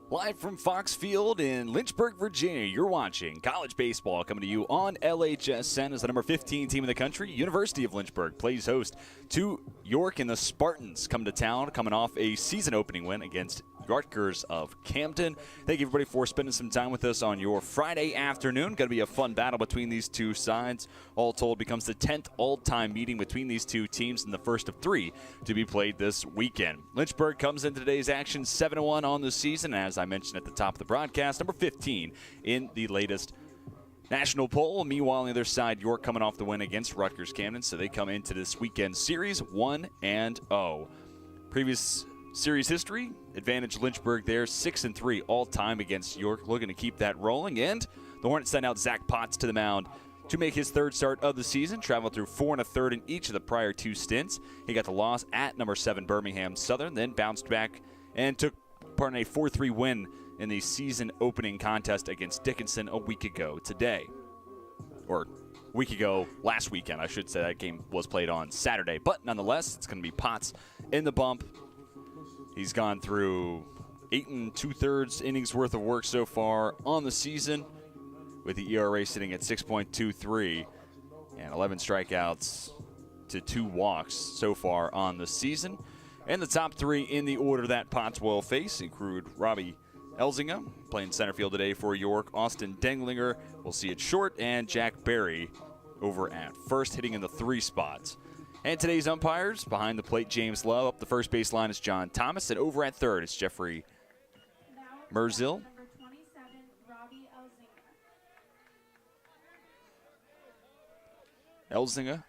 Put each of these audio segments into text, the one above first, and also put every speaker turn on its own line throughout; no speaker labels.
Live from Fox Field in Lynchburg, Virginia, you're watching college baseball coming to you on LHSN as the number 15 team in the country. University of Lynchburg plays host to York, and the Spartans come to town coming off a season-opening win against Rutgers of Camden. Thank you, everybody, for spending some time with us on your Friday afternoon. Going to be a fun battle between these two sides. All told, becomes the 10th all-time meeting between these two teams and the first of three to be played this weekend. Lynchburg comes into today's action 7-1 on the season, as I mentioned at the top of the broadcast, number 15 in the latest national poll. Meanwhile, on the other side, York coming off the win against Rutgers Camden, so they come into this weekend series 1-0. Previous series history, advantage Lynchburg there, 6-3 all-time against York, looking to keep that rolling. And the Hornets send out Zach Potts to the mound to make his third start of the season. Traveled through 4 1/3 in each of the prior two stints. He got the loss at number 7 Birmingham Southern, then bounced back and took part in a 4-3 win in the season opening contest against Dickinson a week ago today. Or a week ago, last weekend, I should say. That game was played on Saturday. But nonetheless, it's going to be Potts in the bump. He's gone through 8 2/3 innings worth of work so far on the season, with the ERA sitting at 6.23 and 11 strikeouts to 2 walks so far on the season. And the top three in the order that Potts will face include Robbie Elzinga, playing center field today for York. Austin Denglinger will see it short, and Jack Berry over at first, hitting in the 3 spots. And today's umpires, behind the plate, James Love. Up the first base line is John Thomas, and over at third is Jeffrey Merzil.
Number 27, Robbie
Elzinga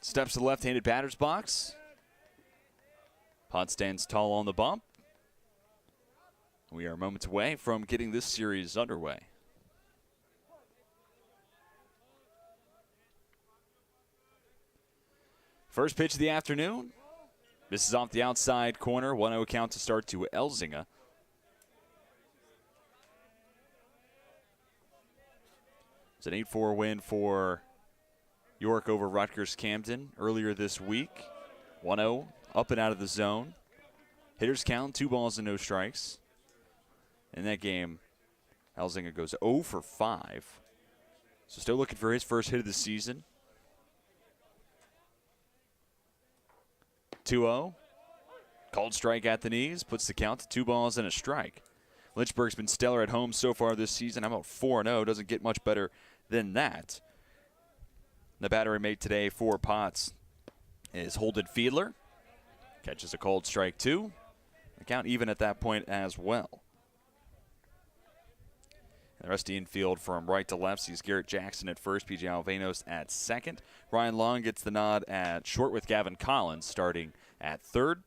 steps to the left-handed batter's box. Potts stands tall on the bump. We are moments away from getting this series underway. First pitch of the afternoon. This is off the outside corner. 1-0 count to start to Elzinga. It's an 8-4 win for York over Rutgers Camden earlier this week. 1-0, up and out of the zone. Hitters count, 2 balls and no strikes. In that game, Elzinga goes 0 for 5. So still looking for his first hit of the season. 2-0. Called strike at the knees, puts the count to 2 balls and a strike. Lynchburg's been stellar at home so far this season. I'm about 4-0. Doesn't get much better than that. The battery mate today for Potts is Holden Fiedler. Catches a called strike 2. The count even at that point as well. And the rest of the infield from right to left sees Garrett Jackson at first, PJ Alvenos at second. Ryan Long gets the nod at short with Gavin Collins starting at third.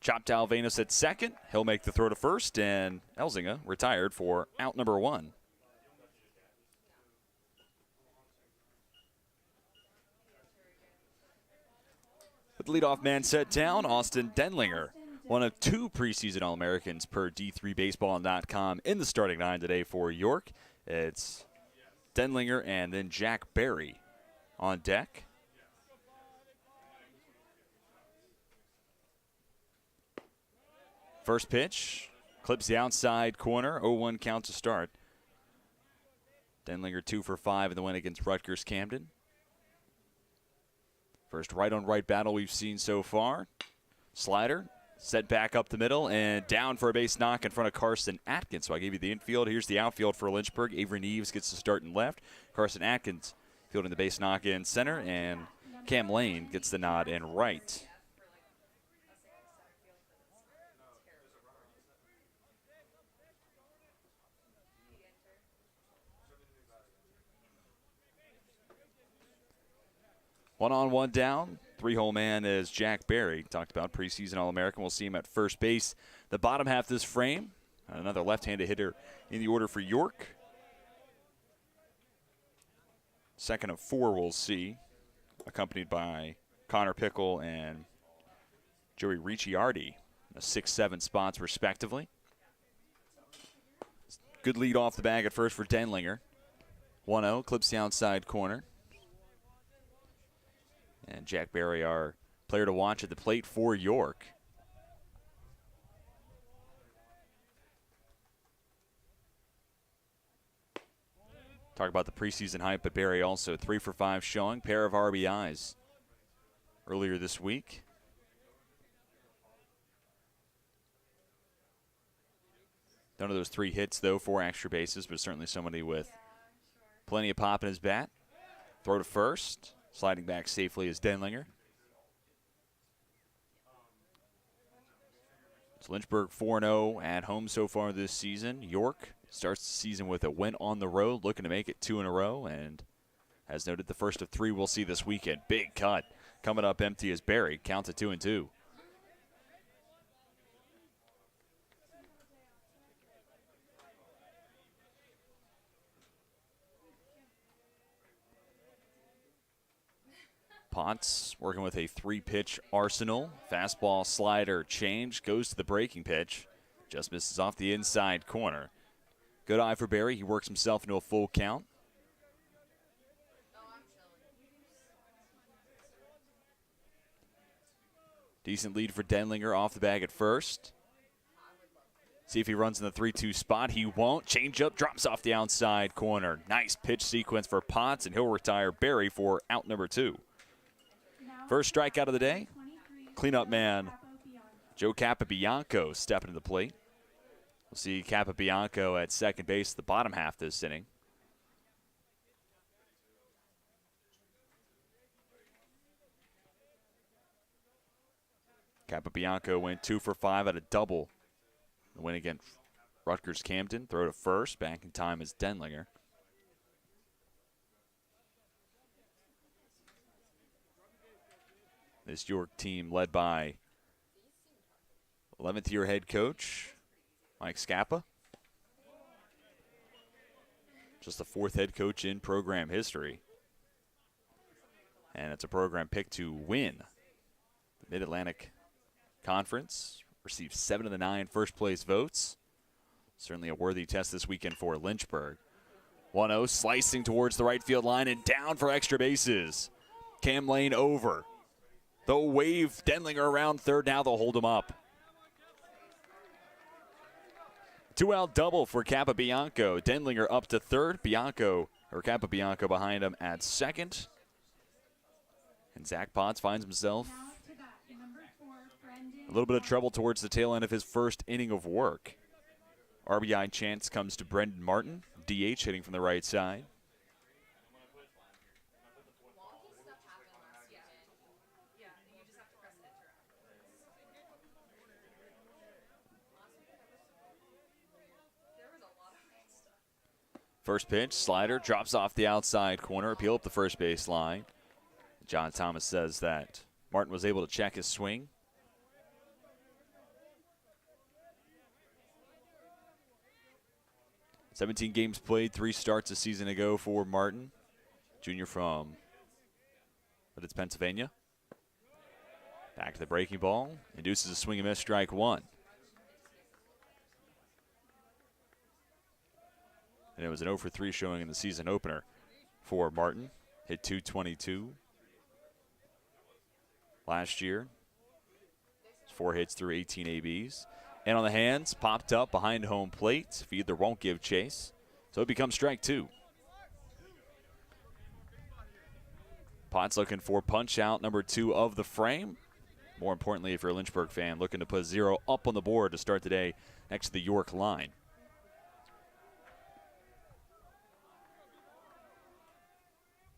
Chop to Alvenos at second. He'll make the throw to first, and Elzinga retired for out number 1. With the leadoff man set down, Austin Denlinger, one of 2 preseason All-Americans per D3Baseball.com in the starting 9 today for York. It's Denlinger and then Jack Berry on deck. First pitch, clips the outside corner, 0-1 count to start. Denlinger 2 for 5 in the win against Rutgers Camden. First right-on-right battle we've seen so far. Slider set back up the middle and down for a base knock in front of Carson Atkins. So I gave you the infield. Here's the outfield for Lynchburg. Avery Neves gets to start in left. Carson Atkins fielding the base knock in center, and Cam Lane gets the nod in right. One on, one down. 3-hole man is Jack Berry. Talked about preseason All-American. We'll see him at first base. The bottom half of this frame. Another left-handed hitter in the order for York. Second of 4 we'll see. Accompanied by Connor Pickle and Joey Ricciardi. 6-7 spots respectively. Good lead off the bag at first for Denlinger. 1-0, clips the outside corner. And Jack Berry, our player to watch at the plate for York. Talk about the preseason hype, but Barry also 3 for 5 showing, pair of RBIs earlier this week. None of those 3 hits, though, 4 extra bases, but certainly somebody with plenty of pop in his bat. Throw to first. Sliding back safely is Denlinger. So Lynchburg 4-0 at home so far this season. York starts the season with a win on the road, looking to make it 2 in a row. And as noted, the first of 3 we'll see this weekend. Big cut coming up empty as Barry counts at 2-2. Potts working with a 3-pitch arsenal. Fastball, slider, change, goes to the breaking pitch. Just misses off the inside corner. Good eye for Barry. He works himself into a full count. Decent lead for Denlinger off the bag at first. See if he runs in the 3-2 spot. He won't. Changeup drops off the outside corner. Nice pitch sequence for Potts, and he'll retire Barry for out number 2. First strikeout of the day. Cleanup man Joe Capabianco stepping to the plate. We'll see Capabianco at second base the bottom half this inning. Capabianco went 2 for 5 at a double. The win against Rutgers Camden. Throw to first. Back in time is Denlinger. This York team led by 11th year head coach Mike Scappa. Just the 4th head coach in program history. And it's a program picked to win the Mid-Atlantic Conference. Received 7 of the 9 first place votes. Certainly a worthy test this weekend for Lynchburg. 1-0 slicing towards the right field line and down for extra bases. Cam Lane over. They'll wave Denlinger around third. Now they'll hold him up. 2-out double for Capabianco. Denlinger up to third. Capabianco behind him at second. And Zach Potts finds himself a little bit of trouble towards the tail end of his first inning of work. RBI chance comes to Brendan Martin. DH hitting from the right side. First pitch, slider, drops off the outside corner, appeal up the first base line. John Thomas says that Martin was able to check his swing. "17 games played, 3 starts a season ago for Martin. Junior from, but it's Pennsylvania. Back to the breaking ball, induces a swing and miss, strike 1. And it was an 0 for 3 showing in the season opener for Martin. Hit .222 last year. 4 hits through 18 ABs. And on the hands, popped up behind home plate. Fiedler won't give chase. So it becomes strike 2. Potts looking for punch out number 2 of the frame. More importantly, if you're a Lynchburg fan, looking to put 0 up on the board to start the day next to the York line.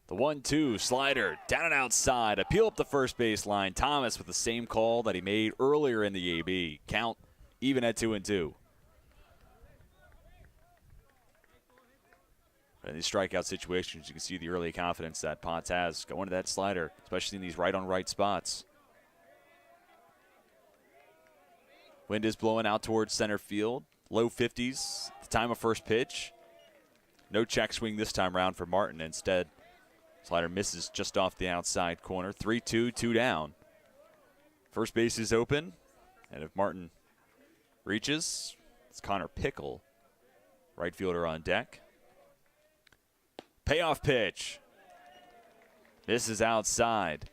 The 1-2 slider down and outside. Appeal up the first base line. Thomas with the same call that he made earlier in the AB. Count even at 2-2. In these strikeout situations, you can see the early confidence that Potts has going to that slider, especially in these right-on-right spots. Wind is blowing out towards center field. Low 50s at the time of first pitch. No check swing this time around for Martin. Instead, slider misses just off the outside corner. 3-2, 2 down. First base is open. And if Martin reaches, it's Connor Pickle, right fielder on deck. Payoff pitch. Misses outside.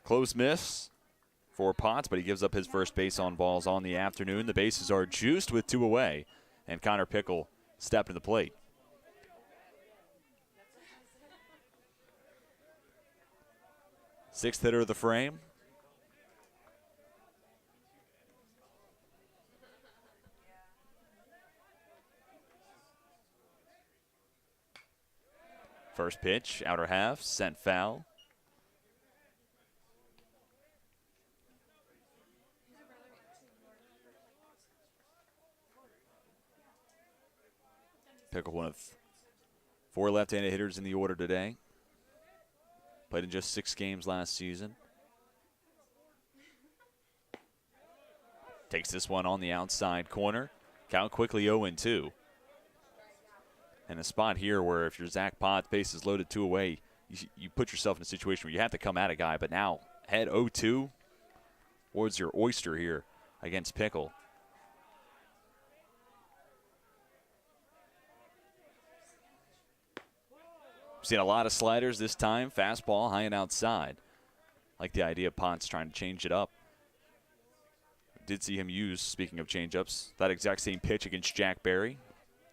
Close miss for Potts, but he gives up his first base on balls on the afternoon. The bases are juiced with 2 away, and Connor Pickle stepped to the plate. Sixth hitter of the frame. First pitch, outer half, sent foul. Pickle, one of 4 left-handed hitters in the order today. Played in just 6 games last season. Takes this one on the outside corner. Count quickly 0-2. And a spot here where if you're Zach Potts, base is loaded 2 away, you put yourself in a situation where you have to come at a guy. But now, head 0-2 towards your oyster here against Pickle. Seen a lot of sliders this time. Fastball high and outside. Like the idea of Potts trying to change it up. Did see him use, speaking of changeups, that exact same pitch against Jack Berry.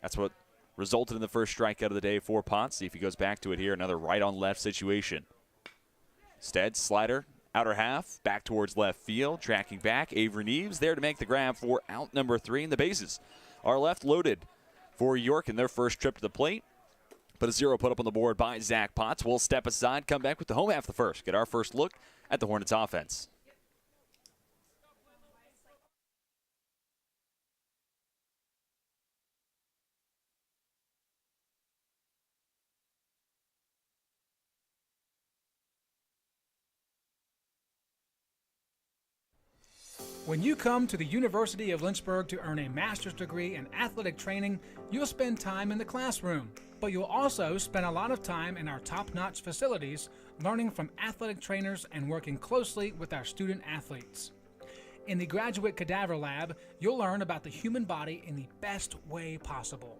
That's what resulted in the first strikeout of the day for Potts. See if he goes back to it here. Another right-on-left situation. Instead, slider, outer half, back towards left field. Tracking back, Avery Neves there to make the grab for out number 3. And the bases are left loaded for York in their first trip to the plate. But a 0 put up on the board by Zach Potts. We'll step aside, come back with the home half of the first. Get our first look at the Hornets offense.
When you come to the University of Lynchburg to earn a master's degree in athletic training, you'll spend time in the classroom, but you'll also spend a lot of time in our top-notch facilities learning from athletic trainers and working closely with our student athletes. In the Graduate Cadaver Lab, you'll learn about the human body in the best way possible,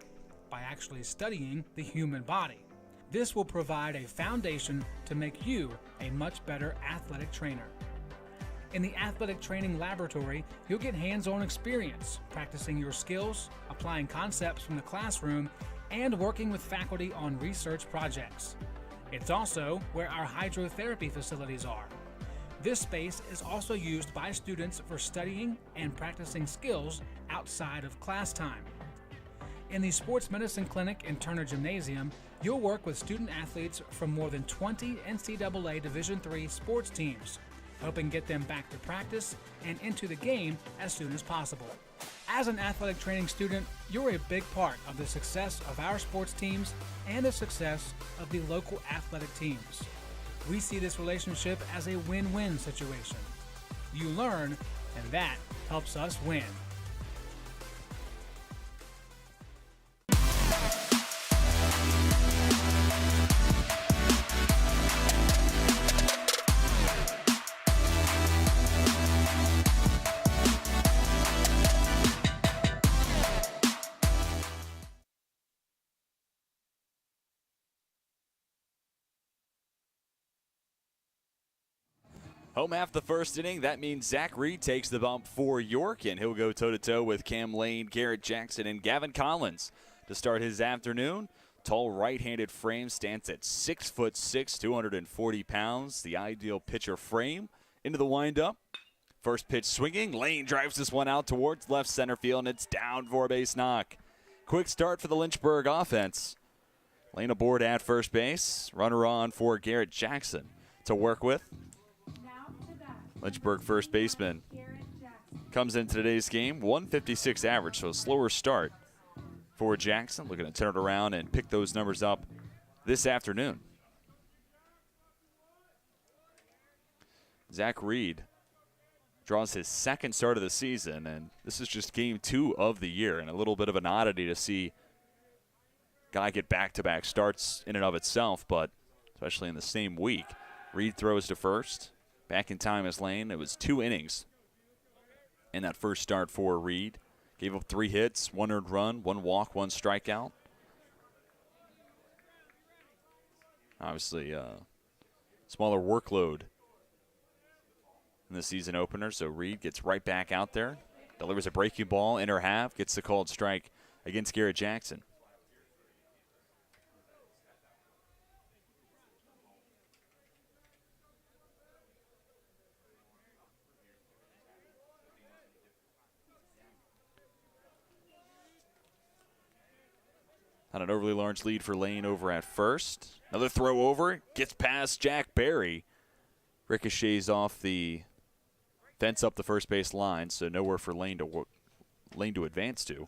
by actually studying the human body. This will provide a foundation to make you a much better athletic trainer. In the Athletic Training Laboratory, you'll get hands-on experience, practicing your skills, applying concepts from the classroom, and working with faculty on research projects. It's also where our hydrotherapy facilities are. This space is also used by students for studying and practicing skills outside of class time. In the Sports Medicine Clinic and Turner Gymnasium, you'll work with student athletes from more than 20 NCAA Division III sports teams, helping get them back to practice and into the game as soon as possible. As an athletic training student, you're a big part of the success of our sports teams and the success of the local athletic teams. We see this relationship as a win-win situation. You learn, and that helps us win.
Home half the first inning. That means Zach Reed takes the bump for York, and he'll go toe-to-toe with Cam Lane, Garrett Jackson, and Gavin Collins to start his afternoon. Tall right-handed frame stands at 6'6", 240 pounds. The ideal pitcher frame into the windup. First pitch swinging. Lane drives this one out towards left center field, and it's down for a base knock. Quick start for the Lynchburg offense. Lane aboard at first base. Runner on for Garrett Jackson to work with. Lynchburg first baseman comes into today's game, 156 average, so a slower start for Jackson. Looking to turn it around and pick those numbers up this afternoon. Zach Reed draws his second start of the season, and this is just game 2 of the year, and a little bit of an oddity to see guy get back-to-back starts in and of itself, but especially in the same week. Reed throws to first. Back in time as Lane. It was 2 innings in that first start for Reed. Gave up 3 hits, 1 earned run, 1 walk, 1 strikeout. Obviously, smaller workload in the season opener, so Reed gets right back out there. Delivers a breaking ball, inner half, gets the called strike against Garrett Jackson. Not an overly large lead for Lane over at first. Another throw over. Gets past Jack Barry. Ricochets off the fence up the first base line, so nowhere for Lane to advance to.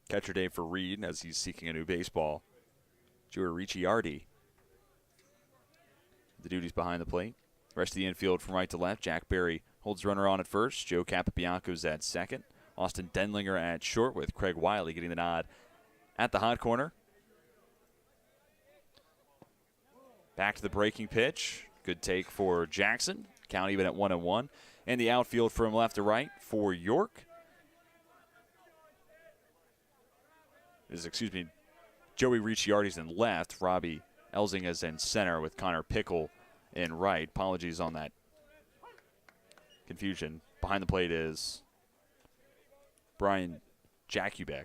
Catcher day for Reed as he's seeking a new baseball. Joey Ricciardi. The duties behind the plate. Rest of the infield from right to left. Jack Barry holds runner on at first. Joe Capabianco's at second. Austin Denlinger at short with Craig Wiley getting the nod at the hot corner. Back to the breaking pitch. Good take for Jackson. Count even at 1-1. And the outfield from left to right for York. Joey Ricciardi's in left. Robbie Elsing is in center with Connor Pickle in right. Apologies on that confusion. Behind the plate is Brian Jakubek.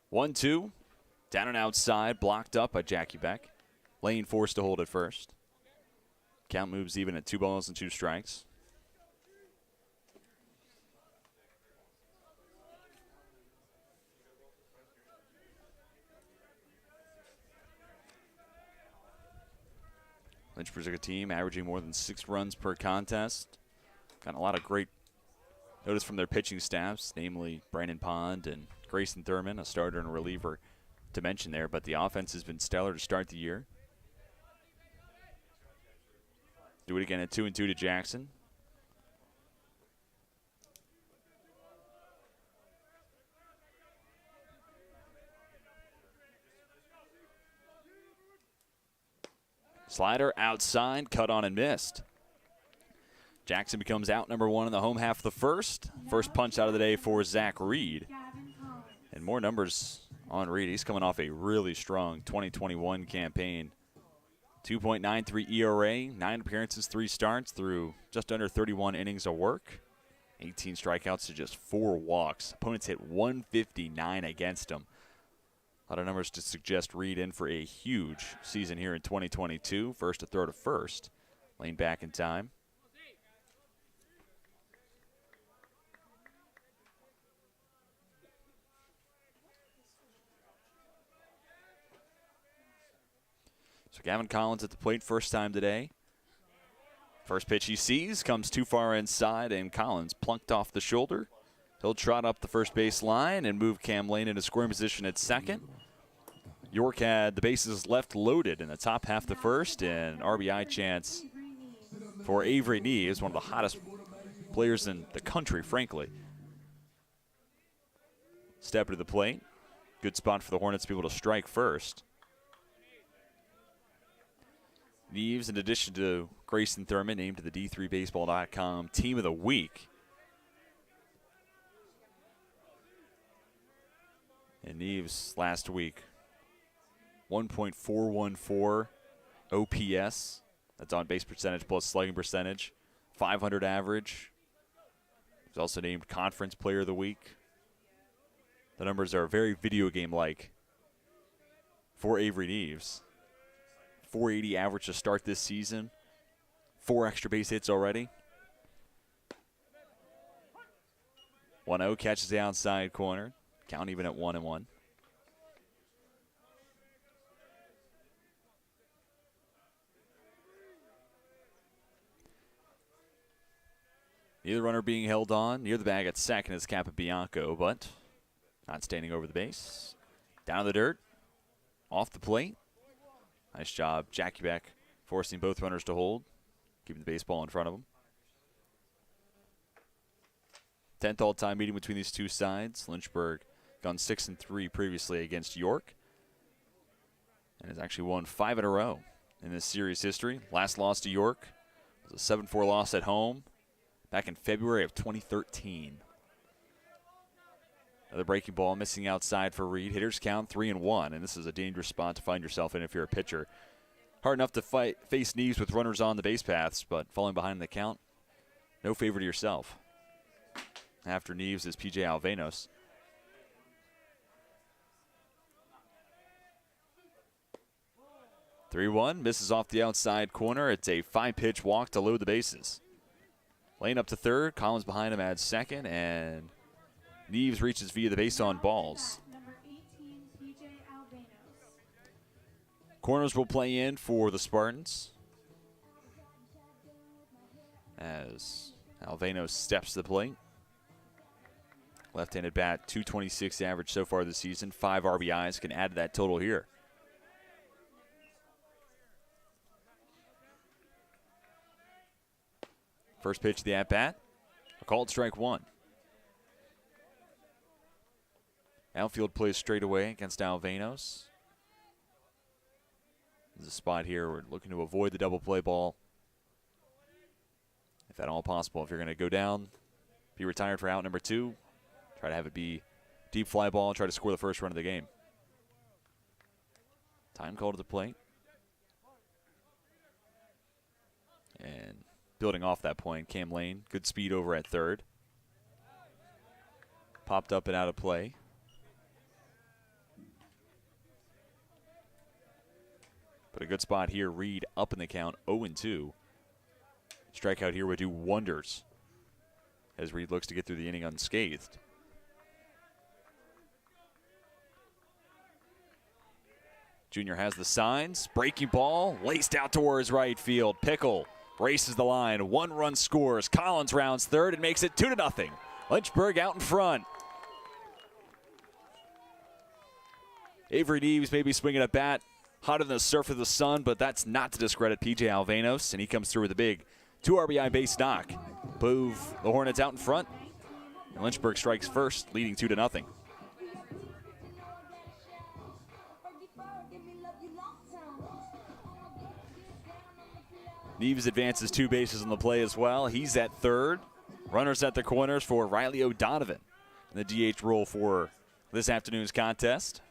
One, two, down and outside, blocked up by Jakubek. Lane forced to hold at first. Count moves even at 2 balls and 2 strikes. Lynchburg's a team averaging more than 6 runs per contest. Got a lot of great notice from their pitching staffs, namely Brandon Pond and Grayson Thurman, a starter and a reliever to mention there. But the offense has been stellar to start the year. Do it again at 2-2 to Jackson. Slider outside, cut on and missed. Jackson becomes out number 1 in the home half of the first. First punch out of the day for Zach Reed. And more numbers on Reed. He's coming off a really strong 2021 campaign. 2.93 ERA, 9 appearances, 3 starts through just under 31 innings of work. 18 strikeouts to just 4 walks. Opponents hit 159 against him. A lot of numbers to suggest Reed in for a huge season here in 2022. First to throw to first. Lane back in time. So Gavin Collins at the plate first time today. First pitch he sees comes too far inside, and Collins plunked off the shoulder. He'll trot up the first base line and move Cam Lane into scoring position at second. York had the bases left loaded in the top half of the first, and RBI chance for Avery Neves, one of the hottest players in the country, frankly. Step to the plate. Good spot for the Hornets to be able to strike first. Neves, in addition to Grayson Thurman, named to the D3Baseball.com Team of the Week. And Neves last week, 1.414 OPS. That's on base percentage plus slugging percentage. 500 average. He's also named Conference Player of the Week. The numbers are very video game-like for Avery Neves. 480 average to start this season. 4 extra base hits already. 1-0 catches the outside corner. Count even at 1-1. Neither runner being held on. Near the bag at second is Capabianco, but not standing over the base. Down to the dirt. Off the plate. Nice job, Jakubek, forcing both runners to hold, keeping the baseball in front of them. 10th all-time meeting between these two sides. Lynchburg gone 6-3 previously against York, and has actually won 5 in a row in this series history. Last loss to York was a 7-4 loss at home back in February of 2013. Another breaking ball missing outside for Reed. Hitters count 3-1, and this is a dangerous spot to find yourself in if you're a pitcher. Hard enough to face Neves with runners on the base paths, but falling behind in the count, no favor to yourself. After Neves is P.J. Alvenos. 3-1, misses off the outside corner. It's a 5-pitch walk to load the bases. Lane up to third, Collins behind him at second, and Neves reaches via the base on balls.
Number 18, PJ Alvanos.
Corners will play in for the Spartans as Alvanos steps to the plate. Left-handed bat, 226 average so far this season. 5 RBIs can add to that total here. First pitch of the at-bat, a called strike 1. Outfield plays straight away against Alvanos. There's a spot here we're looking to avoid the double play ball. If at all possible, if you're going to go down, be retired for out number 2, try to have it be deep fly ball, try to score the first run of the game. Time call to the plate. And building off that point, Cam Lane, good speed over at third. Popped up and out of play. But a good spot here, Reed up in the count, 0-2. Strikeout here would do wonders as Reed looks to get through the inning unscathed. Junior has the signs. Breaking ball, laced out towards right field. Pickle races the line. 1 run scores. Collins rounds third and makes it 2-0. Lynchburg out in front. Avery Neves maybe swinging a bat hotter than the surf of the sun, but that's not to discredit PJ Alvanos, and he comes through with a big 2 RBI base knock. Move the Hornets out in front. And Lynchburg strikes first, leading 2-0. Neves advances 2 bases on the play as well. He's at third. Runners at the corners for Riley O'Donovan in the DH role for this afternoon's contest.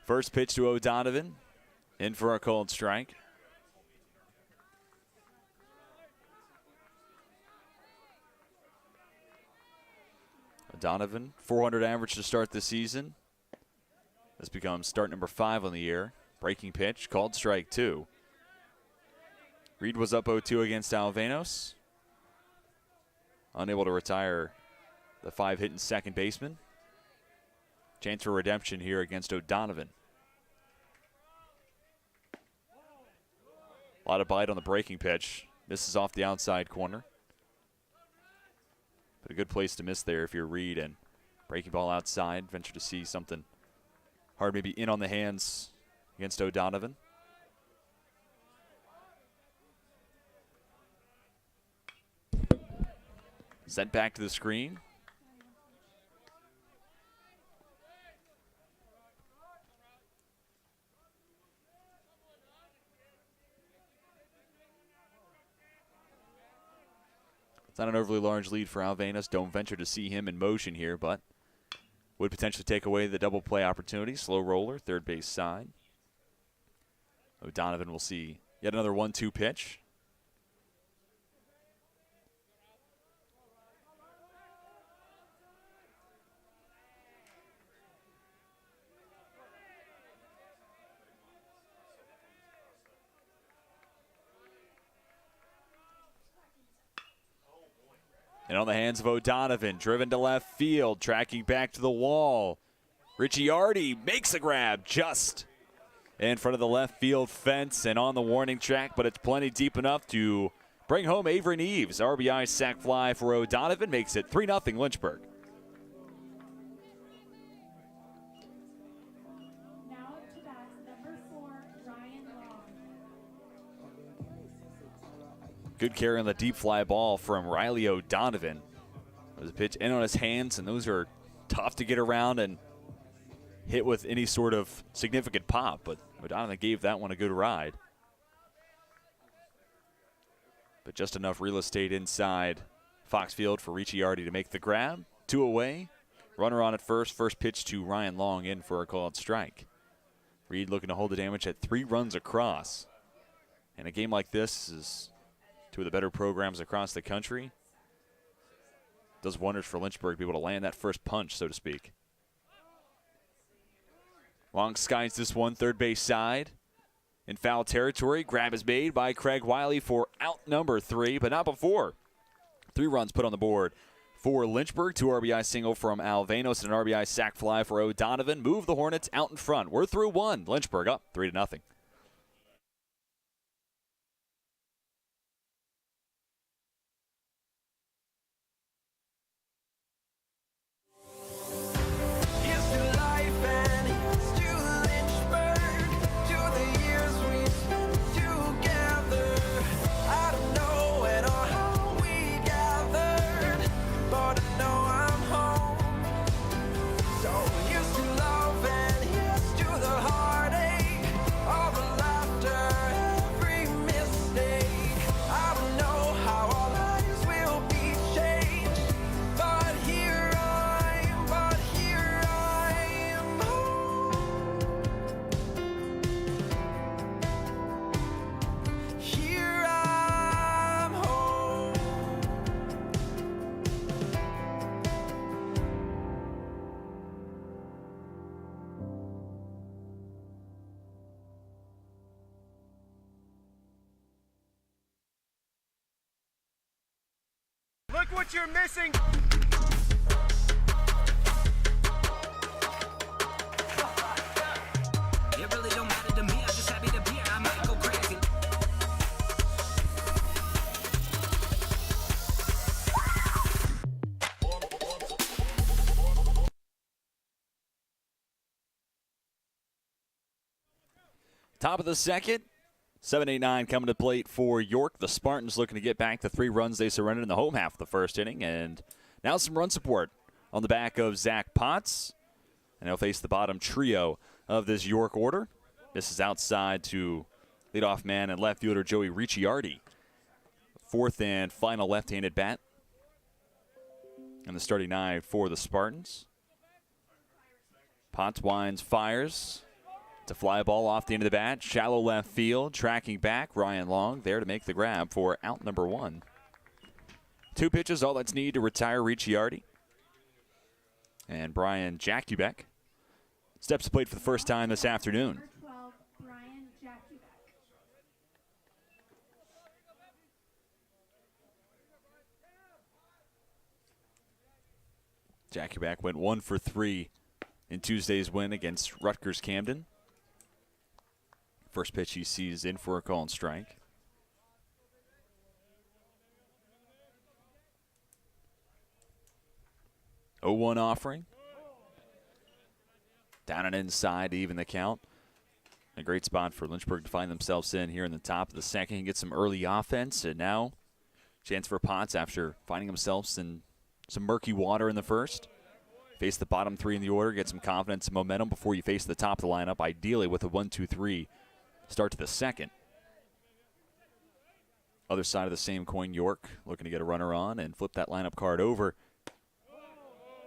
First pitch to O'Donovan, in for a called strike. O'Donovan, 400 average to start the season. This becomes start number 5 on the year. Breaking pitch, called strike 2. Reed was up 0-2 against Alvanos. Unable to retire the 5-hitting second baseman. Chance for redemption here against O'Donovan. A lot of bite on the breaking pitch. Misses off the outside corner. But a good place to miss there if you're Reed, and breaking ball outside. Venture to see something hard, maybe in on the hands against O'Donovan. Sent back to the screen. It's not an overly large lead for Alvanos. Don't venture to see him in motion here, but would potentially take away the double play opportunity. Slow roller, third base side. O'Donovan will see yet another 1-2 pitch. And on the hands of O'Donovan, driven to left field, tracking back to the wall. Ricciardi makes a grab just in front of the left field fence and on the warning track, but it's plenty deep enough to bring home Avery Neves. RBI sac fly for O'Donovan makes it 3-0 Lynchburg.
Now up to bat, number 4, Ryan Long.
Good carry on the deep fly ball from Riley O'Donovan. It was a pitch in on his hands, and those are tough to get around and hit with any sort of significant pop, but O'Donovan gave that one a good ride. But just enough real estate inside Fox Field for Ricciardi to make the grab. 2 away. Runner on at first. First pitch to Ryan Long, in for a called strike. Reed looking to hold the damage at 3 runs across. And a game like this is two of the better programs across the country. does wonders for Lynchburg to be able to land that first punch, so to speak. Long skies this one, third base side. In foul territory, grab is made by Craig Wiley for out number 3, but not before. 3 runs put on the board for Lynchburg. 2 RBI single from Alvanos and an RBI sac fly for O'Donovan. Move the Hornets out in front. We're through 1. Lynchburg up 3-0.
Look what you're missing. It really don't matter to me. I'm just happy to be here. I might go crazy.
Top of the second. 7-8-9 coming to plate for York. The Spartans looking to get back the 3 runs they surrendered in the home half of the first inning. And now some run support on the back of Zach Potts. And he'll face the bottom trio of this York order. This is outside to leadoff man and left fielder Joey Ricciardi. 4th and final left-handed bat. And the starting 9 for the Spartans. Potts winds, fires. To fly ball off the end of the bat, shallow left field, tracking back, Ryan Long there to make the grab for out number 1. 2 pitches, all that's needed to retire Ricciardi. And Brian Jakubek steps to plate for the first time this afternoon.
Number 12, Brian Jakubek.
Jakubek went 1 for 3 in Tuesday's win against Rutgers Camden. First pitch he sees in for a call and strike. Oh, 1 offering. Down and inside to even the count. A great spot for Lynchburg to find themselves in here in the top of the second and get some early offense. And now, chance for Potts after finding themselves in some murky water in the first. Face the bottom 3 in the order, get some confidence and momentum before you face the top of the lineup, ideally with a 1-2-3 start to the second. Other side of the same coin, York looking to get a runner on and flip that lineup card over.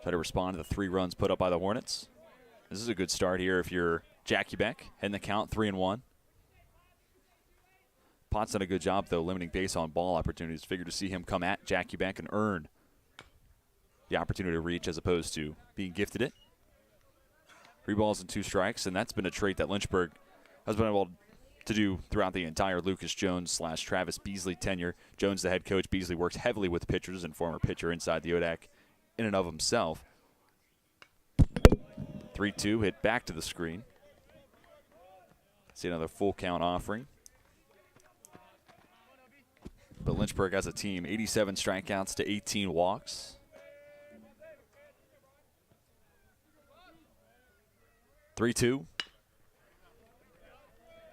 Try to respond to the 3 runs put up by the Hornets. This is a good start here if you're Jakubek, heading the count 3-1. Potts done a good job, though, limiting base on ball opportunities. Figured to see him come at Jakubek and earn the opportunity to reach as opposed to being gifted it. 3 balls and 2 strikes, and that's been a trait that Lynchburg has been able to do throughout the entire Lucas Jones / Travis Beasley tenure. Jones, the head coach. Beasley works heavily with pitchers and former pitcher inside the ODAC in and of himself. 3-2 hit back to the screen. See another full count offering. But Lynchburg as a team, 87 strikeouts to 18 walks. 3-2.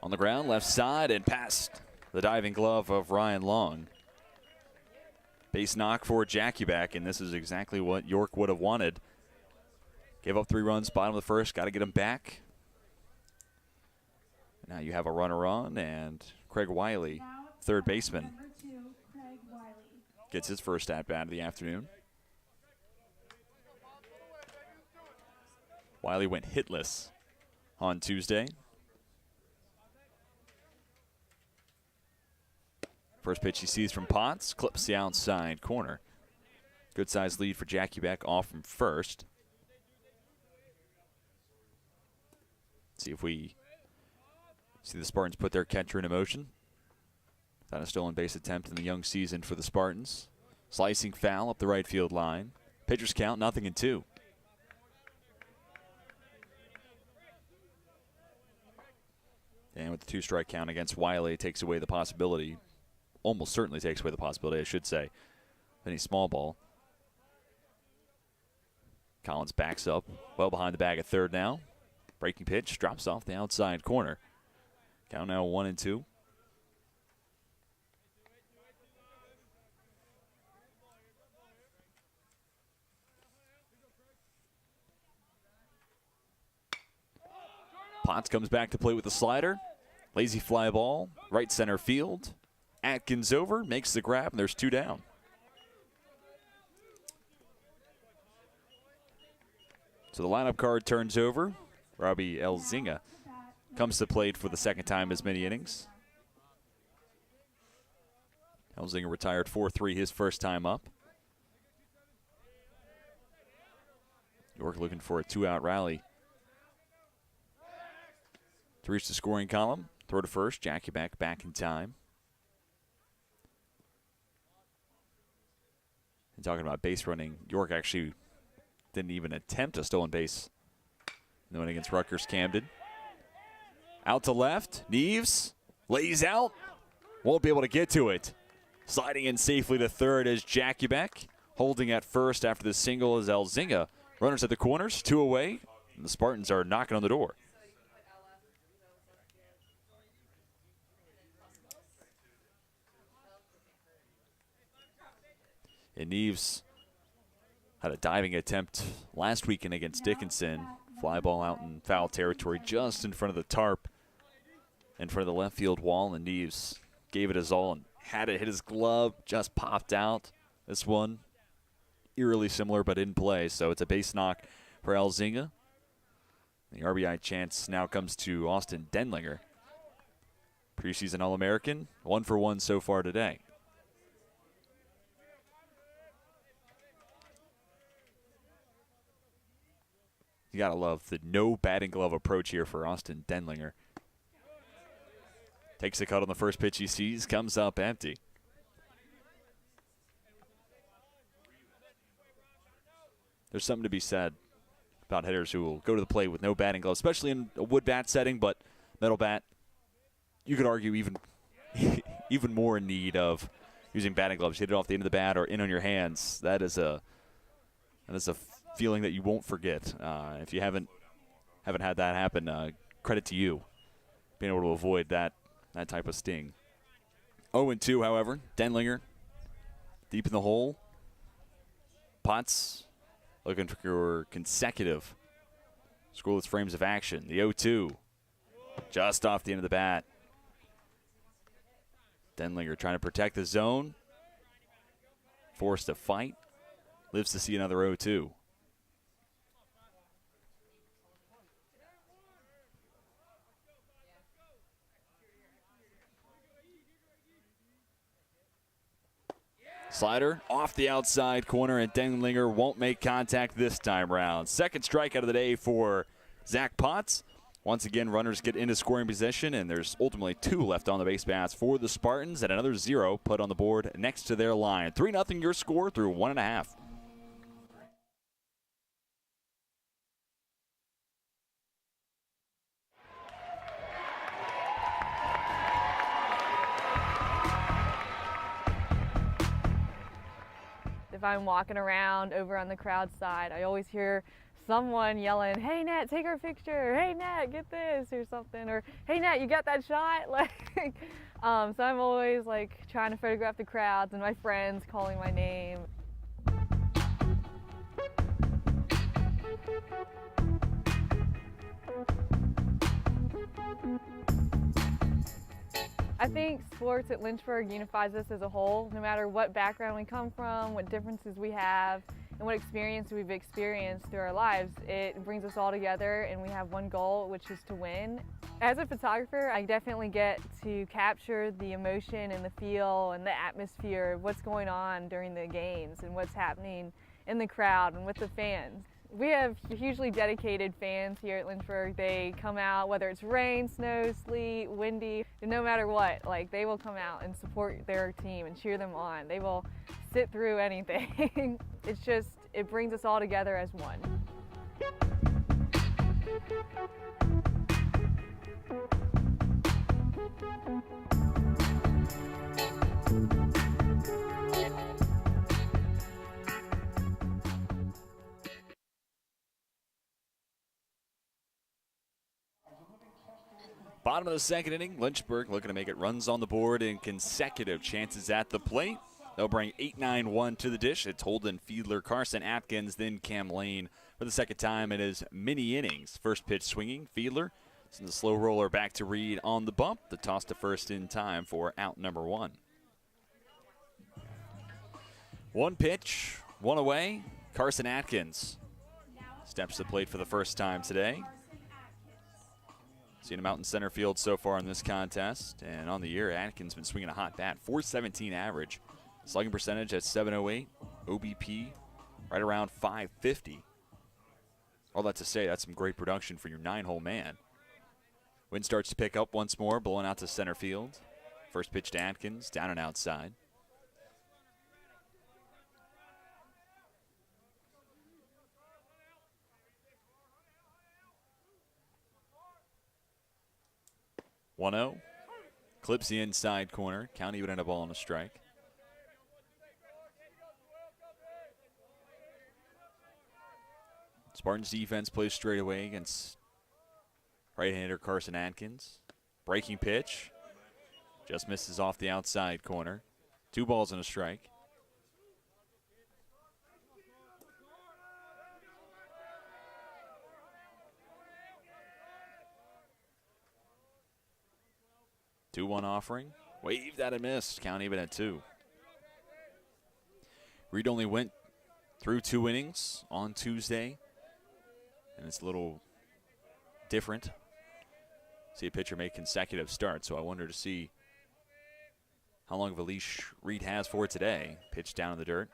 On the ground, left side, and past the diving glove of Ryan Long. Base knock for Jakubek, and this is exactly what York would have wanted. Gave up 3 runs, bottom of the first, got to get him back. Now you have a runner on, and Craig Wiley, third baseman,
Number 2, Craig Wiley.
gets his first at-bat of the afternoon. Wiley went hitless on Tuesday. First pitch he sees from Potts, clips the outside corner. Good sized lead for Jackie Beck off from first. See if we see the Spartans put their catcher in motion. Without a stolen base attempt in the young season for the Spartans. Slicing foul up the right field line. Pitchers count 0-2. And with the 2-strike count against Wiley, it takes away the possibility, almost certainly takes away the possibility, I should say, of any small ball. Collins backs up, well behind the bag at third now. Breaking pitch, drops off the outside corner. Count now 1-2. Potts comes back to play with the slider. Lazy fly ball, right center field. Atkins over, makes the grab, and there's 2 down. So the lineup card turns over. Robbie Elzinga comes to plate for the second time as many innings. Elzinga retired 4-3 his first time up. York looking for a 2-out rally to reach the scoring column. Throw to first. Jackie back in time. And talking about base running, York actually didn't even attempt a stolen base in the win against Rutgers Camden. Out to left. Neves lays out. Won't be able to get to it. Sliding in safely to third is Jackie Beck. Holding at first after the single is Elzinga. Runners at the corners, 2 away. And the Spartans are knocking on the door. And Neves had a diving attempt last weekend against Dickinson. Fly ball out in foul territory just in front of the tarp, in front of the left field wall. And Neves gave it his all and had it hit his glove, just popped out. This one, eerily similar but in play. So it's a base knock for Elzinga. The RBI chance now comes to Austin Denlinger. Preseason All-American, 1 for 1 so far today. You gotta love the no batting glove approach here for Austin Denlinger. Takes a cut on the first pitch he sees, comes up empty. There's something to be said about hitters who will go to the plate with no batting glove, especially in a wood bat setting, but metal bat, you could argue even more in need of using batting gloves. Hit it off the end of the bat or in on your hands. That is a feeling that you won't forget. If you haven't had that happen, credit to you being able to avoid that type of sting. 0-2, however. Denlinger deep in the hole. Potts looking for consecutive scoreless frames of action. The 0-2 just off the end of the bat. Denlinger trying to protect the zone. Forced to fight. Lives to see another 0-2. Slider off the outside corner, and Denlinger won't make contact this time round. Second strikeout of the day for Zach Potts. Once again, runners get into scoring position, and there's ultimately 2 left on the base paths for the Spartans, and another 0 put on the board next to their line. 3-0 your score through 1.5.
If I'm walking around over on the crowd side, I always hear someone yelling, "Hey Nat, take our picture. Hey Nat, get this," or something, or "Hey Nat, you got that shot?" Like, so I'm always like trying to photograph the crowds and my friends calling my name. I think sports at Lynchburg unifies us as a whole, no matter what background we come from, what differences we have, and what experience we've experienced through our lives. It brings us all together and we have one goal, which is to win. As a photographer, I definitely get to capture the emotion and the feel and the atmosphere of what's going on during the games and what's happening in the crowd and with the fans. We have hugely dedicated fans here at Lynchburg. They come out whether it's rain, snow, sleet, windy, no matter what. Like, they will come out and support their team and cheer them on. They will sit through anything. It brings us all together as one.
Bottom of the second inning, Lynchburg looking to make it runs on the board and consecutive chances at the plate. They'll bring 8-9-1 to the dish. It's Holden, Fiedler, Carson Atkins, then Cam Lane for the second time in his mini innings. First pitch swinging, Fiedler sends the slow roller back to Reed on the bump. The toss to first in time for out number one. One pitch, one away. Carson Atkins steps to the plate for the first time today. Seen him out in center field so far in this contest. And on the year, Atkins been swinging a hot bat. .417 average. Slugging percentage at .708. OBP right around .550. All that to say, that's some great production for your 9-hole man. Wind starts to pick up once more, blowing out to center field. First pitch to Atkins, down and outside. .1-0. Clips the inside corner. Count even at a ball and a strike. Spartans defense plays straight away against right-hander Carson Atkins. Breaking pitch. Just misses off the outside corner. 2 balls and a strike. Two-one offering. Waved at and missed. Count even at 2. Reed only went through 2 innings on Tuesday. And it's a little different. See a pitcher make consecutive starts, so I wonder to see how long of a leash Reed has for today. Pitch down in the dirt.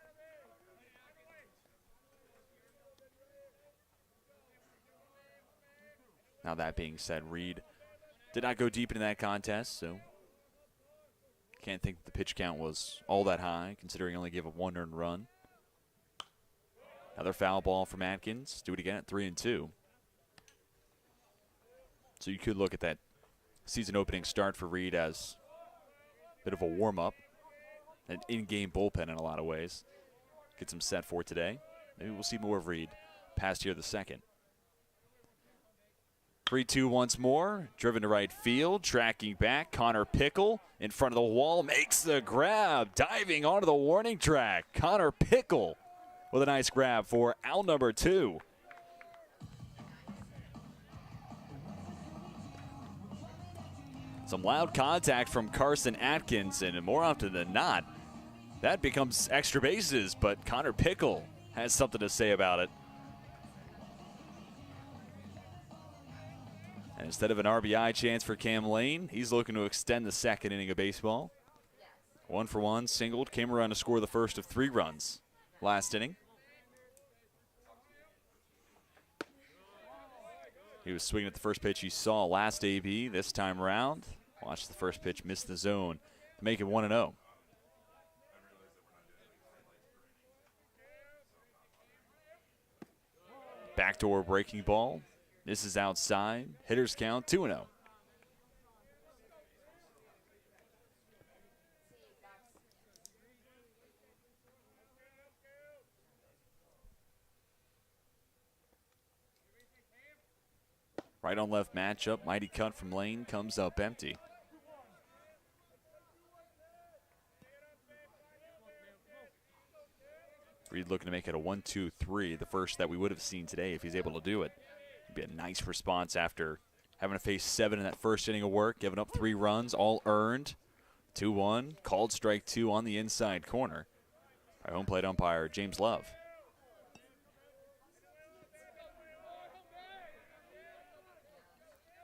Now that being said, Reed did not go deep into that contest, so can't think the pitch count was all that high, considering he only gave up 1 earned run. Another foul ball from Atkins. Do it again at 3-2. So you could look at that season opening start for Reed as a bit of a warm-up, an in-game bullpen in a lot of ways. Gets him set for today. Maybe we'll see more of Reed past here the second. 3-2 once more. Driven to right field. Tracking back. Connor Pickle in front of the wall. Makes the grab. Diving onto the warning track. Connor Pickle with a nice grab for out number 2. Some loud contact from Carson Atkins, and more often than not, that becomes extra bases, but Connor Pickle has something to say about it. And instead of an RBI chance for Cam Lane, he's looking to extend the second inning of baseball. 1-for-1, singled, came around to score the first of 3 runs last inning. He was swinging at the first pitch he saw last AB. This time around, watch the first pitch miss the zone to make it 1-0. Backdoor breaking ball. This is outside. Hitters count 2-0. Right on left matchup. Mighty cut from Lane. Comes up empty. Reed looking to make it a 1-2-3. The first that we would have seen today if he's able to do it. It'd be a nice response after having to face 7 in that first inning of work, giving up 3 runs, all earned. 2-1, called strike 2 on the inside corner by home plate umpire James Love.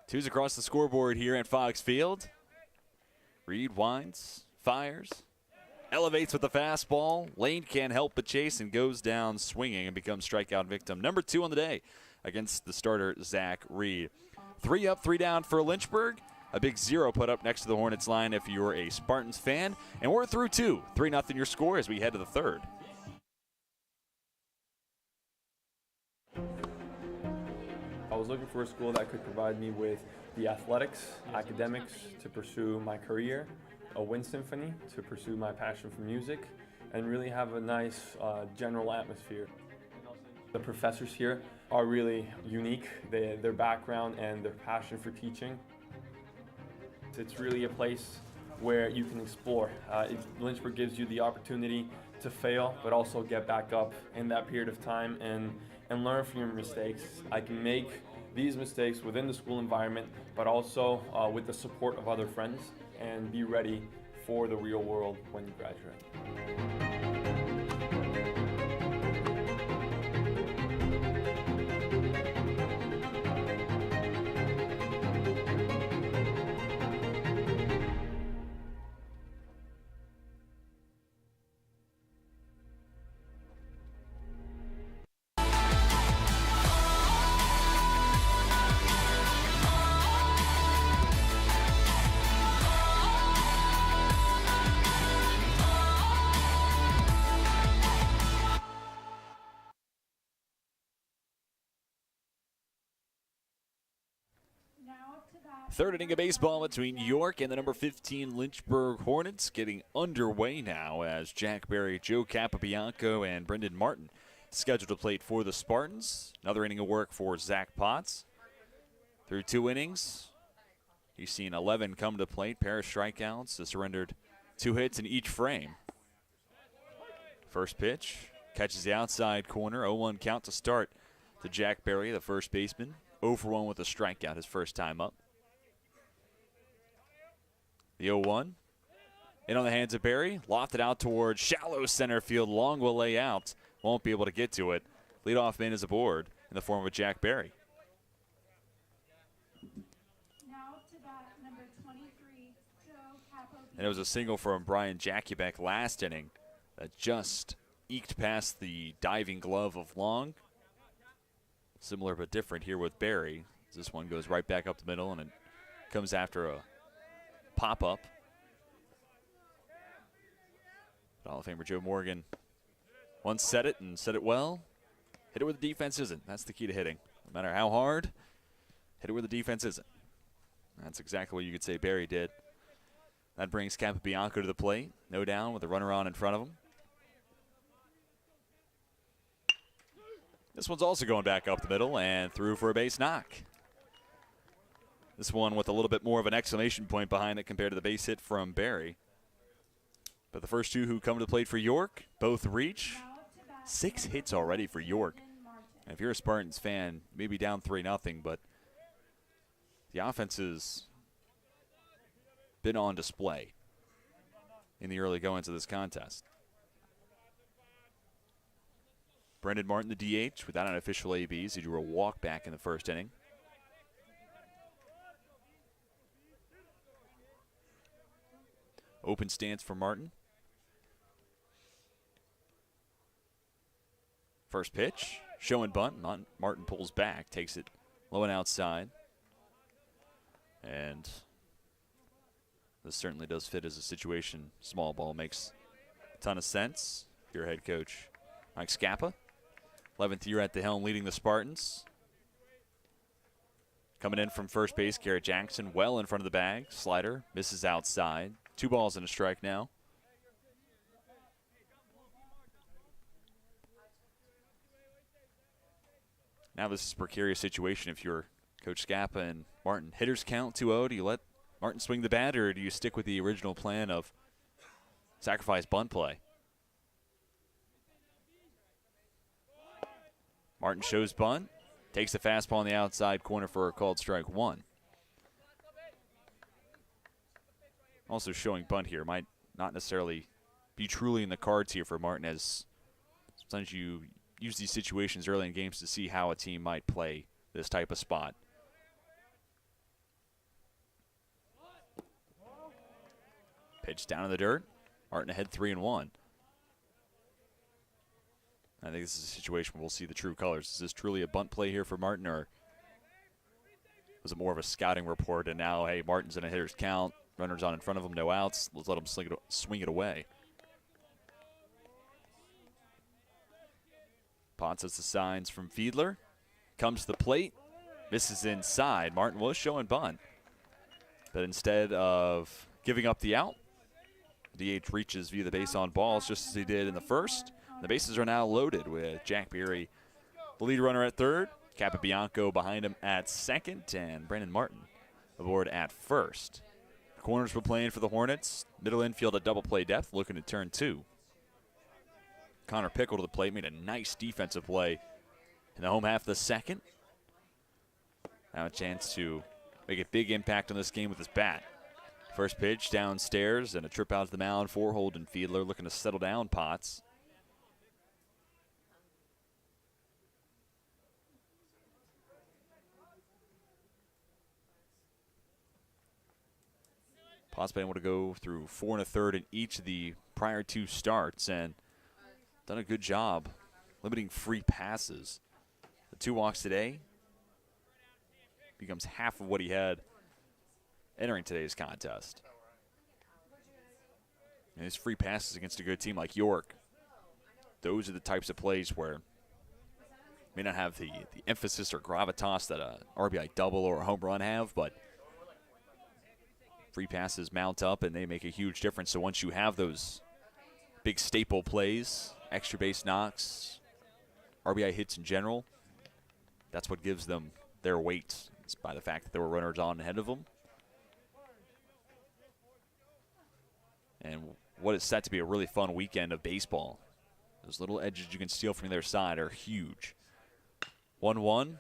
Twos across the scoreboard here at Fox Field. Reed winds, fires, elevates with the fastball. Lane can't help but chase and goes down swinging and becomes strikeout victim number 2 on the day against the starter, Zach Reed. 3 up, 3 down for Lynchburg. A big 0 put up next to the Hornets line if you're a Spartans fan. And we're through 2. 3-0 your score as we head to the 3rd.
I was looking for a school that could provide me with the athletics, academics to pursue my career, a wind symphony to pursue my passion for music, and really have a nice general atmosphere. The professors here are really unique, their background and their passion for teaching. It's really a place where you can explore. Lynchburg gives you the opportunity to fail, but also get back up in that period of time and learn from your mistakes. I can make these mistakes within the school environment, but also with the support of other friends, and be ready for the real world when you graduate.
Now up to bat.
3rd inning of baseball between York and the number 15 Lynchburg Hornets getting underway now as Jack Berry, Joe Capobianco, and Brendan Martin scheduled to plate for the Spartans. Another inning of work for Zach Potts. Through 2 innings, he's seen 11 come to plate, pair of strikeouts, has surrendered 2 hits in each frame. First pitch, catches the outside corner, 0-1 count to start to Jack Berry, the first baseman. 0 for 1 with a strikeout his first time up. The 0-1. In on the hands of Berry. Lofted out towards shallow center field. Long will lay out. Won't be able to get to it. Leadoff man is aboard in the form of Jack Berry.
Now up to bat, number 23, Joe Capobianco.
And it was a single from Brian Jackubek last inning that just eked past the diving glove of Long. Similar but different here with Berry. This one goes right back up the middle, and it comes after a pop-up. Hall of Famer Joe Morgan once said it and said it well. Hit it where the defense isn't. That's the key to hitting. No matter how hard, hit it where the defense isn't. That's exactly what you could say Berry did. That brings Capobianco to the plate. No down with a runner on in front of him. This one's also going back up the middle and through for a base knock. This one with a little bit more of an exclamation point behind it compared to the base hit from Berry. But the first 2 who come to the plate for York, both reach. 6 hits already for York. And if you're a Spartans fan, maybe down 3-0, but the offense has been on display in the early goings of this contest. Brendan Martin, the DH, without an official ABs. He drew a walk back in the first inning. Open stance for Martin. First pitch, show and bunt. Martin pulls back, takes it low and outside. And this certainly does fit as a situation. Small ball makes a ton of sense. Your head coach, Mike Scappa. 11th year at the helm, leading the Spartans. Coming in from first base, Garrett Jackson well in front of the bag. Slider misses outside. 2 balls and a strike now. Now this is a precarious situation if you're Coach Scappa and Martin. Hitters count 2-0. Do you let Martin swing the bat, or do you stick with the original plan of sacrifice bunt play? Martin shows bunt, takes the fastball on the outside corner for a called strike 1. Also showing bunt here might not necessarily be truly in the cards here for Martin, as sometimes you use these situations early in games to see how a team might play this type of spot. Pitch down in the dirt. Martin ahead 3-1. I think this is a situation where we'll see the true colors. Is this truly a bunt play here for Martin, or was it more of a scouting report and now, hey, Martin's in a hitter's count, runners on in front of him, no outs, let's let him swing it away. Potts has the signs from Fiedler. Comes to the plate. Misses inside. Martin was showing bunt. But instead of giving up the out, DH reaches via the base on balls just as he did in the first. The bases are now loaded with Jack Berry, the lead runner at third, Capabianco behind him at second, and Brandon Martin aboard at first. The corners were playing for the Hornets. Middle infield at double play depth, looking to turn two. Connor Pickle to the plate, made a nice defensive play in the home half of the second. Now a chance to make a big impact on this game with his bat. First pitch downstairs and a trip out to the mound for Holden Fiedler, looking to settle down Potts. Potts been able to go through 4 1/3 in each of the prior two starts and done a good job limiting free passes. The 2 walks today becomes half of what he had entering today's contest. And his free passes against a good team like York, those are the types of plays where may not have the emphasis or gravitas that a RBI double or a home run have, but free passes mount up and they make a huge difference. So once you have those big staple plays, extra base knocks, RBI hits in general, that's what gives them their weight. It's by the fact that there were runners on ahead of them. And what is set to be a really fun weekend of baseball. Those little edges you can steal from their side are huge. 1-1,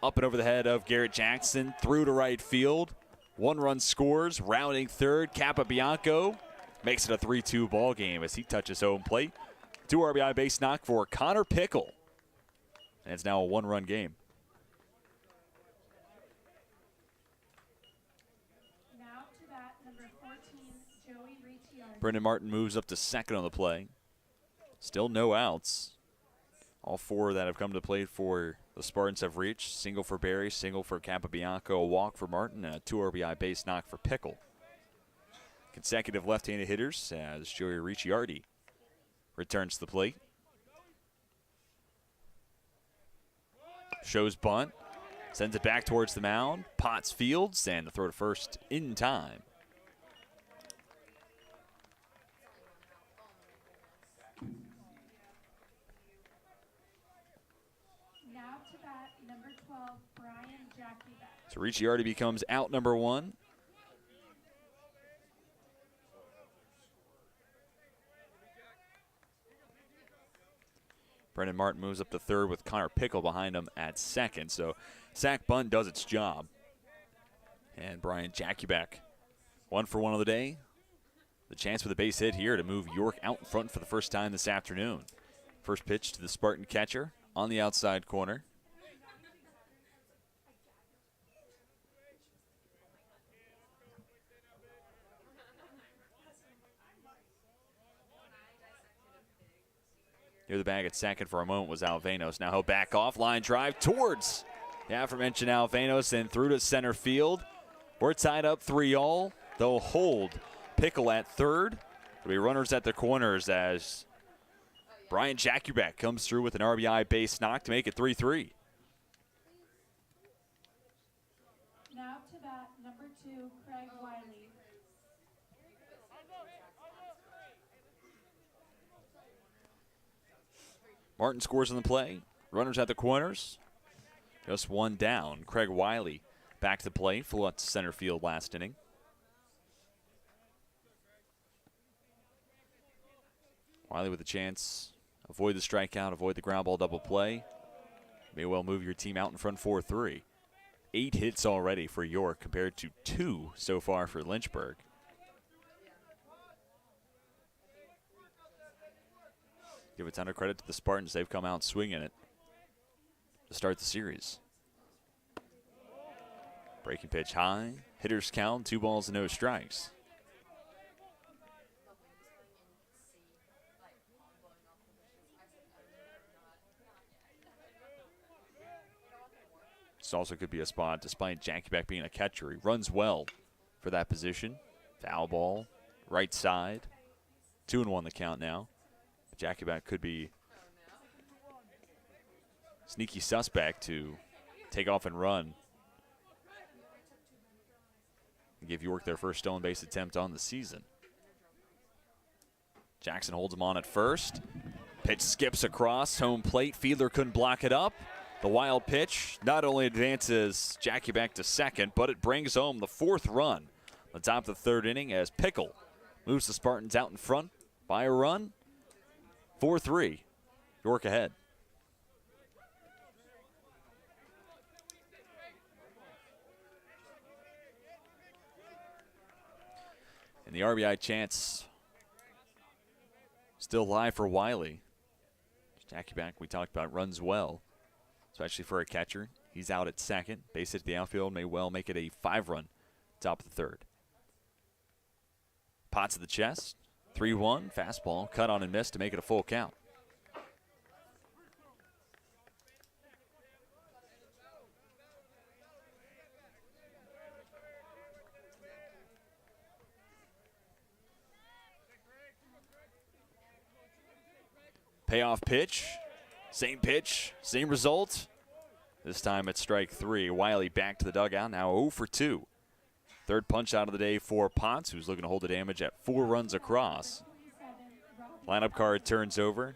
up and over the head of Garrett Jackson, through to right field. 1 run scores, rounding third. Capabianco makes it a 3-2 ball game as he touches home plate. 2 RBI base knock for Connor Pickle. And it's now a 1-run game.
Now to bat, number 14, Joey Ricciardi.
Brendan Martin moves up to second on the play. Still no outs. All 4 that have come to play for the Spartans have reached. Single for Barry, single for Capabianco, a walk for Martin, and a 2 RBI base knock for Pickle. Consecutive left-handed hitters as Joey Ricciardi returns to the plate. Shows bunt, sends it back towards the mound. Potts fields, and the throw to first in time.
Now to bat, number 12, Brian Jackie.
So Ricciardi becomes out number 1. Brendan Martin moves up to third with Connor Pickle behind him at second. So sack bunt does its job. And Brian Jackieback, 1 for 1 of the day. The chance for the base hit here to move York out in front for the first time this afternoon. First pitch to the Spartan catcher on the outside corner. Near the bag at second for a moment was Alvanos. Now he'll back off, line drive towards the aforementioned Alvanos and through to center field. We're tied up 3-all. They'll hold Pickle at third. There'll be runners at the corners as Brian Jackieback comes through with an RBI base knock to make it 3-3.
Now to bat, number 2, Craig Wiley.
Martin scores on the play. Runners at the corners. Just 1 down. Craig Wiley back to the plate. Flew out to center field last inning. Wiley with a chance. Avoid the strikeout. Avoid the ground ball double play. May well move your team out in front 4-3. 8 hits already for York compared to 2 so far for Lynchburg. give a ton of credit to the Spartans. They've come out swinging it to start the series. Breaking pitch high. Hitters count, 2 balls and no strikes. This also could be a spot, despite Jackie Beck being a catcher. He runs well for that position. Foul ball, right side. 2-1 the count now. Jackie Beck could be sneaky suspect to take off and run and give York their first stolen base attempt on the season. Jackson holds him on at first. Pitch skips across home plate. Fiedler couldn't block it up. The wild pitch not only advances Jackie back to second, but it brings home the 4th run on the top of the 3rd inning as Pickle moves the Spartans out in front by a run. 4-3, York ahead. And the RBI chance still live for Wiley. Jackie back, we talked about, runs well, especially for a catcher. He's out at second. Base hit to the outfield may well make it a 5-run top of the 3rd. Potts to the chest. 3-1. Fastball cut on and missed to make it a full count. Payoff pitch. Same pitch, same result. This time it's strike 3. Wiley back to the dugout, now 0 for 2. 3rd punch out of the day for Potts, who's looking to hold the damage at 4 runs across. Lineup card turns over,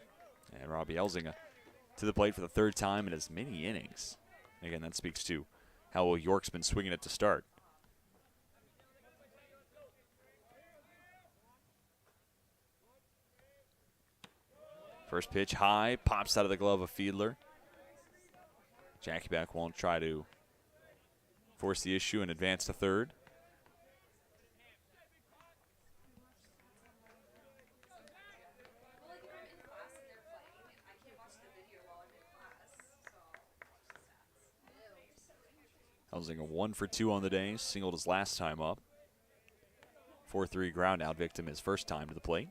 and Robbie Elzinga to the plate for the 3rd time in as many innings. Again, that speaks to how well York's been swinging it to start. First pitch high, pops out of the glove of Fiedler. Jackie Beck won't try to force the issue and advance to 3rd. Elzinga 1 for 2 on the day, singled his last time up. 4-3 ground out victim his first time to the plate.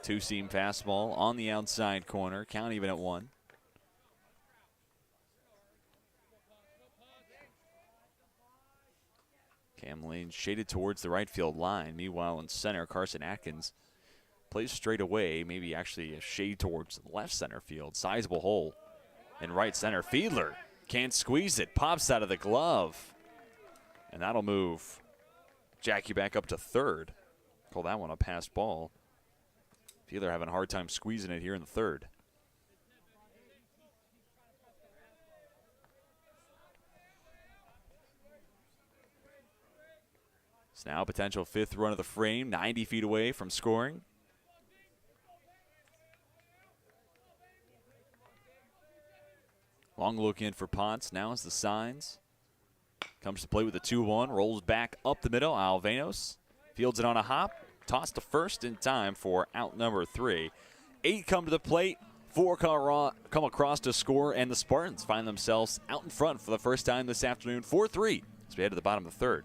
Two-seam fastball on the outside corner. Count even at 1. Cam Lane shaded towards the right field line. Meanwhile, in center, Carson Atkins plays straight away, maybe actually a shade towards the left center field. Sizable hole in right center. Fiedler can't squeeze it. Pops out of the glove. And that'll move Jackie back up to 3rd. Call that one a passed ball. Fiedler having a hard time squeezing it here in the 3rd. It's now a potential 5th run of the frame, 90 feet away from scoring. Long look in for Potts. Now is the signs. Comes to play with a 2-1. Rolls back up the middle. Alvenos fields it on a hop. Tossed to first in time for out number 3. 8 come to the plate. 4 come across to score, and the Spartans find themselves out in front for the first time this afternoon. 4-3 as we head to the bottom of the 3rd.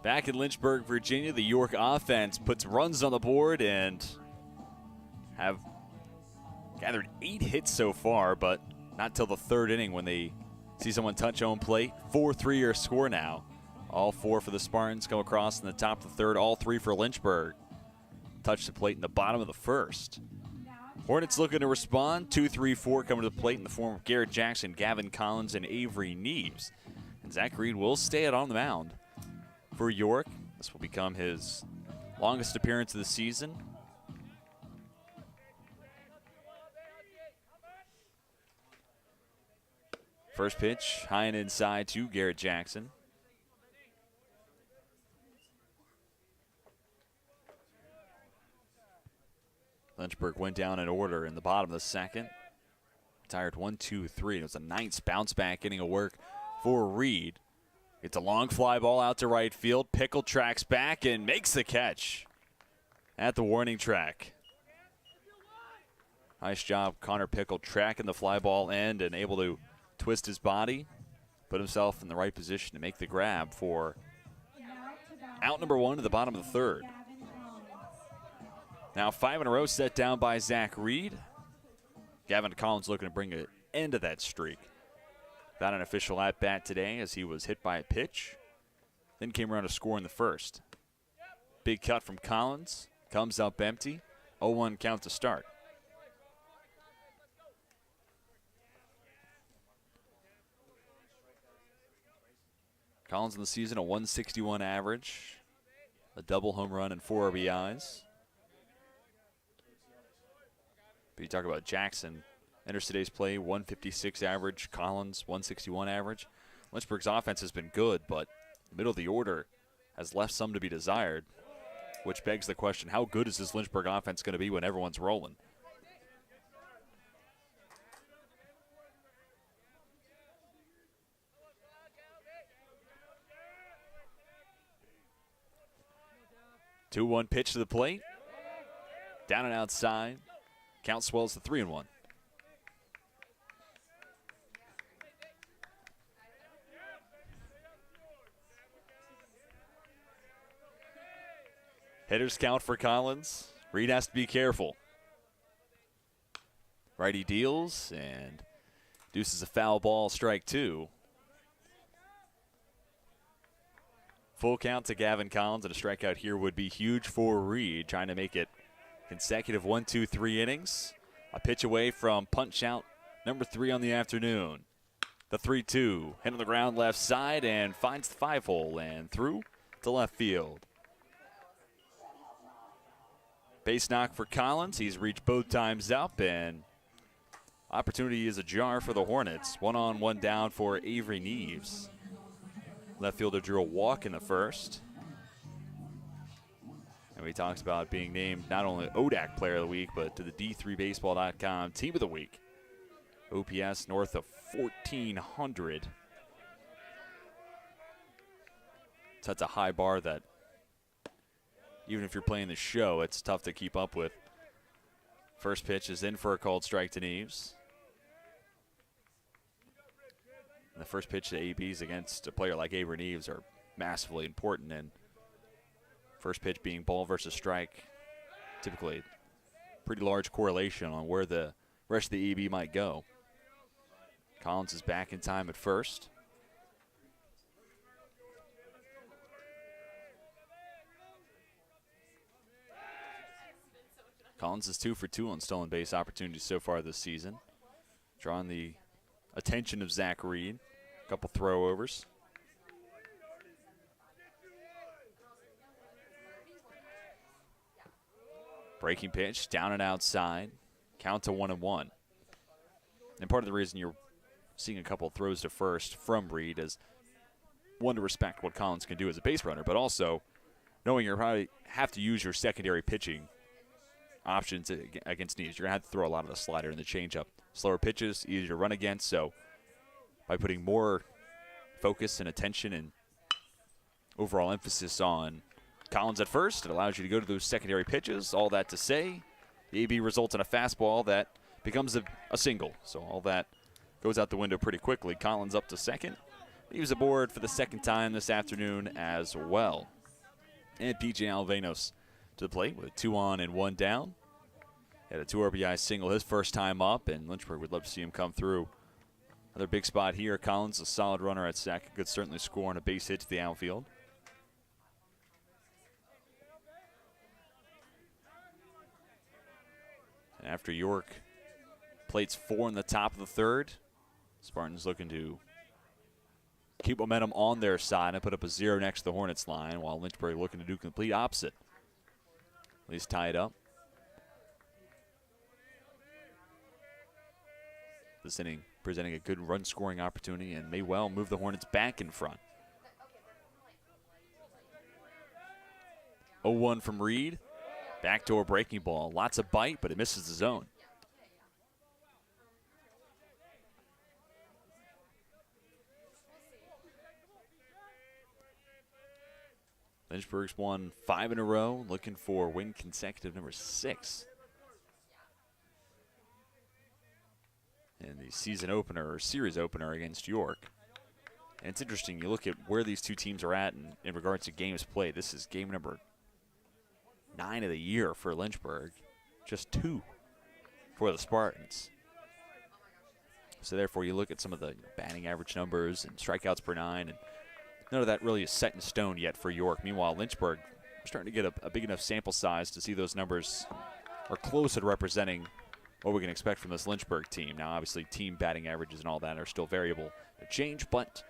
Back in Lynchburg, Virginia, the York offense puts runs on the board and have gathered 8 hits so far, but not till the 3rd inning when they see someone touch home plate. 4-3 your score now. All 4 for the Spartans come across in the top of the 3rd. All 3 for Lynchburg. Touch the plate in the bottom of the 1st. Hornets looking to respond. 2-3-4 coming to the plate in the form of Garrett Jackson, Gavin Collins, and Avery Neves. And Zach Reed will stay out on the mound for York. This will become his longest appearance of the season. First pitch, high and inside to Garrett Jackson. Lynchburg went down in order in the bottom of the 2nd. Tired 1-2-3. It was a nice bounce back inning of work for Reed. It's a long fly ball out to right field. Pickle tracks back and makes the catch at the warning track. Nice job, Connor Pickle, tracking the fly ball end and able to twist his body, put himself in the right position to make the grab for out number 1 to the bottom of the 3rd. Now 5 in a row set down by Zach Reed. Gavin Collins looking to bring an end to that streak. Got an official at-bat today as he was hit by a pitch. Then came around to score in the 1st. Big cut from Collins. Comes up empty. 0-1 count to start. Collins in the season, a 161 average. A double home run and 4 RBIs. But you talk about Jackson, enters today's play, 156 average. Collins, 161 average. Lynchburg's offense has been good, but the middle of the order has left some to be desired, which begs the question, how good is this Lynchburg offense going to be when everyone's rolling? Two-one pitch to the plate. Down and outside. Count swells to 3-1. Hitters count for Collins. Reed has to be careful. Righty deals and deuces a foul ball, strike 2. Full count to Gavin Collins, and a strikeout here would be huge for Reed, trying to make it consecutive 1-2-3 innings. A pitch away from punch out number 3 on the afternoon. The 3-2, hit on the ground left side and finds the 5-hole and through to left field. Base knock for Collins. He's reached both times up, and opportunity is ajar for the Hornets. 1 on, 1 down for Avery Neves. Left fielder drew a walk in the 1st. And we talked about being named not only ODAC Player of the Week, but to the D3Baseball.com Team of the Week. OPS north of 1,400. So that's a high bar that even if you're playing the show, it's tough to keep up with. First pitch is in for a called strike to Neves. And the first pitch to ABs against a player like Avery Neves are massively important, and first pitch being ball versus strike, typically pretty large correlation on where the rest of the EB might go. Collins is back in time at first. Collins is 2 for 2 on stolen base opportunities so far this season, drawing the attention of Zach Reed. A couple throwovers. Breaking pitch, down and outside. Count to 1-1. And part of the reason you're seeing a couple throws to first from Reed is, one, to respect what Collins can do as a base runner, but also knowing you probably have to use your secondary pitching options against Neves. You're going to have to throw a lot of the slider and the changeup. Slower pitches, easier to run against, so by putting more focus and attention and overall emphasis on Collins at first, it allows you to go to those secondary pitches. All that to say, the AB results in a fastball that becomes a single. So all that goes out the window pretty quickly. Collins up to second. He was aboard for the second time this afternoon as well. And P.J. Alvenos to the plate with 2 on and 1 down. Had a 2 RBI single his first time up, and Lynchburg would love to see him come through. Another big spot here. Collins, a solid runner at second, could certainly score on a base hit to the outfield. And after York plates 4 in the top of the third, Spartans looking to keep momentum on their side and put up a 0 next to the Hornets line, while Lynchburg looking to do complete opposite. At least tie it up. This inning presenting a good run-scoring opportunity and may well move the Hornets back in front. 0-1 from Reed. Backdoor breaking ball. Lots of bite, but it misses the zone. Lynchburg's won 5 in a row, looking for win consecutive number 6. In the season opener or series opener against York. And it's interesting, you look at where these two teams are at in regards to games played. This is game number 9 of the year for Lynchburg. Just 2 for the Spartans. So therefore you look at some of the batting average numbers and strikeouts per 9, and none of that really is set in stone yet for York. Meanwhile, Lynchburg, we're starting to get a big enough sample size to see those numbers are close at representing what we can expect from this Lynchburg team. Now, obviously, team batting averages and all that are still variable to change, but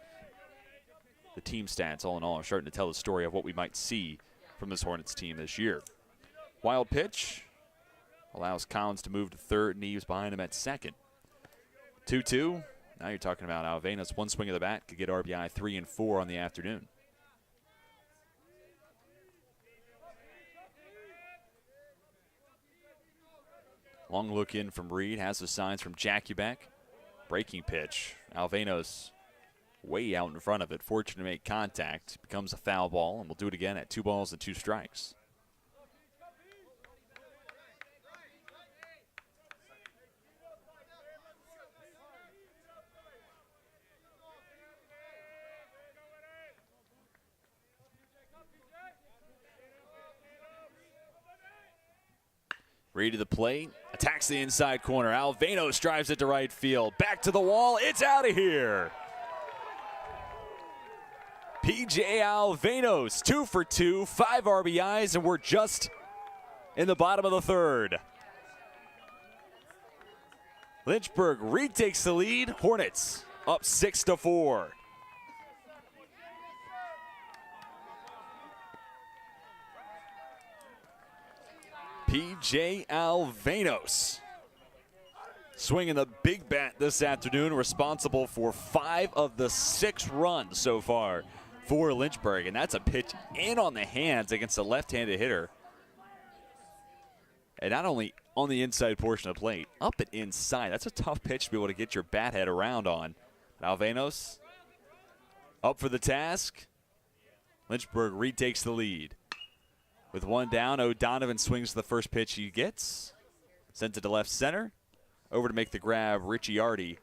the team stats, all in all, are starting to tell the story of what we might see from this Hornets team this year. Wild pitch allows Collins to move to third, and Eves behind him at second. 2-2. Now you're talking about Alvenos. One swing of the bat could get RBI 3 and 4 on the afternoon. Long look in from Reed. Has the signs from Jakuback. Breaking pitch. Alvenos way out in front of it. Fortunate to make contact. Becomes a foul ball, and we'll do it again at 2 balls and 2 strikes. Reed to the plate, attacks the inside corner. Alvenos drives it to right field. Back to the wall, it's out of here. P.J. Alvenos, 2 for 2, 5 RBIs, and we're just in the bottom of the third. Lynchburg retakes the lead. Hornets up 6-4. P.J. Alvenos swinging the big bat this afternoon, responsible for 5 of the 6 runs so far for Lynchburg, and that's a pitch in on the hands against a left-handed hitter. And not only on the inside portion of the plate, up and inside. That's a tough pitch to be able to get your bat head around on. Alvenos up for the task. Lynchburg retakes the lead. With 1 down, O'Donovan swings the first pitch he gets. Sends it to left center. Over to make the grab, Ricciardi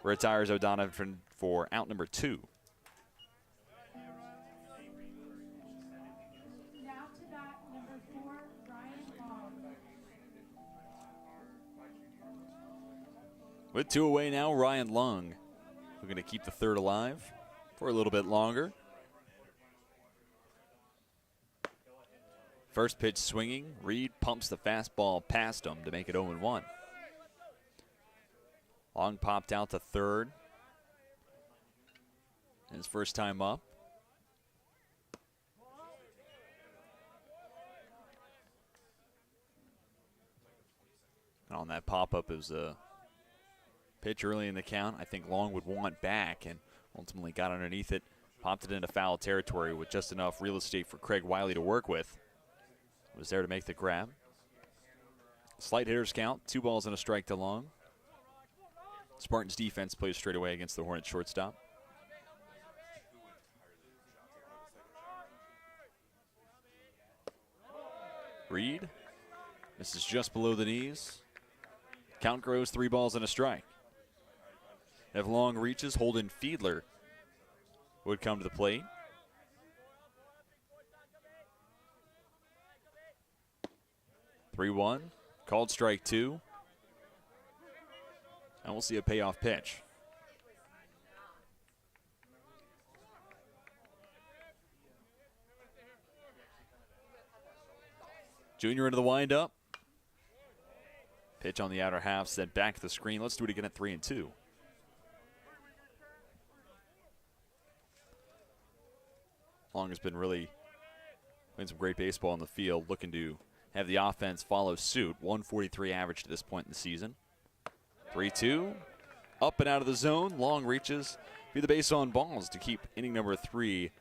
retires O'Donovan for out number 2.
Now to bat number 4, Ryan Long.
With 2 away now, Ryan Lung. We're going to keep the third alive for a little bit longer. First pitch swinging. Reed pumps the fastball past him to make it 0-1. Long popped out to third. His first time up. And on that pop-up, it was a pitch early in the count. I think Long would want back and ultimately got underneath it. Popped it into foul territory with just enough real estate for Craig Wiley to work with. Was there to make the grab. Slight hitters count, 2 balls and a strike to Long. Spartans defense plays straight away against the Hornets shortstop. Reed, this is just below the knees. Count grows, 3 balls and a strike. If Long reaches, Holden Fiedler would come to the plate. (3-1), called strike 2. And we'll see a payoff pitch. Junior into the windup. Pitch on the outer half, sent back to the screen. Let's do it again at 3-2. Long has been really playing some great baseball in the field, looking to have the offense follow suit. 143 average to this point in the season. 3-2, up and out of the zone. Long reaches, be the base on balls to keep inning number 3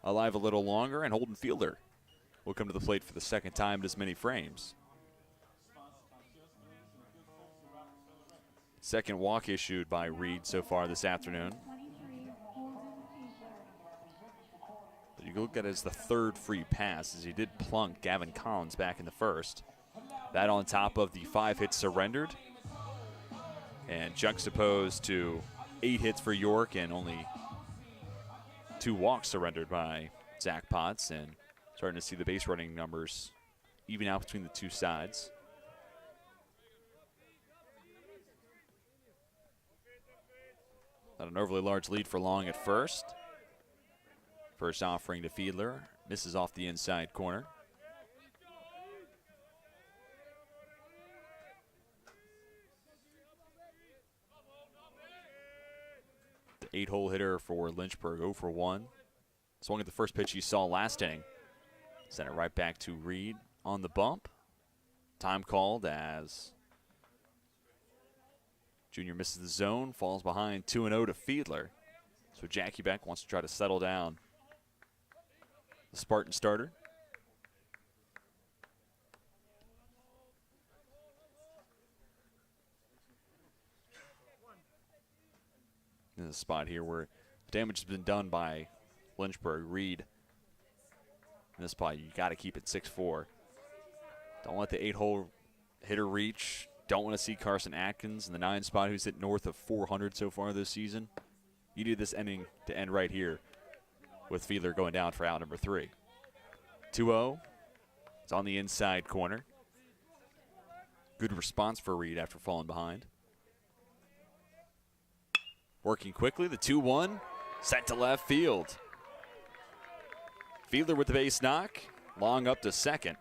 alive a little longer, and Holden Fielder will come to the plate for the second time in as many frames. Second walk issued by Reed so far this afternoon.
23, Holden Fiedler.
But you look at it as the third free pass, as he did plunk Gavin Collins back in the first. That on top of the 5 hits surrendered, and juxtaposed to 8 hits for York and only 2 walks surrendered by Zach Potts, and starting to see the base running numbers even out between the two sides. Not an overly large lead for Long at first. First offering to Fiedler, misses off the inside corner. The 8-hole hitter for Lynchburg, 0 for 1. Swung at the first pitch you saw last inning. Sent it right back to Reed on the bump. Time called as Junior misses the zone, falls behind 2-0 to Fiedler. So Jackie Beck wants to try to settle down the Spartan starter. In the spot here where damage has been done by Lynchburg. Reed in this spot, you got to keep it 6-4. Don't let the 8-hole hitter reach. Don't want to see Carson Atkins in the 9 spot, who's hit north of 400 so far this season. You need this inning to end right here with Fiedler going down for out number 3. 2-0. It's on the inside corner. Good response for Reed after falling behind. Working quickly, the 2-1, set to left field. Fiedler with the base knock, Long up to second.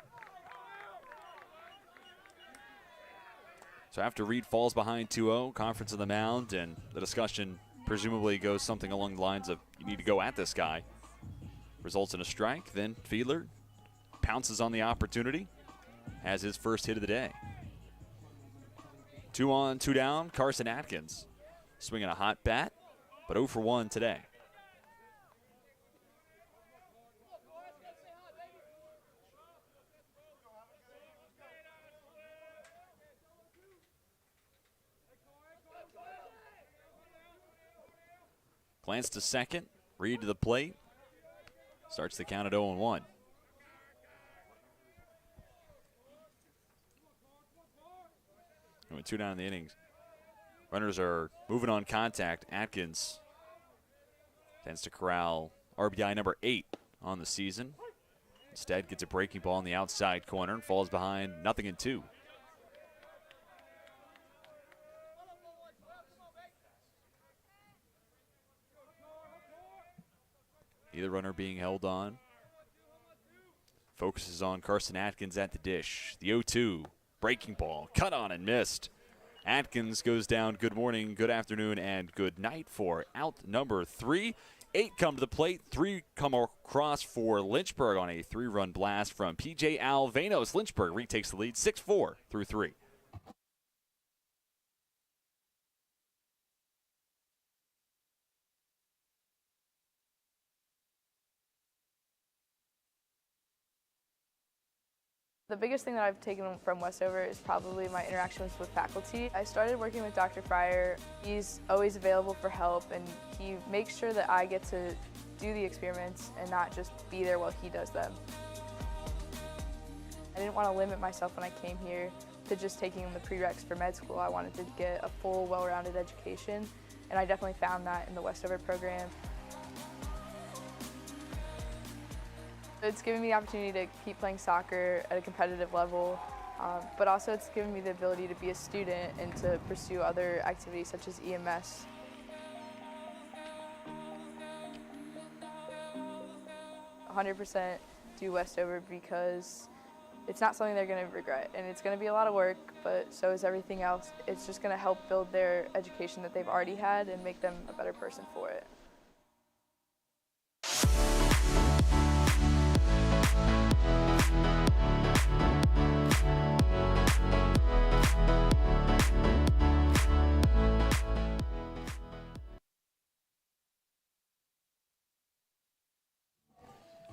So after Reed falls behind 2-0, conference of the mound, and the discussion presumably goes something along the lines of, you need to go at this guy. Results in a strike, then Fiedler pounces on the opportunity, has his first hit of the day. 2 on, 2 down, Carson Atkins. Swinging a hot bat, but 0 for 1 today. Glance to second, Reed to the plate. Starts the count at 0-1. With 2 down in the innings. Runners are moving on contact. Atkins tends to corral RBI number 8 on the season. Instead, gets a breaking ball in the outside corner and falls behind 0-2. Either runner being held on. Focuses on Carson Atkins at the dish. The 0-2, breaking ball, cut on and missed. Atkins goes down. Good morning, good afternoon, and good night for out number 3. 8 come to the plate. 3 come across for Lynchburg on a 3-run blast from P.J. Alvanos. Lynchburg retakes the lead 6-4 through 3.
The biggest thing that I've taken from Westover is probably my interactions with faculty. I started working with Dr. Fryer. He's always available for help, and he makes sure that I get to do the experiments and not just be there while he does them. I didn't want to limit myself when I came here to just taking the prereqs for med school. I wanted to get a full, well-rounded education, and I definitely found that in the Westover program. It's given me the opportunity to keep playing soccer at a competitive level, but also it's given me the ability to be a student and to pursue other activities such as EMS. "100% do Westover because it's not something they're going to regret, and it's going to be a lot of work, but so is everything else. It's just going to help build their education that they've already had and make them a better person for it."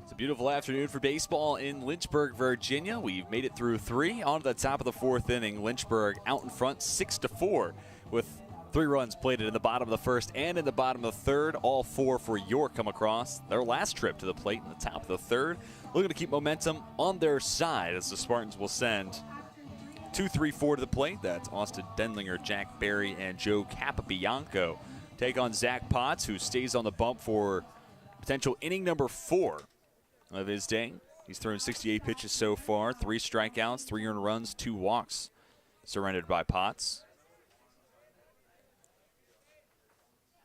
It's a beautiful afternoon for baseball in Lynchburg, Virginia. We've made it through 3 on to the top of the 4th inning. Lynchburg out in front 6-4 with 3 runs played in the bottom of the 1st and in the bottom of the 3rd. All 4 for York come across their last trip to the plate in the top of the 3rd. Looking to keep momentum on their side as the Spartans will send 2, 3, 4 to the plate. That's Austin Denlinger, Jack Berry, and Joe Capabianco. Take on Zach Potts, who stays on the bump for potential inning number 4 of his day. He's thrown 68 pitches so far, 3 strikeouts, 3 earned runs, 2 walks surrendered by Potts.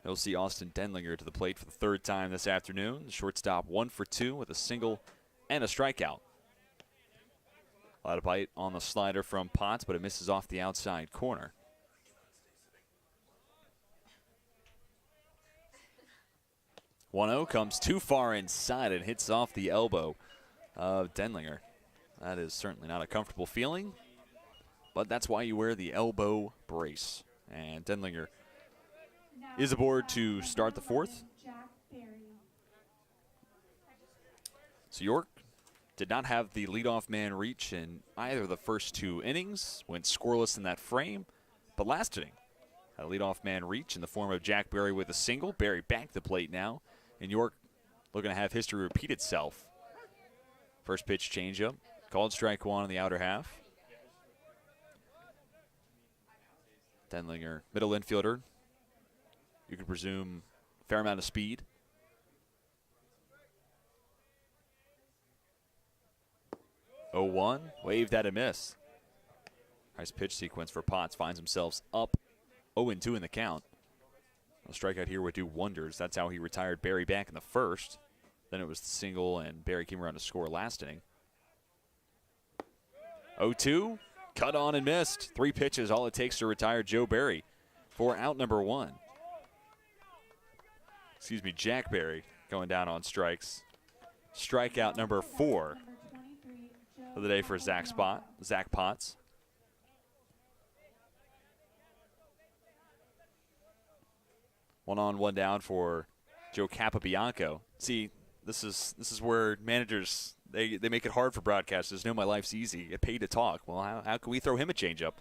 He'll see Austin Denlinger to the plate for the 3rd time this afternoon. The shortstop 1 for 2 with a single and a strikeout. A lot of bite on the slider from Potts, but it misses off the outside corner. "1-0 comes too far inside and hits off the elbow of Denlinger. That is certainly not a comfortable feeling, but that's why you wear the elbow brace. And Denlinger is aboard to start the 4th. So York did not have the leadoff man reach in either of the first 2 innings, went scoreless in that frame, but last inning had a leadoff man reach in the form of Jack Berry with a single. Berry back to the plate now, and York looking to have history repeat itself. First pitch changeup, called strike 1 on the outer half. Denlinger, middle infielder. You could presume a fair amount of speed. Oh, 1, waved at a miss. Nice pitch sequence for Potts, finds himself up 0-2 in the count. A strikeout here would do wonders. That's how he retired Berry back in the 1st. Then it was the single, and Berry came around to score last inning. 0-2, cut on and missed. 3 pitches, all it takes to retire Joe Berry for out number 1. Jack Berry going down on strikes. Strikeout number 4 of the day for Zach Potts. One on, one down for Joe Capabianco. See, this is where managers they make it hard for broadcasters. Know my life's easy. Get paid to talk. Well, how can we throw him a changeup?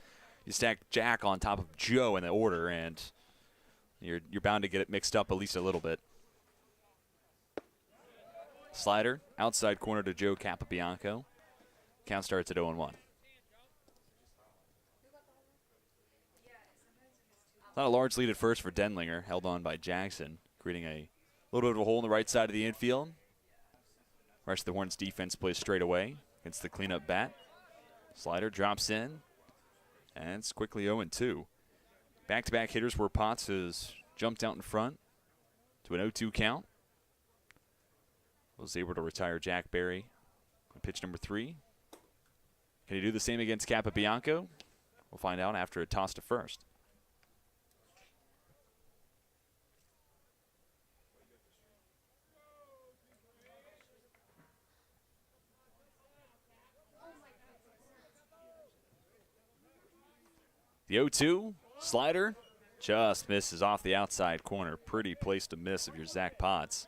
You stack Jack on top of Joe in the order, and you're bound to get it mixed up at least a little bit. Slider outside corner to Joe Capabianco. Count starts at 0-1. Not a large lead at first for Denlinger, held on by Jackson, creating a little bit of a hole in the right side of the infield. The rest of the Hornets defense plays straight away against the cleanup bat. Slider drops in, and it's quickly 0-2. Back-to-back hitters where Potts has jumped out in front to an 0-2 count. Was able to retire Jack Berry on pitch number 3. Can he do the same against Capabianco? We'll find out after a toss to first. The 0-2 slider just misses off the outside corner. Pretty place to miss if you're Zach Potts.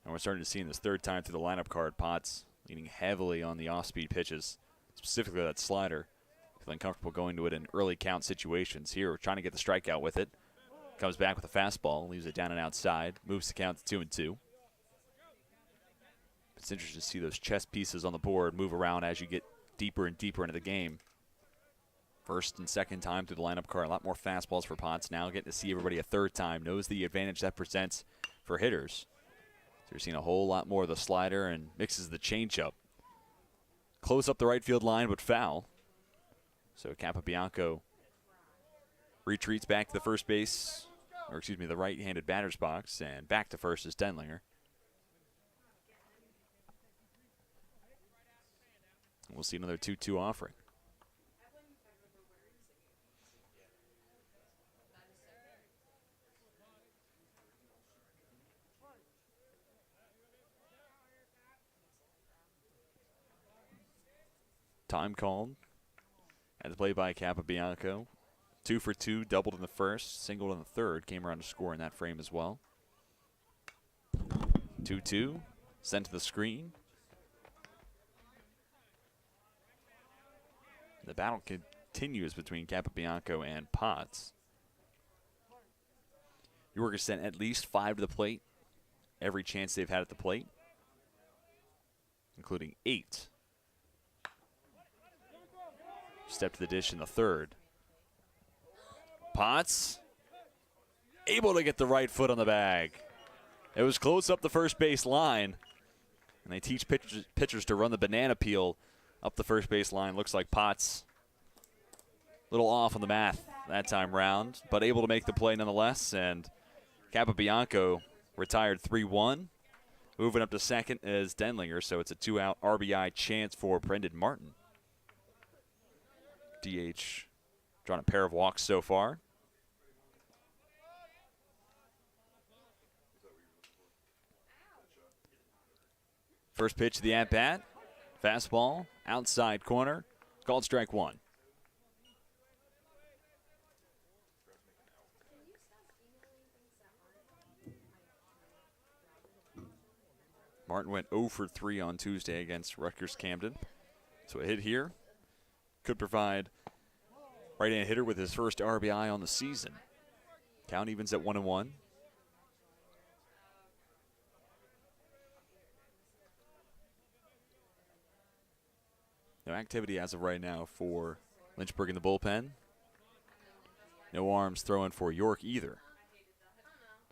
And we're starting to see in this 3rd time through the lineup card, Potts leaning heavily on the off-speed pitches, specifically that slider. Feeling comfortable going to it in early count situations. Here, we're trying to get the strikeout with it. Comes back with a fastball, leaves it down and outside, moves the count to 2-2. It's interesting to see those chess pieces on the board move around as you get deeper and deeper into the game. First and second time through the lineup card. A lot more fastballs for Potts now. Getting to see everybody a third time. Knows the advantage that presents for hitters. So you're seeing a whole lot more of the slider and mixes the changeup. Close up the right field line, but foul. So Capobianco retreats back to the first base, or excuse me, the right-handed batter's box, and back to first is Denlinger. We'll see another 2-2 offering. Time called. Had to play by Capobianco. 2 for 2, doubled in the first, singled in the third. Came around to score in that frame as well. 2-2, sent to the screen. The battle continues between Capobianco and Potts. York has sent at least 5 to the plate every chance they've had at the plate, including 8. Step to the dish in the third. Potts able to get the right foot on the bag. It was close up the first base line, and they teach pitchers to run the banana peel up the first base line. Looks like Potts a little off on the math that time round, but able to make the play nonetheless, and Capobianco retired 3-1. Moving up to second is Denlinger, so it's a 2-out RBI chance for Brendan Martin. DH drawn a pair of walks so far. First pitch of the at-bat. Fastball, outside corner. Called strike 1. Martin went 0 for 3 on Tuesday against Rutgers Camden. So a hit here could provide right-hand hitter with his first RBI on the season. Count evens at 1-1. No activity as of right now for Lynchburg in the bullpen. No arms throwing for York either.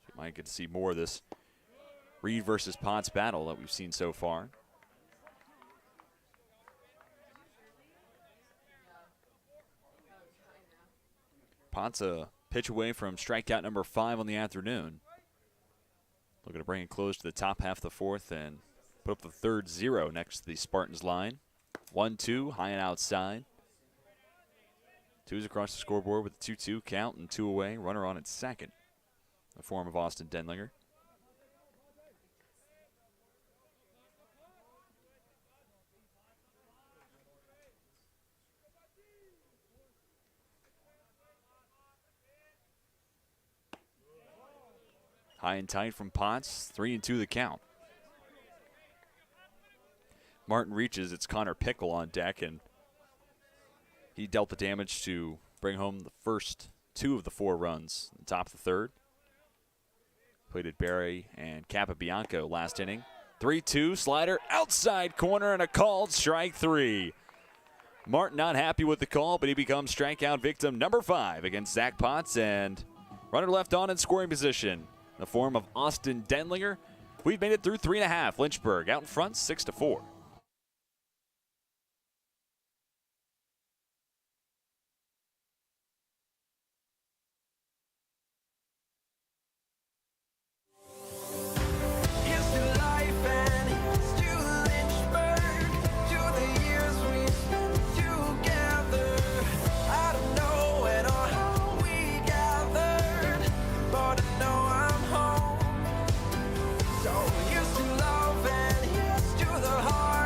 So we might get to see more of this Reed versus Potts battle that we've seen so far. Potts a pitch away from strikeout number 5 on the afternoon. Looking to bring it close to the top half of the fourth and put up the third 0 next to the Spartans line. 1-2, high and outside. 2's across the scoreboard with a 2-2 count and 2 away. Runner on at second. The form of Austin Denlinger. High and tight from Potts, 3-2 the count. Martin reaches, it's Connor Pickle on deck, and he dealt the damage to bring home the first 2 of the 4 runs in the top of the third. Played Barry and Capobianco last inning. 3-2, slider, outside corner, and a called strike 3. Martin not happy with the call, but he becomes strikeout victim number 5 against Zach Potts, and runner left on in scoring position. The form of Austin Denlinger. We've made it through 3.5. Lynchburg out in front, 6-4.
Here's to love and here's to the heart.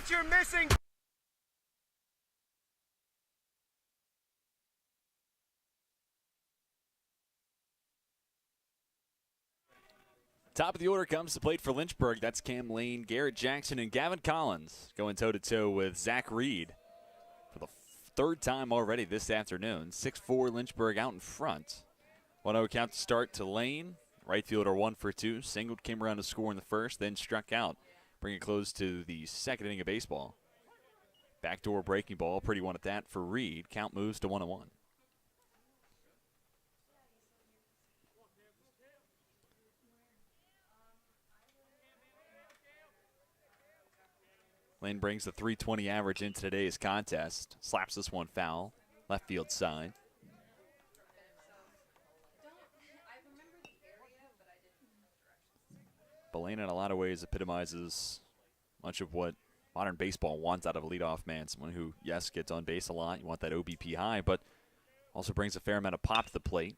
what you're missing.
Top of the order comes to plate for Lynchburg. That's Cam Lane, Garrett Jackson, and Gavin Collins going toe-to-toe with Zach Reed for the third time already this afternoon. 6-4 Lynchburg out in front. 1-0 count to start to Lane. Right fielder 1 for 2. Singled, came around to score in the first, then struck out. Bring it close to the second inning of baseball. Backdoor breaking ball, pretty one at that for Reed. Count moves to 1-1. Lane brings the .320 average into today's contest. Slaps this one foul, left field side. But Lane in a lot of ways epitomizes much of what modern baseball wants out of a leadoff man. Someone who, yes, gets on base a lot. You want that OBP high, but also brings a fair amount of pop to the plate.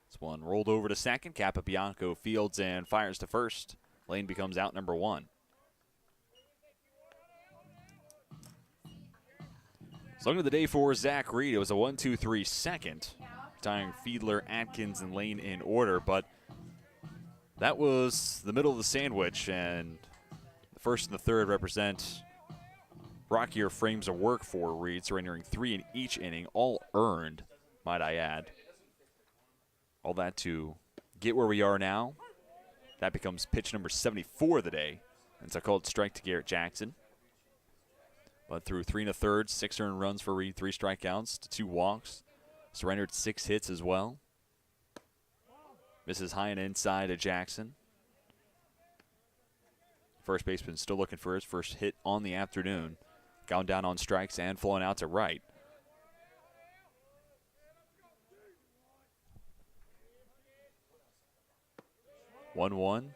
This one rolled over to second. Capabianco fields and fires to first. Lane becomes out number 1. So looking at the day for Zach Reed, it was a 1-2-3 second, tying Fiedler, Atkins, and Lane in order, but that was the middle of the sandwich, and the first and the third represent rockier frames of work for Reed, surrendering 3 in each inning, all earned, might I add. All that to get where we are now. That becomes pitch number 74 of the day. And it's a called strike to Garrett Jackson. But through 3 1/3, 6 earned runs for Reed, 3 strikeouts to 2 walks. Surrendered 6 hits as well. Misses high and inside to Jackson. First baseman still looking for his first hit on the afternoon. Gone down on strikes and flowing out to right. One.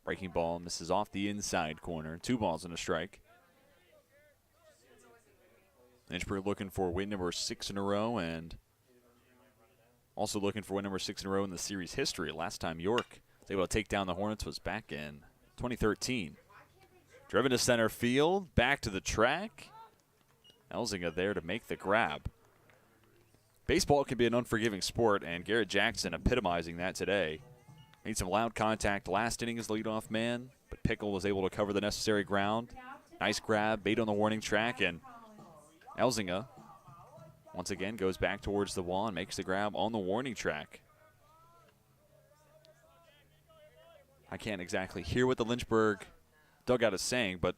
Breaking ball misses off the inside corner. 2 balls and a strike. Lynchburg looking for win number 6 in a row, and also looking for win number 6 in a row in the series history. Last time York was able to take down the Hornets was back in 2013. Driven to center field, back to the track. Elzinga there to make the grab. Baseball can be an unforgiving sport, and Garrett Jackson epitomizing that today. Made some loud contact last inning as leadoff man, but Pickle was able to cover the necessary ground. Nice grab, bait on the warning track, and Elzinga once again goes back towards the wall and makes the grab on the warning track. I can't exactly hear what the Lynchburg dugout is saying, but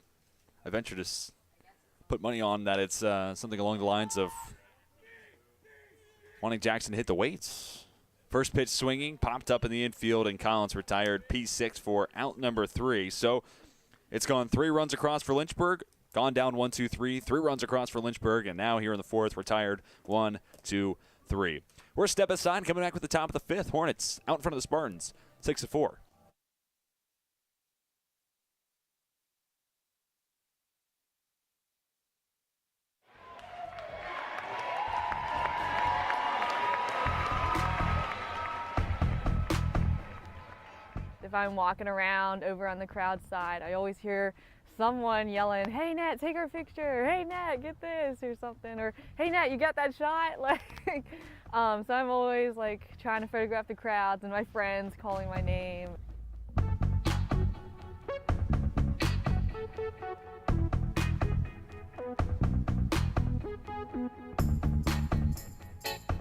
I venture to put money on that it's something along the lines of wanting Jackson to hit the weights. First pitch swinging, popped up in the infield, and Collins retired P6 for out number 3. So it's gone 3 runs across for Lynchburg. Gone down 1-2-3, 3 runs across for Lynchburg, and now here in the 4th, retired 1-2-3. We're a step aside, coming back with the top of the 5th. Hornets out in front of the Spartans, 6-4.
If I'm walking around over on the crowd side, I always hear someone yelling, "Hey Nat, take our picture. Hey Nat, get this," or something, or "Hey Nat, you got that shot?" Like, so I'm always like trying to photograph the crowds and my friends calling my name.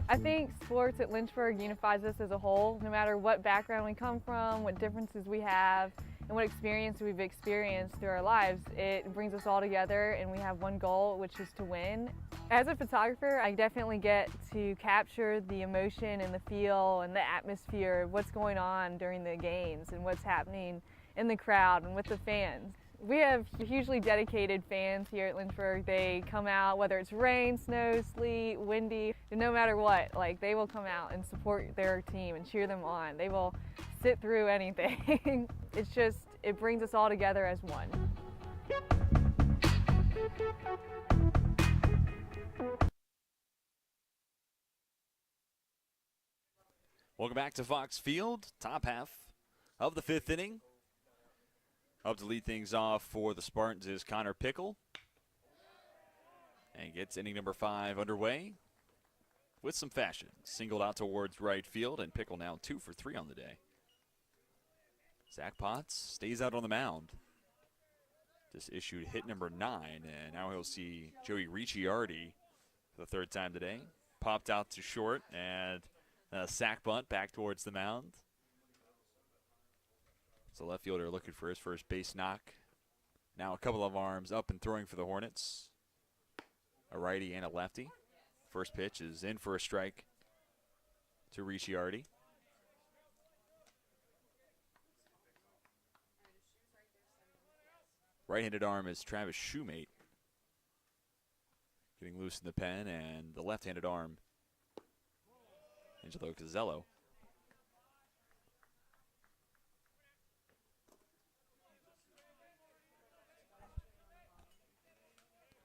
I think sports at Lynchburg unifies us as a whole. No matter what background we come from, what differences we have, and what experience we've experienced through our lives, it brings us all together and we have one goal, which is to win. As a photographer, I definitely get to capture the emotion and the feel and the atmosphere of what's going on during the games and what's happening in the crowd and with the fans. We have hugely dedicated fans here at Lynchburg. They come out whether it's rain, snow, sleet, windy, no matter what, like they will come out and support their team and cheer them on. They will sit through anything. It's just, it brings us all together as one.
Welcome back to Fox Field, top half of the 5th inning. Up to lead things off for the Spartans is Connor Pickle. And gets inning number 5 underway with some fashion. Singled out towards right field, and Pickle now 2 for 3 on the day. Zach Potts stays out on the mound. Just issued hit number 9, and now he'll see Joey Ricciardi for the 3rd time today. Popped out to short, and a sack bunt back towards the mound. So left fielder looking for his first base knock. Now a couple of arms up and throwing for the Hornets. A righty and a lefty. First pitch is in for a strike to Ricciardi. Right-handed arm is Travis Shoemate. Getting loose in the pen, and the left-handed arm, Angelo Cazzello.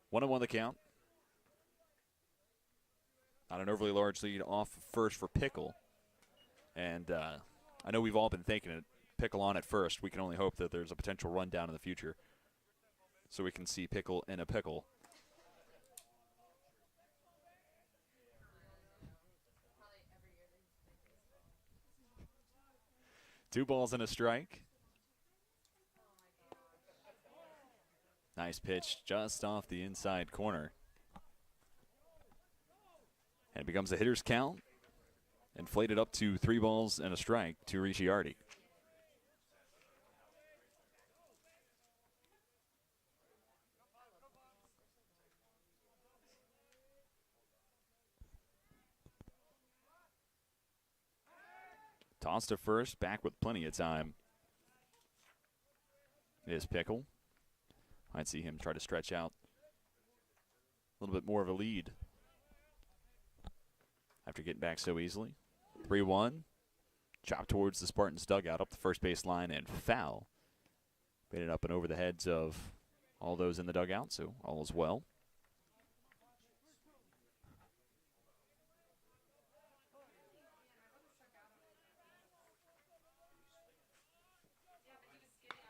One and one the count. Not an overly large lead off first for Pickle. And I know we've all been thinking it. Pickle on at first. We can only hope that there's a potential rundown in the future, so we can see Pickle in a pickle. Two balls and a strike. Nice pitch just off the inside corner. And it becomes a hitter's count. Inflated up to 3 balls and a strike to Ricciardi. Toss to first, back with plenty of time. It is Pickle. Might see him try to stretch out a little bit more of a lead after getting back so easily. 3-1. Chop towards the Spartans dugout, up the first base line, and foul. Made it up and over the heads of all those in the dugout, so all is well.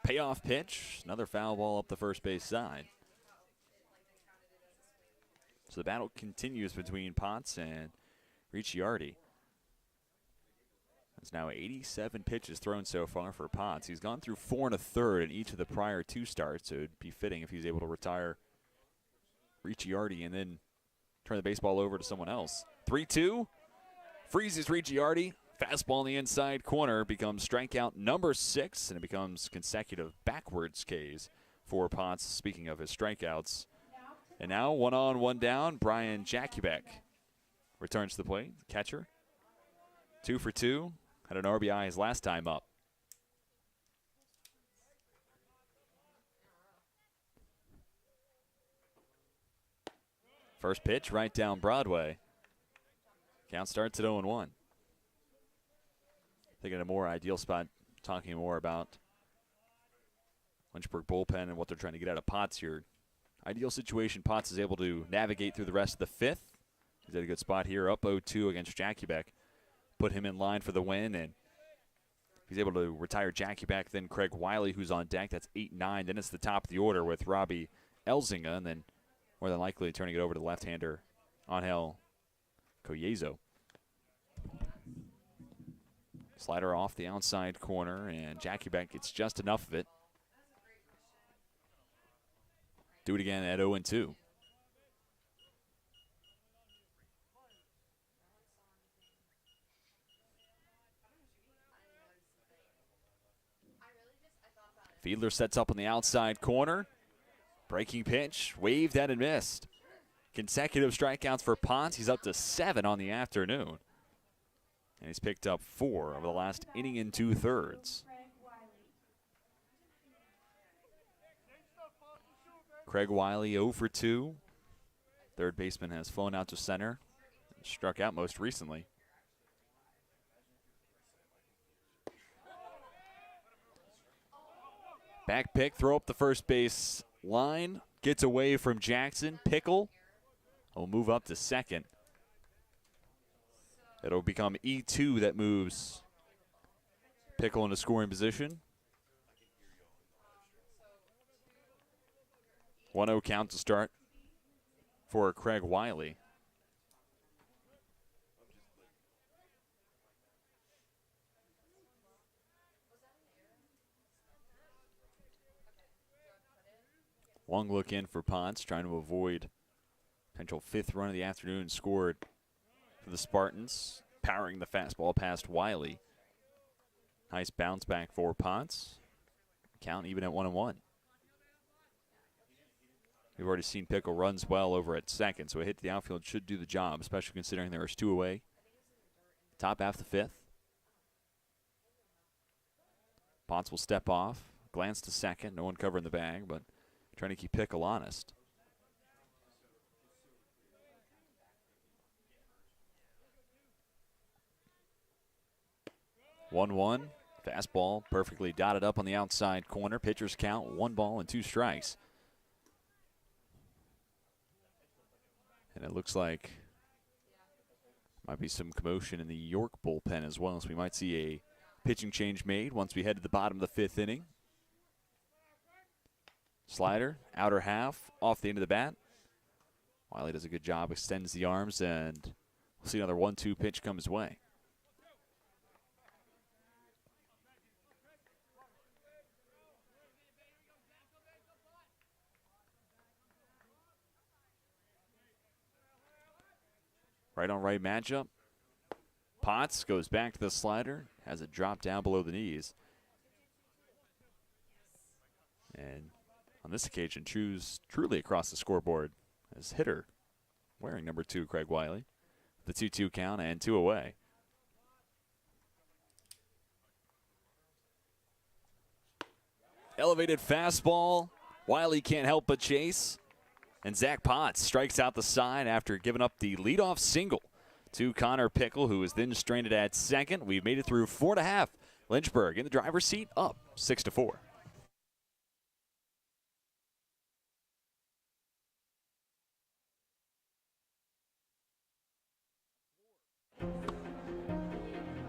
Payoff pitch, another foul ball up the first base side. So the battle continues between Potts and Ricciardi. It's now 87 pitches thrown so far for Potts. He's gone through 4 1/3 in each of the prior 2 starts, so it'd be fitting if he's able to retire Ricciardi and then turn the baseball over to someone else. 3-2, freezes Ricciardi. Fastball in the inside corner becomes strikeout number 6, and it becomes consecutive backwards Ks for Potts, speaking of his strikeouts. And now 1 on, 1 down, Brian Jakubek returns to the plate, catcher. 2 for 2, had an RBI his last time up. First pitch right down Broadway. Count starts at 0-1. Thinking a more ideal spot, talking more about Lynchburg bullpen and what they're trying to get out of Potts here. Ideal situation, Potts is able to navigate through the rest of the 5th. He's at a good spot here, up 0-2 against Jakubek. Put him in line for the win, and he's able to retire Jakubek, then Craig Wiley, who's on deck. That's 8-9. Then it's the top of the order with Robbie Elzinga, and then more than likely turning it over to the left-hander, Angel Coyezo. Slider off the outside corner, and Jakubek gets just enough of it. Do it again at 0-2. Fiedler sets up on the outside corner. Breaking pitch, waved at and missed. Consecutive strikeouts for Potts. He's up to 7 on the afternoon. And he's picked up 4 over the last inning and 2/3. Craig Wiley 0 for 2. Third baseman has flown out to center. Struck out most recently. Back pick, throw up the first base line. Gets away from Jackson. Pickle will move up to second. It'll become E2 that moves Pickle into scoring position. 1-0 count to start for Craig Wiley. Long look in for Ponce, trying to avoid potential 5th run of the afternoon scored for the Spartans, powering the fastball past Wiley. Nice bounce back for Ponce. Count even at 1-1. We've already seen Pickle runs well over at second, so a hit to the outfield should do the job, especially considering there is 2 away. Top half the 5th. Ponce will step off, glance to second, no one covering the bag, but trying to keep Pickle honest. One-one. Fastball perfectly dotted up on the outside corner. Pitcher's count, 1 ball and 2 strikes. And it looks like might be some commotion in the York bullpen as well, so we might see a pitching change made once we head to the bottom of the 5th inning. Slider, outer half, off the end of the bat. Wiley does a good job, extends the arms, and we'll see another 1-2 pitch come his way. Right on right matchup. Potts goes back to the slider, has it dropped down below the knees. And on this occasion, truly across the scoreboard as hitter, wearing number 2, Craig Wiley. The 2-2 count and 2 away. Elevated fastball. Wiley can't help but chase. And Zach Potts strikes out the side after giving up the leadoff single to Connor Pickle, who is then stranded at second. We've made it through 4 1/2. Lynchburg in the driver's seat, up 6-4.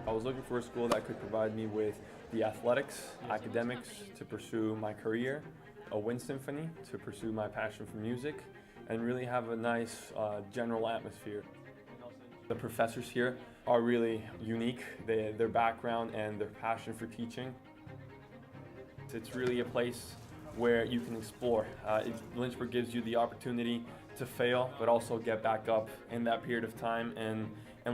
I was looking for a school that could provide me with the athletics, academics to pursue my career, a wind symphony to pursue my passion for music, and really have a nice general atmosphere. The professors here are really unique, their background and their passion for teaching. It's really a place where you can explore. Lynchburg gives you the opportunity to fail, but also get back up in that period of time and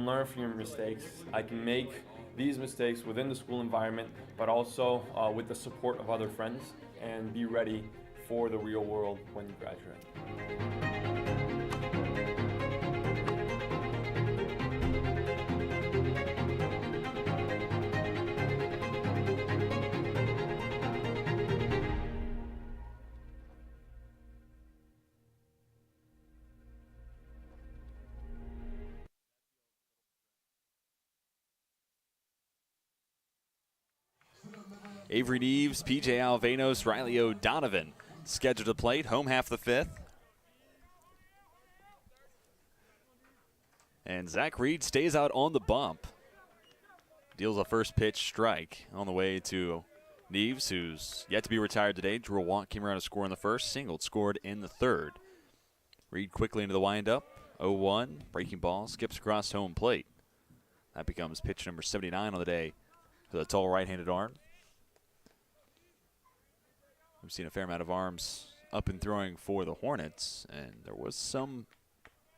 learn from your mistakes. I can make these mistakes within the school environment, but also with the support of other friends, and be ready for the real world when you graduate.
Avery Neves, PJ Alvanos, Riley O'Donovan scheduled to plate, home half the 5th. And Zach Reed stays out on the bump. Deals a first pitch strike on the way to Neves, who's yet to be retired today. Drew a walk, came around to score in the first, singled, scored in the 3rd. Reed quickly into the windup, 0-1, breaking ball, skips across home plate. That becomes pitch number 79 on the day for the tall right-handed arm. We've seen a fair amount of arms up and throwing for the Hornets, and there was some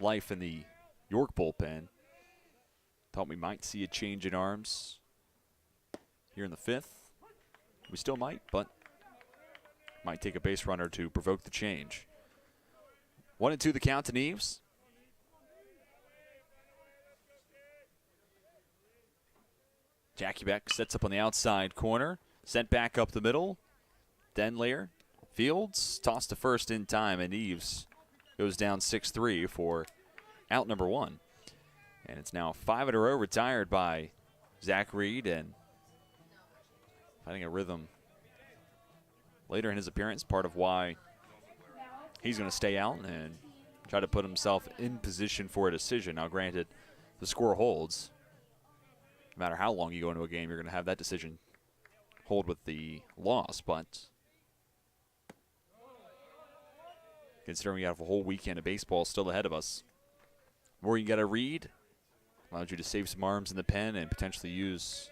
life in the York bullpen. Thought we might see a change in arms here in the 5th. We still might, but might take a base runner to provoke the change. 1-2 the count to Neves. Jackie Beck sets up on the outside corner, sent back up the middle. Denlayer, Fields, tossed to first in time, and Neves goes down 6-3 for out number 1. And it's now 5 in a row retired by Zach Reed, and finding a rhythm later in his appearance, part of why he's going to stay out and try to put himself in position for a decision. Now, granted, the score holds. No matter how long you go into a game, you're going to have that decision hold with the loss, but considering we have a whole weekend of baseball still ahead of us. More you got to read allows you to save some arms in the pen and potentially use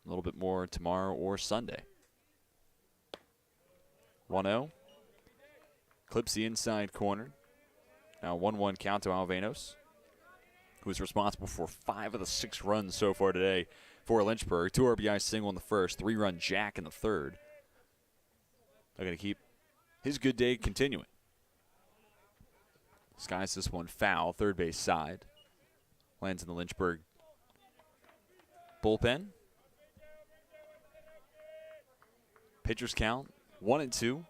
a little bit more tomorrow or Sunday. 1-0. Clips the inside corner. Now 1-1 count to Alvenos, who is responsible for 5 of the 6 runs so far today for Lynchburg. 2 RBI single in the first, 3-run jack in the third. They're going to keep his good day continuing. Skies this one foul, third base side. Lands in the Lynchburg bullpen. Pitchers count 1-2.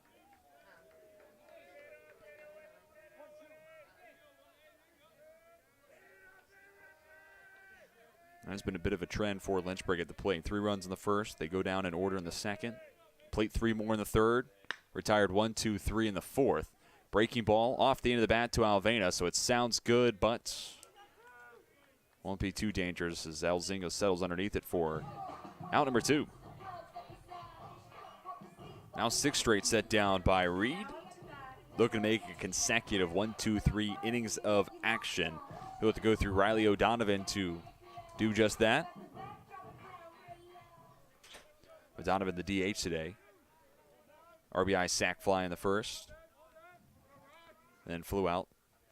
There's been a bit of a trend for Lynchburg at the plate. 3 runs in the first. They go down in order in the second. Plate 3 more in the third. Retired 1, 2, 3 in the fourth. Breaking ball off the end of the bat to Alvena, so it sounds good, but won't be too dangerous as Alzingo settles underneath it for out number 2. Now 6 straight set down by Reed. Looking to make a consecutive 1, 2, 3 innings of action. He'll have to go through Riley O'Donovan to do just that. O'Donovan the DH today. RBI sac fly in the first. Then flew out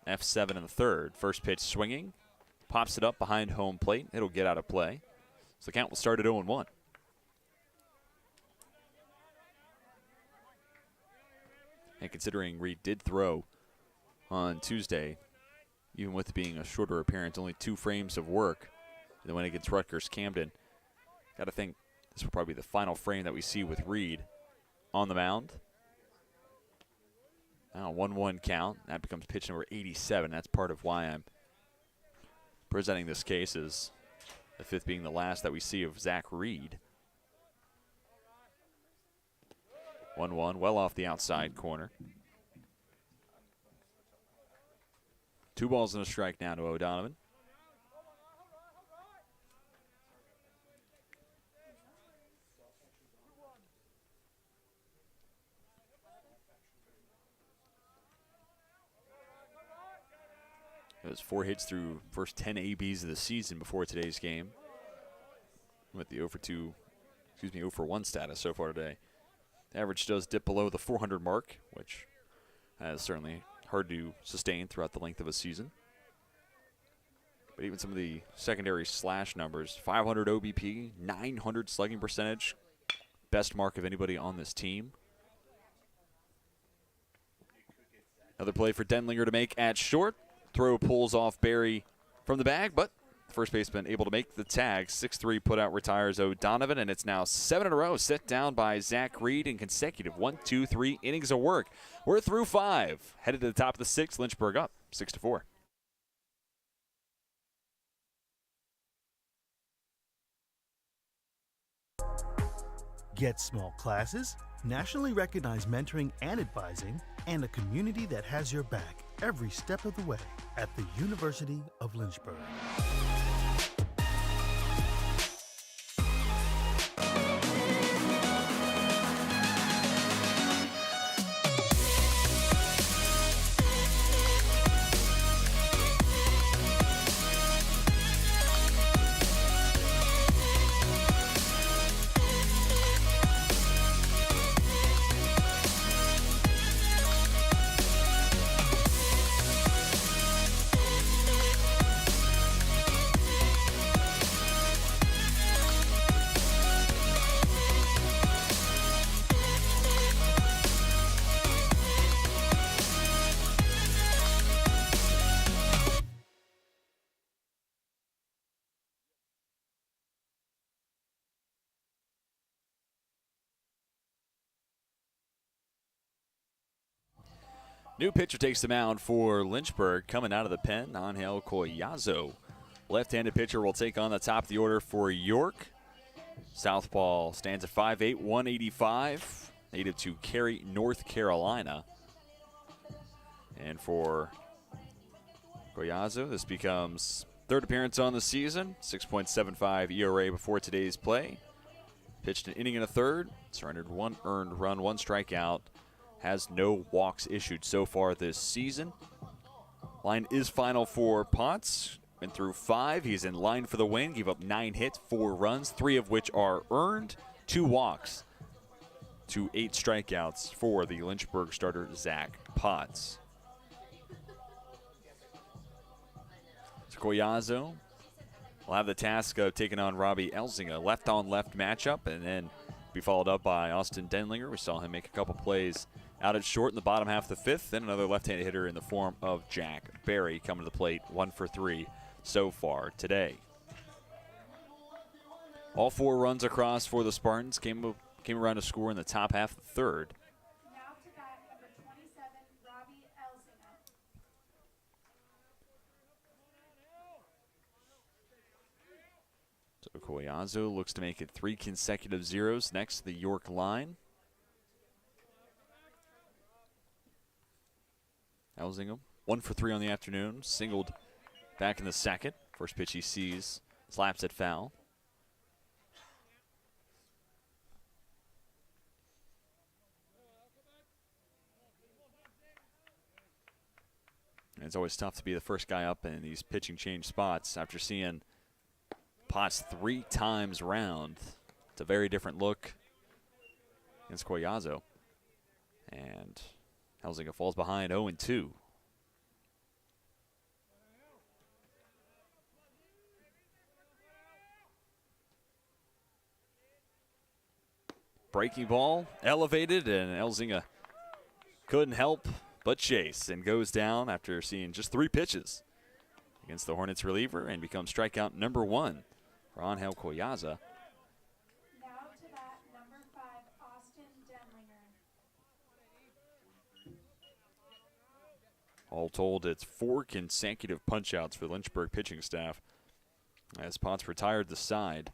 F7 in the third. First pitch swinging. Pops it up behind home plate. It'll get out of play. So the count will start at 0-1. And considering Reed did throw on Tuesday, even with it being a shorter appearance, only 2 frames of work, and then when against Rutgers Camden, got to think this will probably be the final frame that we see with Reed on the mound. Now 1-1 count. That becomes pitch number 87. That's part of why I'm presenting this case as the 5th being the last that we see of Zach Reed. 1-1, well off the outside corner. 2 balls and a strike now to O'Donovan. It was 4 hits through first 10 ABs of the season before today's game, with the 0 for 1 status so far today. The average does dip below the 400 mark, which is certainly hard to sustain throughout the length of a season. But even some of the secondary slash numbers, 500 OBP, 900 slugging percentage, best mark of anybody on this team. Another play for Denlinger to make at short. Throw pulls off Barry from the bag, but first baseman able to make the tag. 6-3 put out retires O'Donovan, and it's now 7 in a row set down by Zach Reed in consecutive 1, 2, 3 innings of work. We're through 5. Headed to the top of the 6th. Lynchburg up 6-4.
Get small classes, nationally recognized mentoring and advising, and a community that has your back every step of the way at the University of Lynchburg.
New pitcher takes the mound for Lynchburg. Coming out of the pen, Angel Collazo. Left-handed pitcher will take on the top of the order for York. Southpaw stands at 5'8", 185. Native to Cary, North Carolina. And for Collazo, this becomes 3rd appearance on the season. 6.75 ERA before today's play. Pitched an inning and a third. Surrendered 1 earned run, 1 strikeout. has no walks issued so far this season. Line is final for Potts. Went through 5. He's in line for the win. Gave up 9 hits, 4 runs, 3 of which are earned, 2 walks to 8 strikeouts for the Lynchburg starter, Zach Potts. Collazo will have the task of taking on Robbie Elzinga. Left-on-left matchup, and then be followed up by Austin Denlinger. We saw him make a couple plays out at short in the bottom half of the 5th. Then another left-handed hitter in the form of Jack Berry coming to the plate, 1 for 3 so far today. All 4 runs across for the Spartans came around to score in the top half of the 3rd.
Now to bat number 27, Robbie Elzinga.
So Collazo looks to make it 3 consecutive zeros next to the York line. Elzinga, 1 for 3 on the afternoon, singled back in the 2nd. First pitch he sees, slaps it foul. And it's always tough to be the first guy up in these pitching change spots after seeing Potts 3 times round. It's a very different look against Collazo. And Elzinga falls behind 0-2. Breaking ball, elevated, and Elzinga couldn't help but chase and goes down after seeing just 3 pitches against the Hornets reliever and becomes strikeout number 1 for Angel Collazo.
Now to bat number 5, Austin Denlinger.
All told, it's 4 consecutive punch-outs for the Lynchburg pitching staff as Potts retired the side,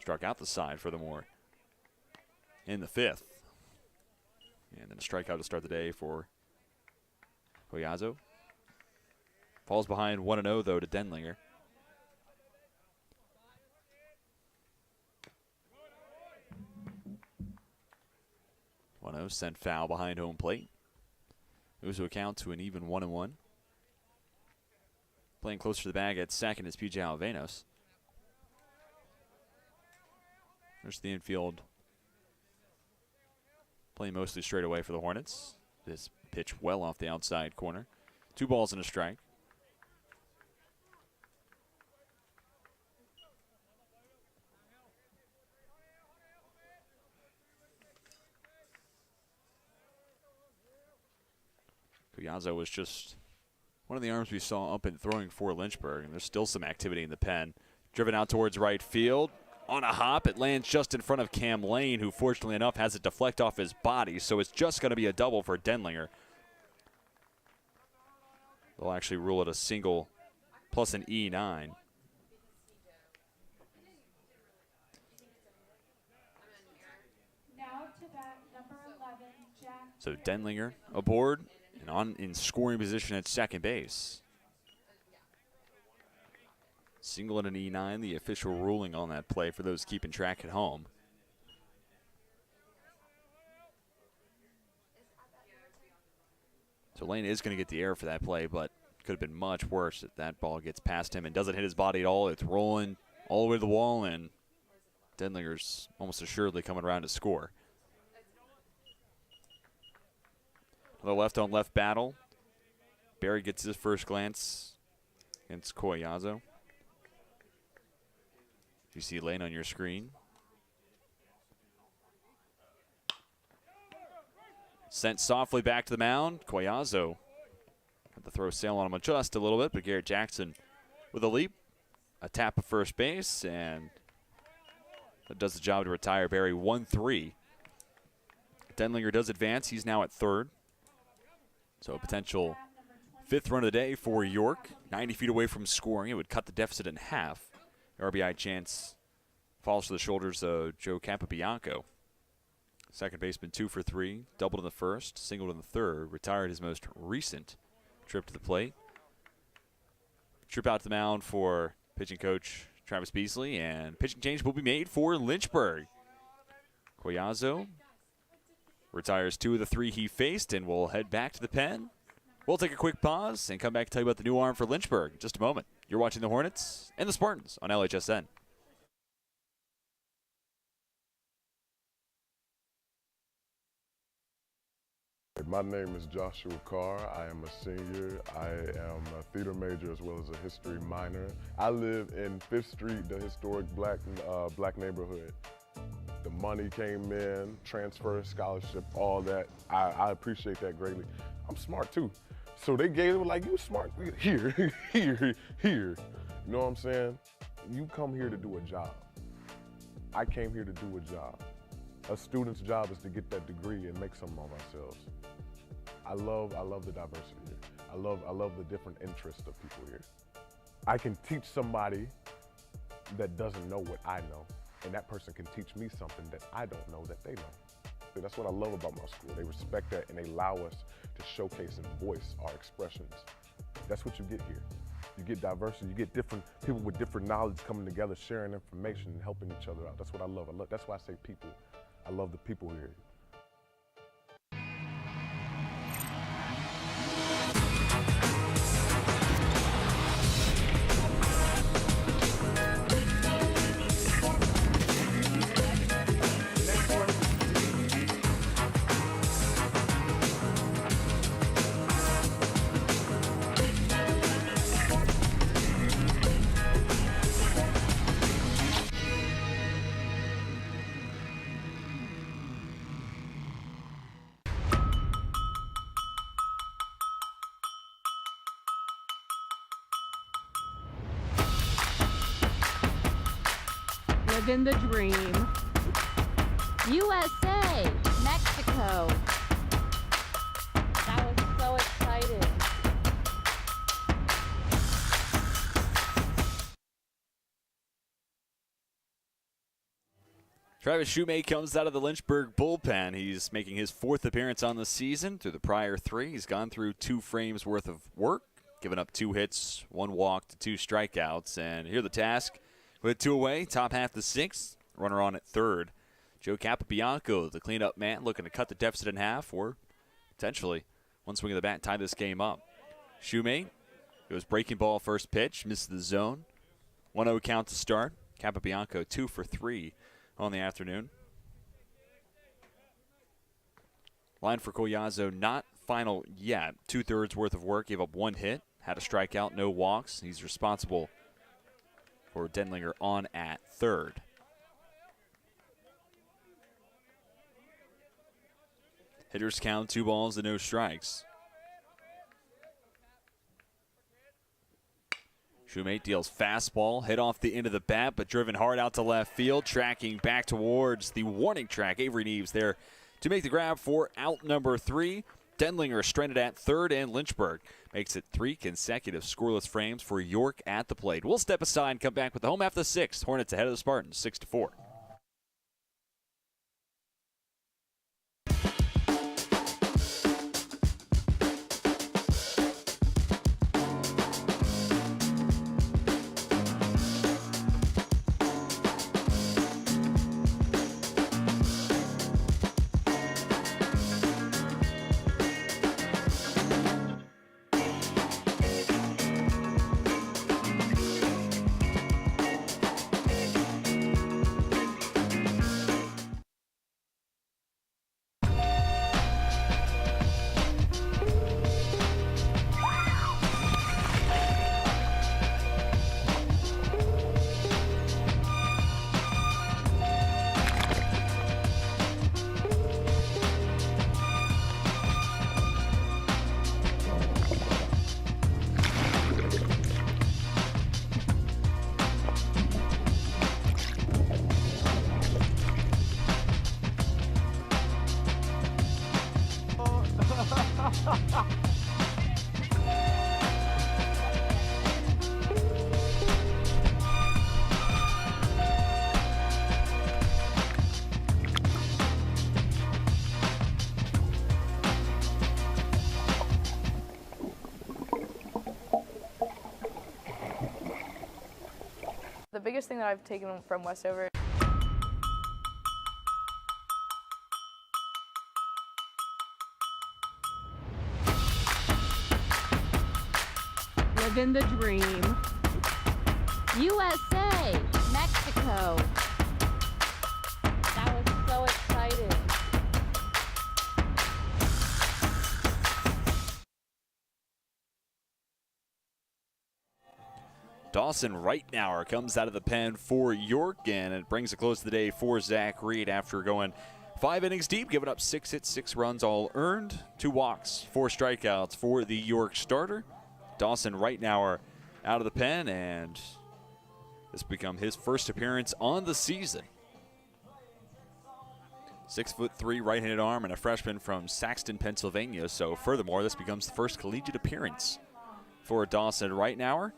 struck out the side furthermore in the 5th. And then a strikeout to start the day for Collazo. Falls behind 1-0 though to Denlinger. Sent foul behind home plate. Moves to account to an even 1-1. Playing closer to the bag at second is PJ Alvenos. There's the infield. Playing mostly straight away for the Hornets. This pitch well off the outside corner. 2 balls and a strike. Collazo was just one of the arms we saw up and throwing for Lynchburg, and there's still some activity in the pen. Driven out towards right field. On a hop, it lands just in front of Cam Lane, who fortunately enough has it deflect off his body, so it's just going to be a double for Denlinger. They'll actually rule it a single plus an E9.
Now to bat number 11, Jack.
So Denlinger aboard and in scoring position at second base. Single and an E9, the official ruling on that play for those keeping track at home. So Lane is going to get the error for that play, but could have been much worse if that ball gets past him and doesn't hit his body at all. It's rolling all the way to the wall, and Denlinger's almost assuredly coming around to score. Another left-on-left battle. Berry gets his first glance against Collazo. You see Lane on your screen. Sent softly back to the mound. Collazo had to throw sail on him just a little bit, but Garrett Jackson with a leap, a tap of first base, and that does the job to retire Berry 1-3. Denlinger does advance. He's now at third. So a potential 5th run of the day for York. 90 feet away from scoring. It would cut the deficit in half. RBI chance falls to the shoulders of Joe Capobianco. Second baseman 2 for 3. Doubled in the first, singled in the third. Retired his most recent trip to the plate. Trip out to the mound for pitching coach Travis Beasley. And pitching change will be made for Lynchburg. Collazo retires 2 of the 3 he faced, and we'll head back to the pen. We'll take a quick pause and come back and tell you about the new arm for Lynchburg in just a moment. You're watching the Hornets and the Spartans on LHSN.
My name is Joshua Carr. I am a senior. I am a theater major as well as a history minor. I live in 5th Street, the historic black neighborhood. The money came in, transfer, scholarship, all that. I appreciate that greatly. I'm smart too. So they gave it like, you smart, here, here, here. You know what I'm saying? You come here to do a job. I came here to do a job. A student's job is to get that degree and make something of ourselves. I love the diversity here. I love the different interests of people here. I can teach somebody that doesn't know what I know, and that person can teach me something that I don't know that they know. So that's what I love about my school. They respect that and they allow us to showcase and voice our expressions. That's what you get here. You get diversity, you get different people with different knowledge coming together, sharing information and helping each other out. That's what I love. That's why I say people. I love the people here.
Living the dream. USA, Mexico. That was so exciting.
Travis Shoemate comes out of the Lynchburg bullpen. He's making his 4th appearance on the season. Through the prior 3, he's gone through 2 frames worth of work, given up 2 hits, 1 walk to 2 strikeouts. And here the task. With 2 away, top half the 6th, runner on at 3rd. Joe Capobianco, the cleanup man, looking to cut the deficit in half or potentially one swing of the bat, tie this game up. Shoemate goes breaking ball first pitch, misses the zone. 1-0 count to start. Capobianco 2 for 3 on the afternoon. Line for Collazo not final yet. 2/3 worth of work, gave up 1 hit, had a strikeout, no walks. He's responsible for Denlinger on at 3rd. Hitters count 2 balls and no strikes. Shoemate deals fastball, hit off the end of the bat, but driven hard out to left field, tracking back towards the warning track. Avery Neves there to make the grab for out number 3. Denlinger stranded at 3rd, and Lynchburg makes it 3 consecutive scoreless frames for York at the plate. We'll step aside and come back with the home after the 6th. Hornets ahead of the Spartans, 6-4.
The biggest thing that I've taken from Westover
Living the dream. USA, Mexico. That was so exciting.
Dawson Reitnauer comes out of the pen for York, and it brings a close to the day for Zach Reed after going 5 innings deep, giving up 6 hits, 6 runs, all earned, 2 walks, 4 strikeouts for the York starter. Dawson Reitnauer out of the pen, and this will become his first appearance on the season. 6'3" right-handed arm and a freshman from Saxton, Pennsylvania. So furthermore, this becomes the first collegiate appearance for Dawson Reitnauer.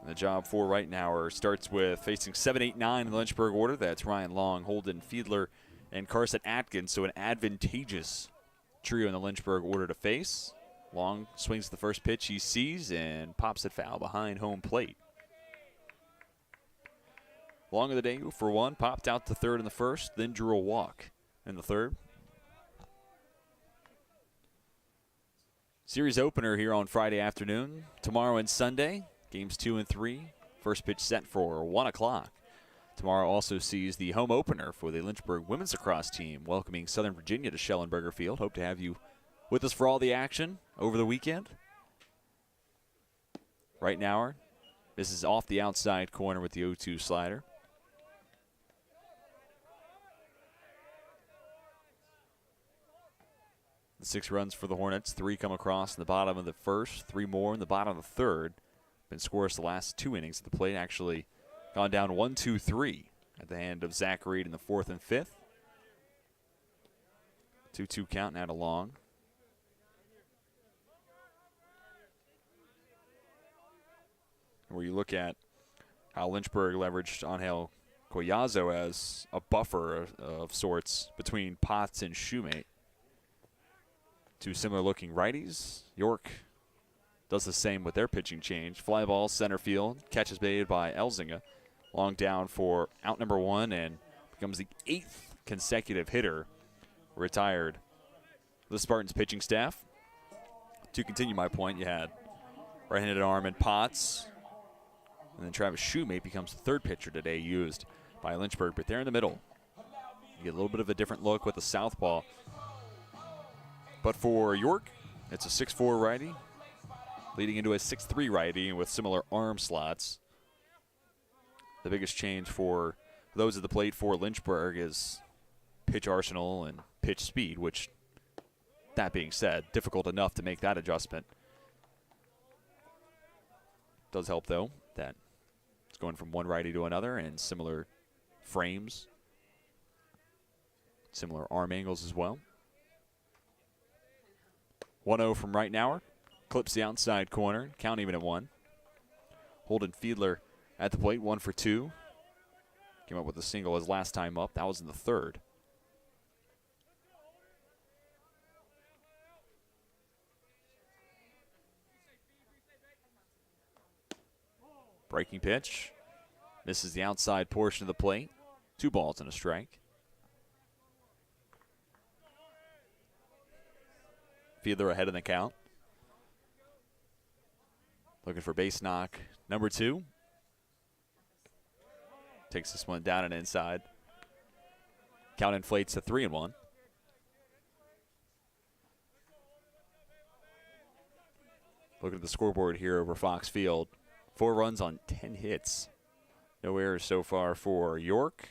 And the job for Reitnauer starts with facing 7, 8, 9 in the Lynchburg order. That's Ryan Long, Holden Fiedler, and Carson Atkins. So an advantageous trio in the Lynchburg order to face. Long swings the first pitch he sees and pops it foul behind home plate. Long of the day for 1, popped out to third in the first, then drew a walk in the third. Series opener here on Friday afternoon. Tomorrow and Sunday, games 2 and 3. First pitch set for 1 o'clock. Tomorrow also sees the home opener for the Lynchburg women's lacrosse team, welcoming Southern Virginia to Schellenberger Field. Hope to have you with us for all the action over the weekend. Reitnauer, this is off the outside corner with the 0-2 slider. The 6 runs for the Hornets, 3 come across in the bottom of the first, 3 more in the bottom of the third. Been scoreless the last 2 innings at the plate, actually gone down 1-2-3 at the hand of Zach Reed in the 4th and 5th. 2-2 count now to Long. Where you look at how Lynchburg leveraged Angel Collazo as a buffer of sorts between Potts and Shoemate. 2 similar-looking righties. York does the same with their pitching change. Fly ball, center field. Catch is made by Elzinga. Long down for out number 1 and becomes the 8th consecutive hitter retired. The Spartans pitching staff. To continue my point, you had right-handed arm and Potts. And then Travis Shoemate becomes the 3rd pitcher today used by Lynchburg. But there in the middle, you get a little bit of a different look with the southpaw. But for York, it's a 6'4" righty, leading into a 6'3" righty with similar arm slots. The biggest change for those at the plate for Lynchburg is pitch arsenal and pitch speed, which, that being said, difficult enough to make that adjustment. Does help, though, that it's going from one righty to another and similar frames, similar arm angles as well. 1-0 from Reitnauer. Clips the outside corner. Count even at 1. Holden Fiedler at the plate, 1 for 2. Came up with a single his last time up. That was in the 3rd. Breaking pitch. Misses the outside portion of the plate. 2 balls and a strike. Fiedler ahead in the count. Looking for base knock number 2. Takes this one down and inside. Count inflates to 3-1. Looking at the scoreboard here over Fox Field. 4 runs on 10 hits. No errors so far for York.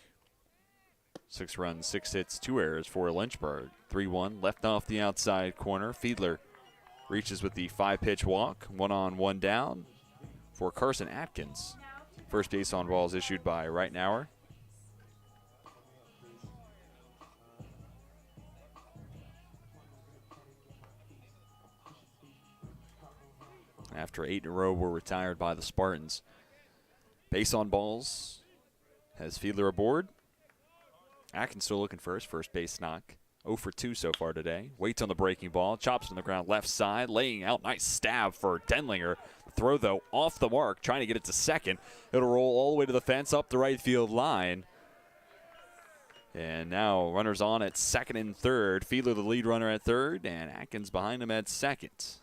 6 runs, 6 hits, 2 errors for Lynchburg. 3-1, left off the outside corner. Fiedler reaches with the 5-pitch walk. 1 on, 1 down for Carson Atkins. First base on balls issued by Reitnauer. After 8 in a row were retired by the Spartans. Base on balls has Fiedler aboard. Atkins still looking for his first base knock. 0 for 2 so far today. Waits on the breaking ball. Chops on the ground left side. Laying out. Nice stab for Denlinger. Throw, though, off the mark. Trying to get it to second. It'll roll all the way to the fence up the right field line. And now runners on at second and third. Fiedler the lead runner at third. And Atkins behind him at second.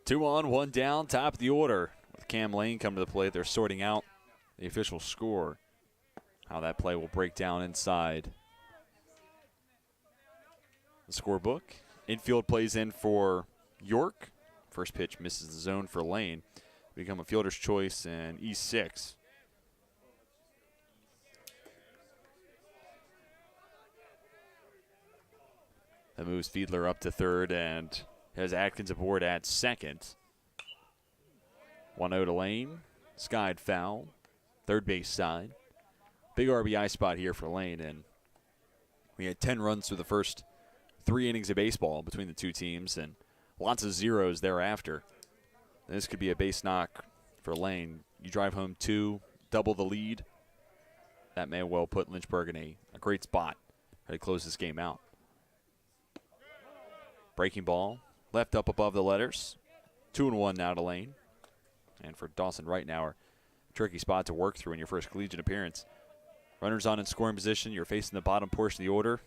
2 on, 1 down, top of the order. With Cam Lane coming to the plate, they're sorting out the official score. How that play will break down inside the scorebook. Infield plays in for York. First pitch misses the zone for Lane. Become a fielder's choice in E6. That moves Fiedler up to third and has Atkins aboard at second. 1-0 to Lane. Skied foul. Third base side. Big RBI spot here for Lane, and we had 10 runs through the first 3 innings of baseball between the two teams and lots of zeros thereafter. This could be a base knock for Lane. You drive home 2, double the lead. That may well put Lynchburg in a great spot to close this game out. Breaking ball, left up above the letters. 2-1 now to Lane. And for Dawson Reitnauer, tricky spot to work through in your first collegiate appearance. Runners on in scoring position. You're facing the bottom portion of the order.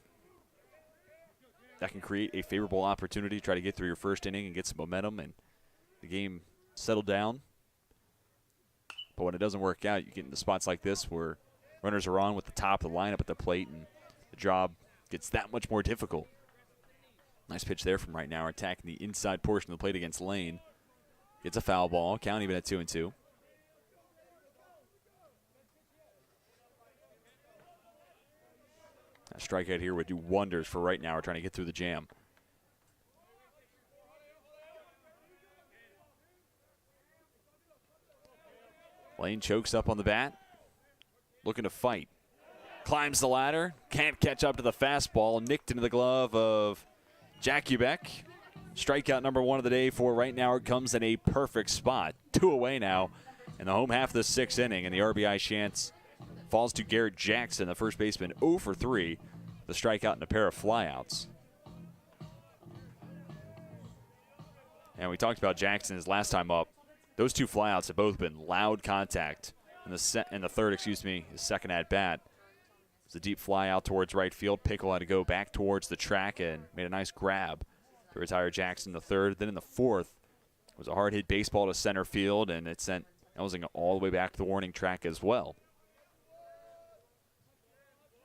That can create a favorable opportunity to try to get through your first inning and get some momentum and the game settled down. But when it doesn't work out, you get into spots like this where runners are on with the top of the lineup at the plate and the job gets that much more difficult. Nice pitch there from Reitnauer, attacking the inside portion of the plate against Lane. Gets a foul ball, count even at 2-2. A strikeout here would do wonders for Reitnauer trying to get through the jam. Lane chokes up on the bat, looking to fight. Climbs the ladder, can't catch up to the fastball, nicked into the glove of Jack Ubeck. Strikeout number 1 of the day for Reitnauer comes in a perfect spot. 2 away now in the home half of the 6th inning, and the RBI chance falls to Garrett Jackson, the first baseman, 0 for 3. The strikeout and a pair of flyouts. And we talked about Jackson his last time up. Those 2 flyouts have both been loud contact in the third, his second at bat. It was a deep fly out towards right field. Pickle had to go back towards the track and made a nice grab to retire Jackson in the third. Then in the fourth, it was a hard hit baseball to center field, and it sent Elsing all the way back to the warning track as well.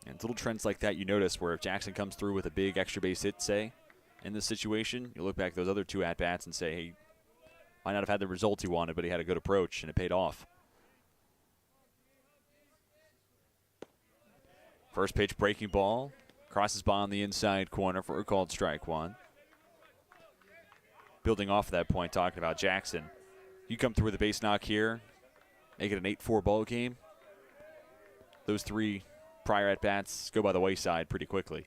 And it's little trends like that you notice where if Jackson comes through with a big extra base hit, say, in this situation, you look back at those other 2 at-bats and say, hey, might not have had the result he wanted, but he had a good approach, and it paid off. First pitch breaking ball. Crosses by on the inside corner for a called strike 1. Building off of that point, talking about Jackson. You come through with a base knock here, make it an 8-4 ball game. Those 3 prior at-bats go by the wayside pretty quickly.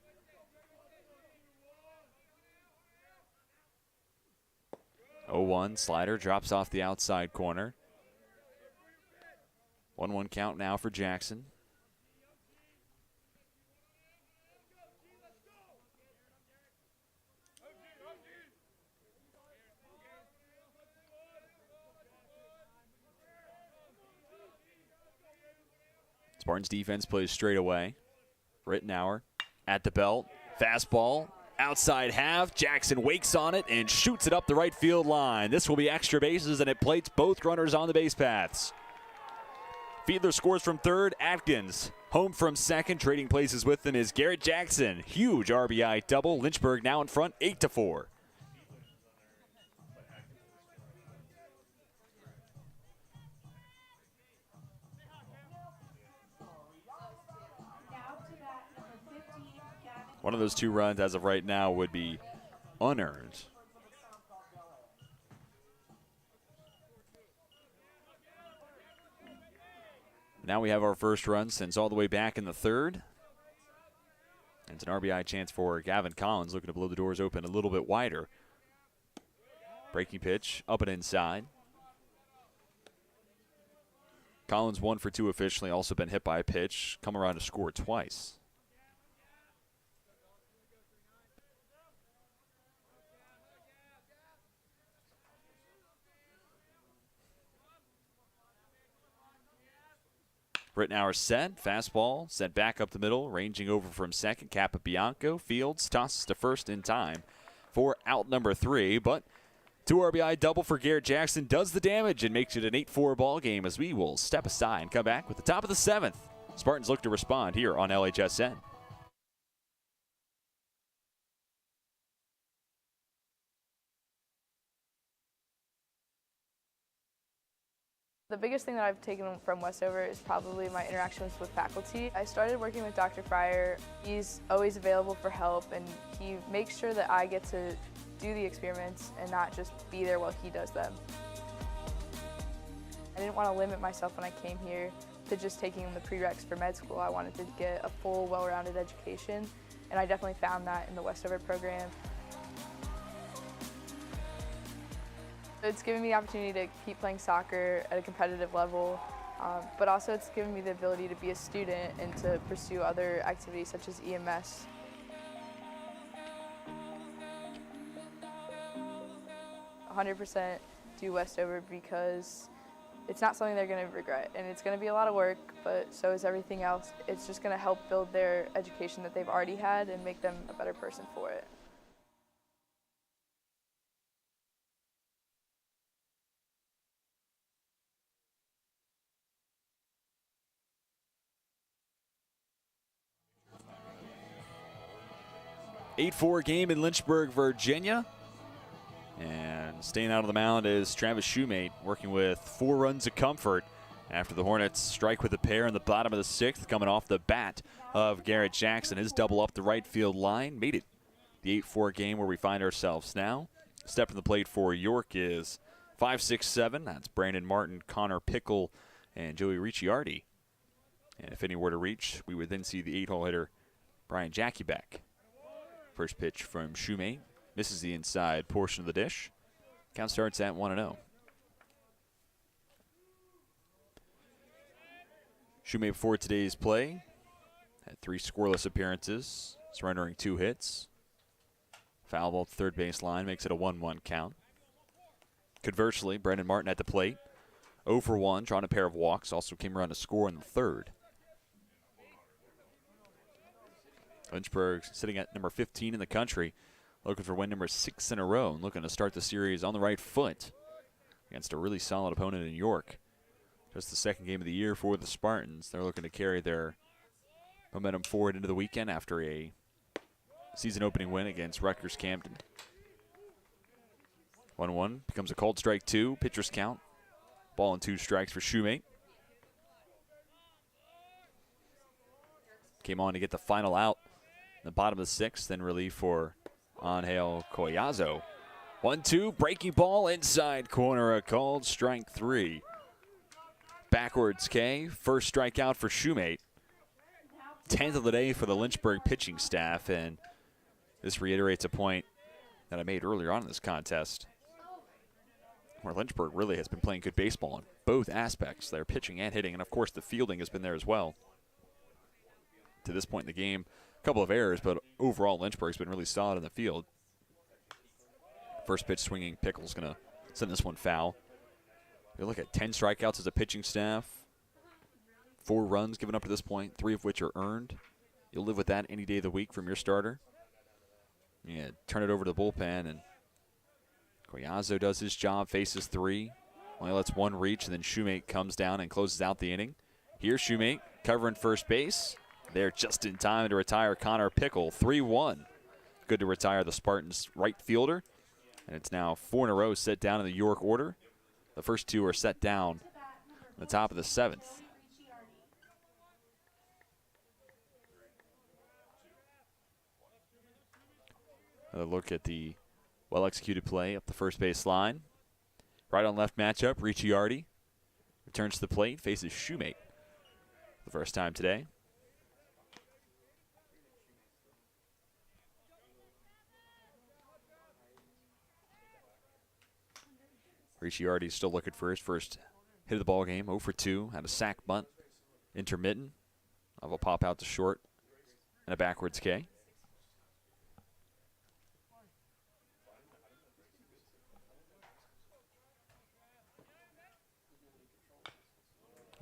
Oh, 1 slider drops off the outside corner. 1-1 count now for Jackson. Spartans defense plays straight away. Reitnauer at the belt. Fastball. Outside half. Jackson wakes on it and shoots it up the right field line. This will be extra bases, and it plates both runners on the base paths. Fiedler scores from third. Atkins home from second. Trading places with them is Garrett Jackson. Huge RBI double. Lynchburg now in front, 8-4. One of those 2 runs as of right now would be unearned. Now we have our first run since all the way back in the third. And it's an RBI chance for Gavin Collins, looking to blow the doors open a little bit wider. Breaking pitch, up and inside. Collins 1 for 2 officially, also been hit by a pitch, come around to score twice. Reitnauer set, fastball, sent back up the middle, ranging over from second. Capabianco, Fields tosses to first in time for out number 3, but Two RBI double for Garrett Jackson does the damage and makes it an 8-4 ball game as we will step aside and come back with the top of the 7th. Spartans look to respond here on LHSN.
The biggest thing that I've taken from Westover is probably my interactions with faculty. I started working with Dr. Fryer. He's always available for help, and he makes sure that I get to do the experiments and not just be there while he does them. I didn't want to limit myself when I came here to just taking the prereqs for med school. I wanted to get a full, well-rounded education, and I definitely found that in the Westover program. It's given me the opportunity to keep playing soccer at a competitive level, but also it's given me the ability to be a student and to pursue other activities such as EMS. "100% do Westover because it's not something they're going to regret, and it's going to be a lot of work, but so is everything else. It's just going to help build their education that they've already had and make them a better person for it."
8-4 game in Lynchburg, Virginia. And staying out of the mound is Travis Shoemate, working with 4 runs of comfort after the Hornets strike with a pair in the bottom of the 6th, coming off the bat of Garrett Jackson. His double up the right field line made it the 8-4 game where we find ourselves now. Step in the plate for York is 5'6'7". That's Brandon Martin, Connor Pickle, and Joey Ricciardi. And if any were to reach, we would then see the 8-hole hitter Brian Jackie back. First pitch from Shoemate. Misses the inside portion of the dish. Count starts at 1-0. Shoemate before today's play had 3 scoreless appearances, surrendering 2 hits. Foul ball at the third base line makes it a 1-1 count. Conversely, Brandon Martin at the plate, 0 for 1, drawing a pair of walks, also came around to score in the 3rd. Lynchburg sitting at number 15 in the country, looking for win number 6 in a row and looking to start the series on the right foot against a really solid opponent in York. Just the 2nd game of the year for the Spartans. They're looking to carry their momentum forward into the weekend after a season opening win against Rutgers Camden. 1-1 becomes a called strike 2. Pitcher's count. Ball and 2 strikes for Shoemate. Came on to get the final out in the bottom of the 6th, then relief for Angel Collazo. 1-2, breaking ball inside corner, a called strike 3. Backwards K, first strikeout for Shoemate. 10th of the day for the Lynchburg pitching staff, and this reiterates a point that I made earlier on in this contest, where Lynchburg really has been playing good baseball in both aspects, their pitching and hitting, and of course the fielding has been there as well. To this point in the game, a couple of errors, but overall Lynchburg's been really solid in the field. First pitch swinging, Pickle's going to send this one foul. You look at 10 strikeouts as a pitching staff, 4 runs given up to this point, 3 of which are earned. You'll live with that any day of the week from your starter. Yeah, turn it over to the bullpen, and Collazo does his job, faces 3. Only lets 1 reach, and then Shoemate comes down and closes out the inning. Here's Shoemate covering first base. There just in time to retire Connor Pickle, 3-1. Good to retire the Spartans' right fielder. And it's now 4 in a row set down in the York order. The first 2 are set down on the top of the 7th. Another look at the well-executed play up the first base line. Right on left matchup, Ricciardi returns to the plate, faces Shoemate the first time today. Ricciardi still looking for his first hit of the ball game. 0 for 2. Had a sac bunt, intermittent of a pop out to short, and a backwards K.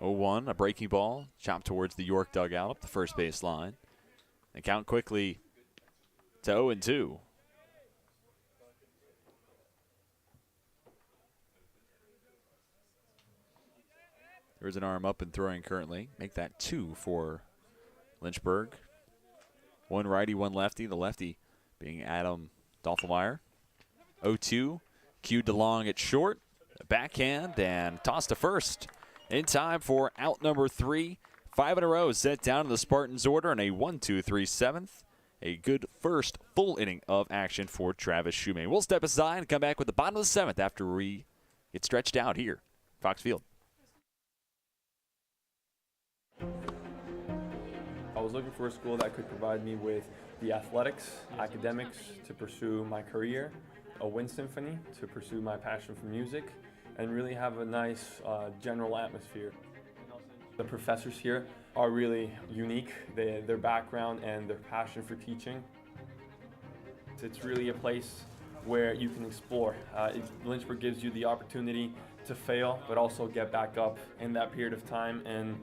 A breaking ball, chopped towards the York dugout up the first base line. And count quickly to 0-2. There's an arm up and throwing currently. Make that 2 for Lynchburg. One righty, one lefty. The lefty being Adam Dolfelmeyer. 0-2. Cued DeLong at short. Backhand and toss to first. In time for out number 3. 5 in a row set down in the Spartans order in a 1-2-3 7th. A good first full inning of action for Travis Shumay. We'll step aside and come back with the bottom of the 7th after we get stretched out here, Fox Field.
I was looking for a school that could provide me with the athletics, academics to pursue my career, a wind symphony to pursue my passion for music, and really have a nice general atmosphere. The professors here are really unique, their background and their passion for teaching. It's really a place where you can explore. Lynchburg gives you the opportunity to fail, but also get back up in that period of time and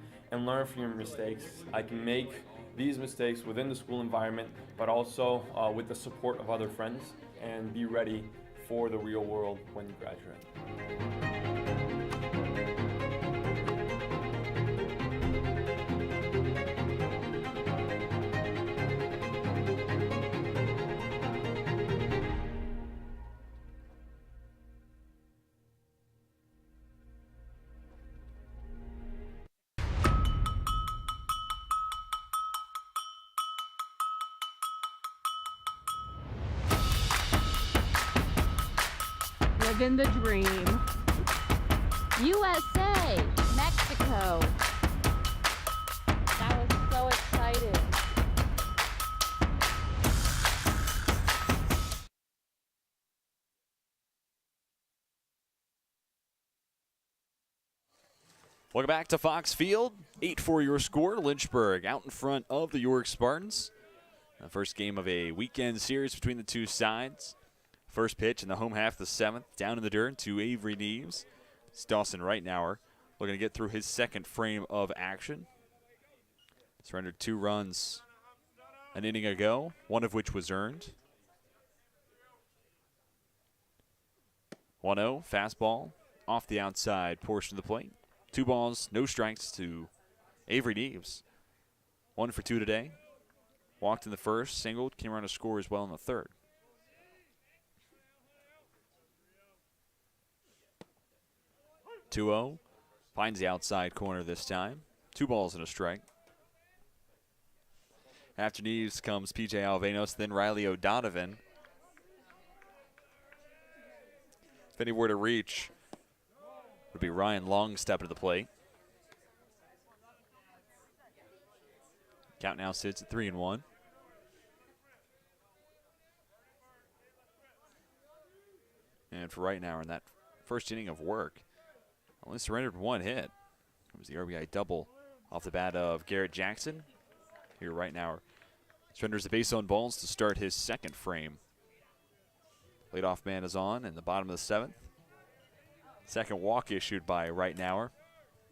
learn from your mistakes. I can make these mistakes within the school environment, but also with the support of other friends, and be ready for the real world when you graduate.
Living the dream. USA, Mexico. I was so excited.
Welcome back to Fox Field. 8-4 your score. Lynchburg out in front of the York Spartans. The first game of a weekend series between the two sides. First pitch in the home half of the 7th. Down in the dirt to Avery Neves. It's Dawson Reitnauer looking to get through his second frame of action. Surrendered 2 runs an inning ago, one of which was earned. 1-0, fastball off the outside portion of the plate. 2 balls, no strikes to Avery Neves. 1 for 2 today. Walked in the first, singled, came around to score as well in the third. 2-0, finds the outside corner this time. 2 balls and a strike. After Neves comes P.J. Alvenos, then Riley O'Donovan. If anywhere to reach, would be Ryan Longstep to the plate. Count now sits at 3-1. And for right now in that first inning of work, only surrendered 1 hit. It was the RBI double off the bat of Garrett Jackson. Here right now surrenders the base on balls to start his second frame. Leadoff man is on in the bottom of the 7th. Second walk issued by Reitnauer.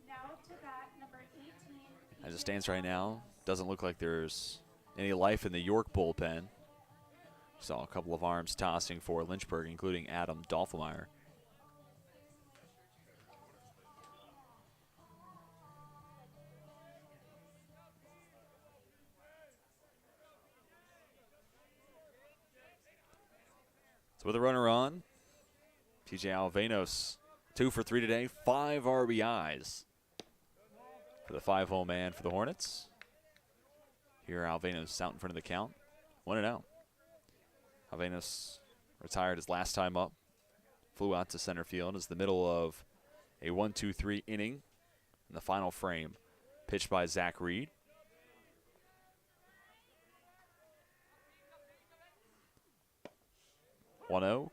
Now to bat number 18.
As it stands right now, doesn't look like there's any life in the York bullpen. Saw a couple of arms tossing for Lynchburg, including Adam Dolfelmeyer. So with a runner on, P.J. Alvenos, 2 for 3 today, 5 RBIs for the 5-hole man for the Hornets. Here Alvenos out in front of the count, 1-0. Alvenos retired his last time up, flew out to center field as the middle of a 1-2-3 inning in the final frame, pitched by Zach Reed.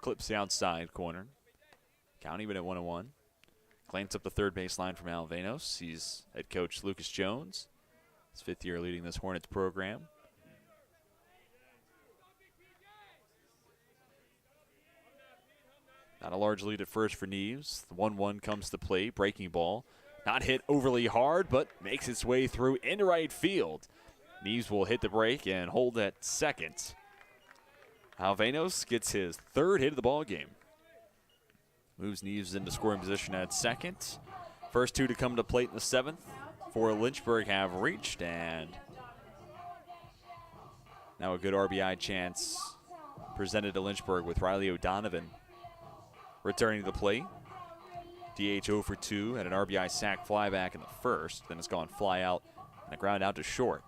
Clips the outside corner. Count even at 1-1. Glance up the third baseline from Alvenos. He's head coach Lucas Jones. His 5th year leading this Hornets program. Not a large lead at first for Neves. The 1-1 comes to play. Breaking ball. Not hit overly hard, but makes its way through into right field. Neves will hit the break and hold at second. Alvenos gets his 3rd hit of the ball game. Moves Neves into scoring position at second. First two to come to plate in the 7th for Lynchburg have reached, and now a good RBI chance presented to Lynchburg with Riley O'Donovan returning to the plate. DH 0 for 2 and an RBI sac fly back in the first. Then it's gone fly out and a ground out to short.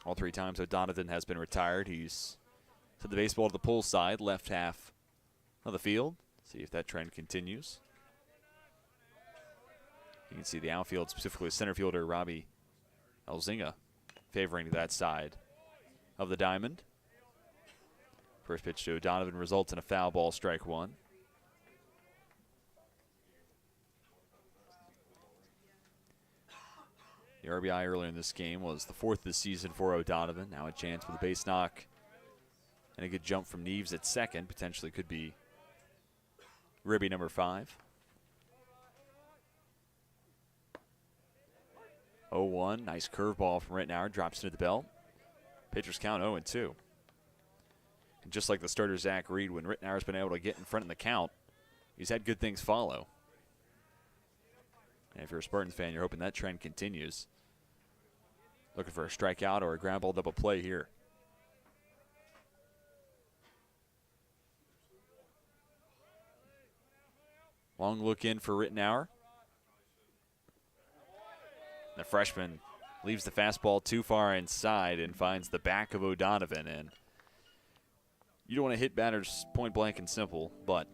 All 3 times O'Donovan has been retired. He's sent the baseball to the pull side, left half of the field. See if that trend continues. You can see the outfield, specifically center fielder Robbie Elzinga, favoring that side of the diamond. First pitch to O'Donovan results in a foul ball, strike 1. The RBI earlier in this game was the 4th of the season for O'Donovan. Now a chance with a base knock and a good jump from Neves at second. Potentially could be Ribby number 5. 0-1, nice curveball from Rittenauer, drops into the belt. Pitchers count 0-2. And just like the starter Zach Reed, when Rittenauer's been able to get in front in the count, he's had good things follow. And if you're a Spartans fan, you're hoping that trend continues. Looking for a strikeout or a ground ball double play here. Long look in for Rittenauer. The freshman leaves the fastball too far inside and finds the back of O'Donovan. And you don't want to hit batters point blank and simple, but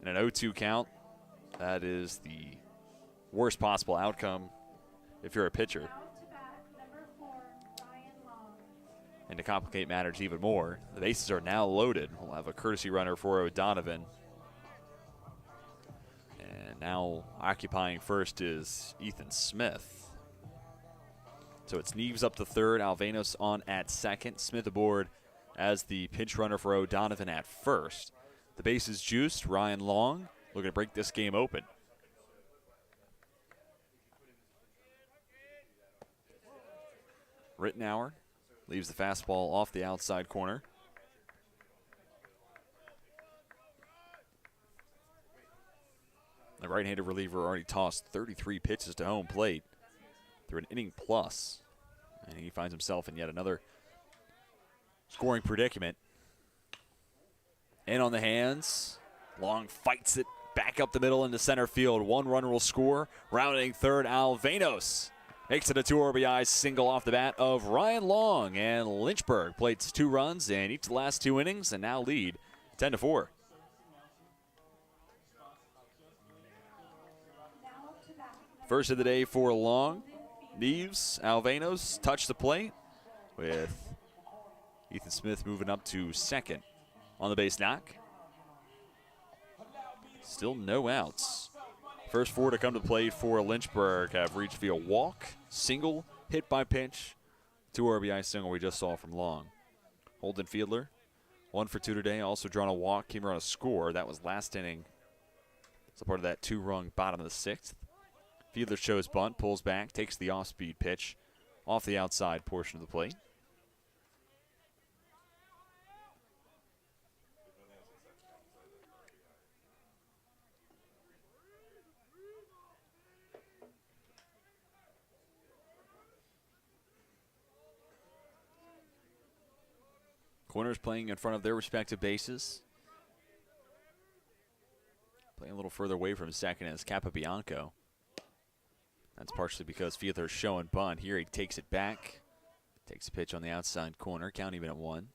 in an 0-2 count, that is the worst possible outcome if you're a pitcher. And to complicate matters even more, the bases are now loaded. We'll have a courtesy runner for O'Donovan. And now occupying first is Ethan Smith. So it's Neves up to third, Alvenos on at second, Smith aboard as the pinch runner for O'Donovan at first. The bases juiced, Ryan Long looking to break this game open. Rittenauer leaves the fastball off the outside corner. The right-handed reliever already tossed 33 pitches to home plate through an inning plus. And he finds himself in yet another scoring predicament. In on the hands. Long fights it back up the middle into center field. 1 run will score. Rounding third, Alvenos makes it a 2 RBI single off the bat of Ryan Long. And Lynchburg plates 2 runs in each of the last 2 innings and now lead 10-4. First of the day for Long. Neves, Alvenos touch the plate with Ethan Smith moving up to second on the base knock. Still no outs. First 4 to come to play for Lynchburg have reached via walk, single, hit by pitch, 2 RBI single we just saw from Long. Holden Fiedler, 1 for 2 today, also drawn a walk, came around a score. That was last inning. So part of that 2-run bottom of the 6th. Fiedler shows bunt, pulls back, takes the off-speed pitch off the outside portion of the plate. Corners playing in front of their respective bases. Playing a little further away from second is Capabianco. That's partially because Fiedler's showing bunt. Here he takes it back. Takes a pitch on the outside corner. Count even at 1.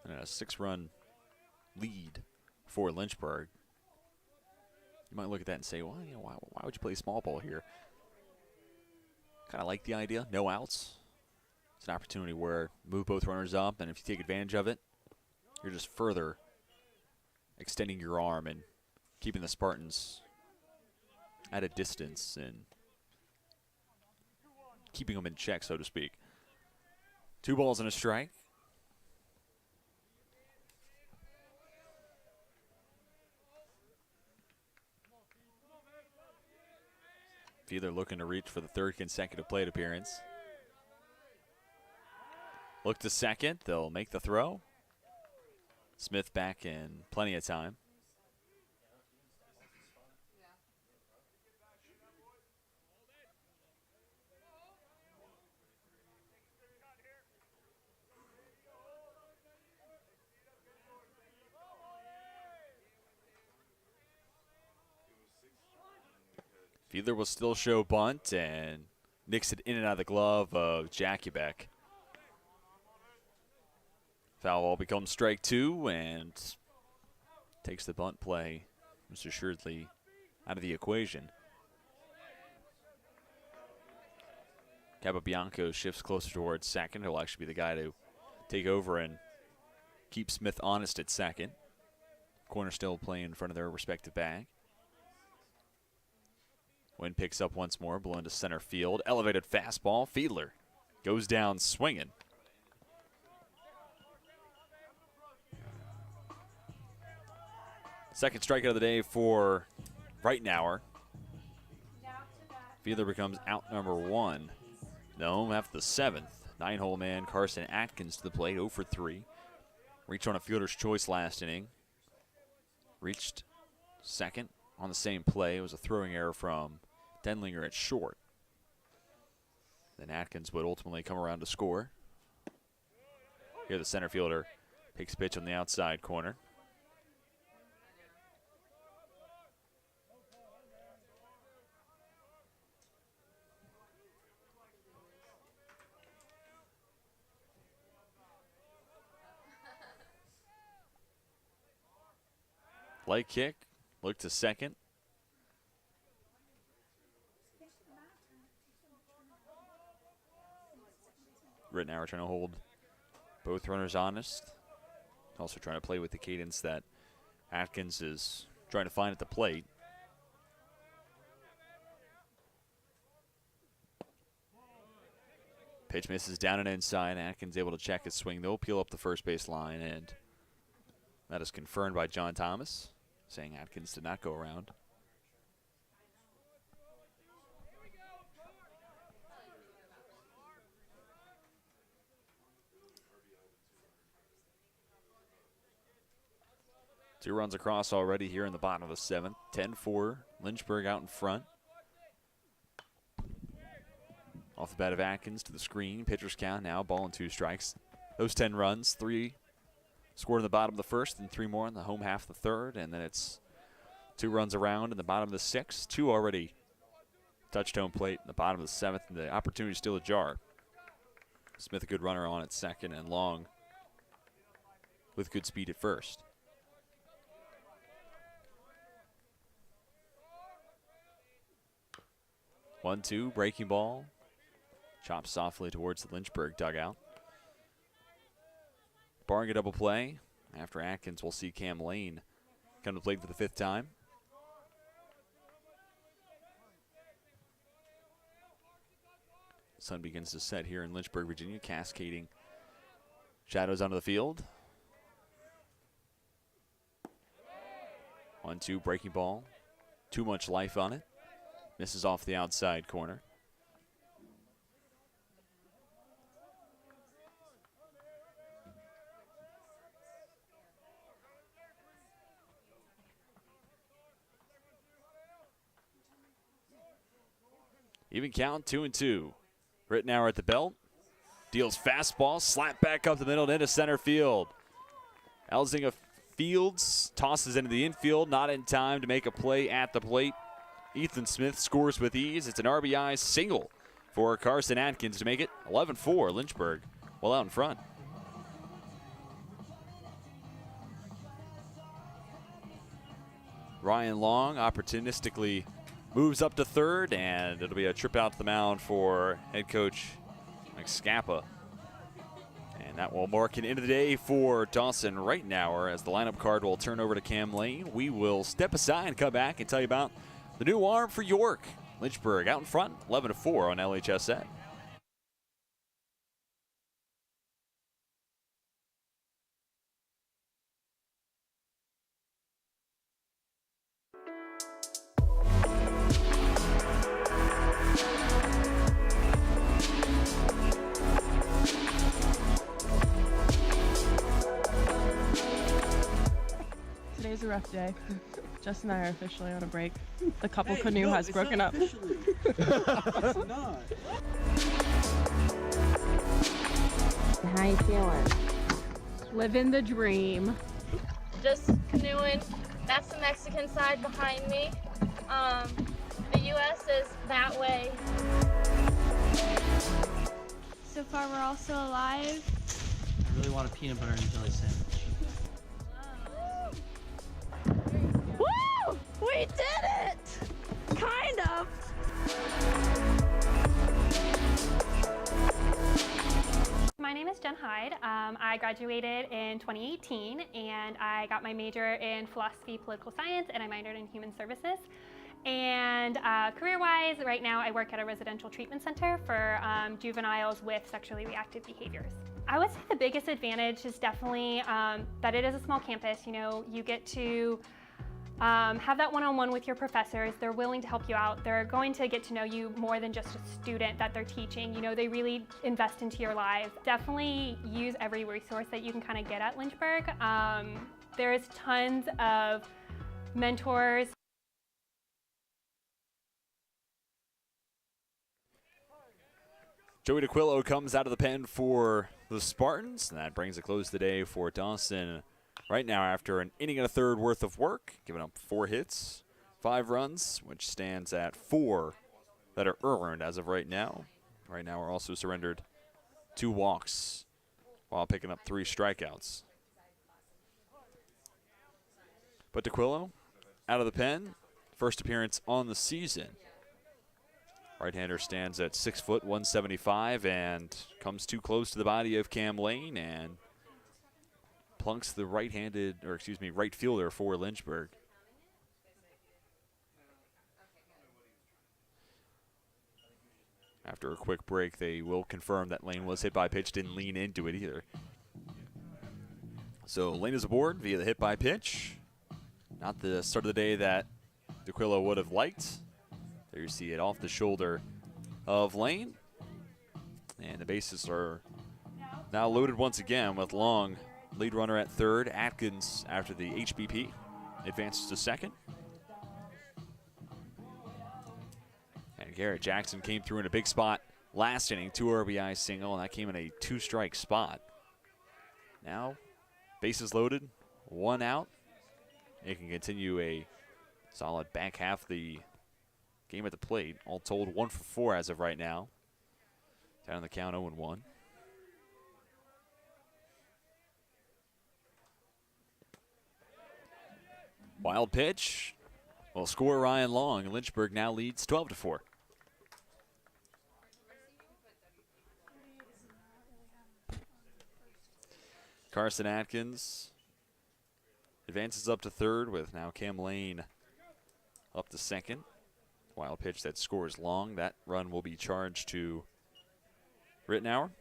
And a 6-run lead for Lynchburg. You might look at that and say, well, you know, why would you play small ball here? Kind of like the idea. No outs. It's an opportunity where move both runners up, and if you take advantage of it, you're just further extending your arm and keeping the Spartans at a distance and keeping them in check, so to speak. 2 balls and a strike. Fiedler looking to reach for the 3rd consecutive plate appearance. Look to second. They'll make the throw. Smith back in plenty of time. Fiedler will still show bunt and nicks it in and out of the glove of Jakubek. Foul ball becomes strike 2 and takes the bunt play most assuredly out of the equation. Capobianco shifts closer towards second. He'll actually be the guy to take over and keep Smith honest at second. Corner still playing in front of their respective bag. Wind picks up once more, blown to center field. Elevated fastball. Fiedler goes down swinging. Second strikeout of the day for Reitnauer. Fiedler becomes out number 1. No, after the 7th. 9-hole man Carson Atkins to the plate, 0 for 3. Reached on a fielder's choice last inning. Reached second on the same play. It was a throwing error from Denlinger at short. Then Atkins would ultimately come around to score. Here the center fielder takes a pitch on the outside corner. Leg kick, look to second. Rittenauer trying to hold both runners honest. Also trying to play with the cadence that Atkins is trying to find at the plate. Pitch misses down and inside. Atkins able to check his swing. They'll peel up the first base line, and that is confirmed by John Thomas, saying Atkins did not go around. Two runs across already here in the bottom of the 7th. 10-4, Lynchburg out in front. Off the bat of Atkins to the screen. Pitcher's count now, ball and 2 strikes. Those 10 runs, 3 scored in the bottom of the 1st and 3 more in the home half of the 3rd. And then it's 2 runs around in the bottom of the 6th. 2 already touched home plate in the bottom of the 7th, and the opportunity is still ajar. Smith a good runner on at second, and Long with good speed at first. One-two, breaking ball. Chopped softly towards the Lynchburg dugout. Barring a double play, after Atkins, we'll see Cam Lane come to the plate for the 5th time. Sun begins to set here in Lynchburg, Virginia, cascading shadows onto the field. 1-2, breaking ball. Too much life on it. Misses off the outside corner. Even count, 2-2. Rittenauer at the belt. Deals fastball, slap back up the middle and into center field. Elzinga fields, tosses into the infield, not in time to make a play at the plate. Ethan Smith scores with ease. It's an RBI single for Carson Atkins to make it 11-4. Lynchburg well out in front. Ryan Long opportunistically moves up to third, and it'll be a trip out to the mound for head coach Mike Scappa. And that will mark an end of the day for Dawson Reitnauer as the lineup card will turn over to Cam Lane. We will step aside and come back and tell you about the new arm for York. Lynchburg out in front, 11-4 on LHSN.
rough day. Jess and I are officially on a break. The couple canoe has broken up.
It's not.
How you feeling? Living the dream.
Just canoeing. That's the Mexican side behind me. The U.S. is that way.
So far, we're all still alive.
I really want a peanut butter and jelly sandwich.
Woo! We did it! Kind of.
My name is Jen Hyde. I graduated in 2018, and I got my major in philosophy, political science, and I minored in human services. And career-wise, right now I work at a residential treatment center for juveniles with sexually reactive behaviors. I would say the biggest advantage is definitely that it is a small campus. You know, you get to have that one-on-one with your professors. They're willing to help you out. They're going to get to know you more than just a student that they're teaching. You know, they really invest into your lives. Definitely use every resource that you can kind of get at Lynchburg. There's tons of mentors.
Joey DeQuillo comes out of the pen for the Spartans, and that brings a close to the day for Dawson. Right now, after an inning and a third worth of work, giving up 4 hits, 5 runs, which stands at 4 that are earned as of right now. Right now, we're also surrendered 2 walks while picking up 3 strikeouts. But DeQuillo out of the pen, first appearance on the season. Right-hander stands at 6 foot 175 and comes too close to the body of Cam Lane and plunks the right fielder for Lynchburg. After a quick break, they will confirm that Lane was hit by pitch, didn't lean into it either. So Lane is aboard via the hit by pitch. Not the start of the day that DeQuillo would have liked. There you see it off the shoulder of Lane. And the bases are now loaded once again with Long, lead runner at third. Atkins, after the HBP, advances to second. And Garrett Jackson came through in a big spot last inning, 2 RBI single, and that came in a 2-strike spot. Now, bases loaded, 1 out. It can continue a solid back half of the game at the plate. All told, 1 for 4 as of right now. Down on the count, 0-1. Wild pitch will score Ryan Long. Lynchburg now leads 12-4. Carson Atkins advances up to third with now Cam Lane up to second. Wild pitch that scores Long. That run will be charged to Rittenauer.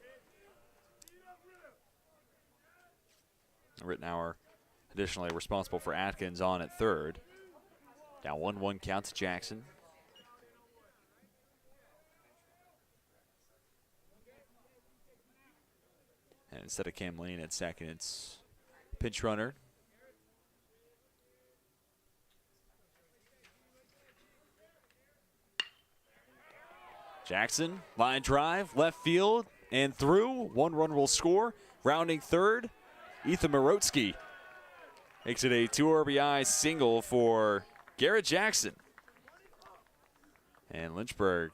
Rittenauer additionally responsible for Atkins on at third. Now 1-1 count to Jackson. And instead of Cam Lane at second, it's pinch runner. Jackson, line drive, left field, and through. 1 run will score. Rounding third, Ethan Marotsky makes it a 2 RBI single for Garrett Jackson. And Lynchburg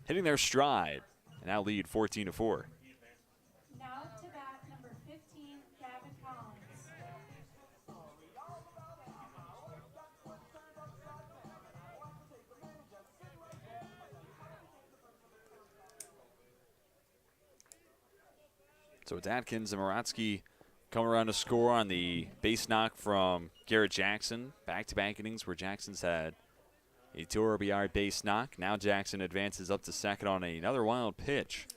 hitting their stride and now lead 14-4.
Now to bat number 15, Gavin Collins.
So it's Atkins and Moratsky come around to score on the base knock from Garrett Jackson. Back-to-back innings where Jackson's had a 2 RBI base knock. Now Jackson advances up to second on another wild pitch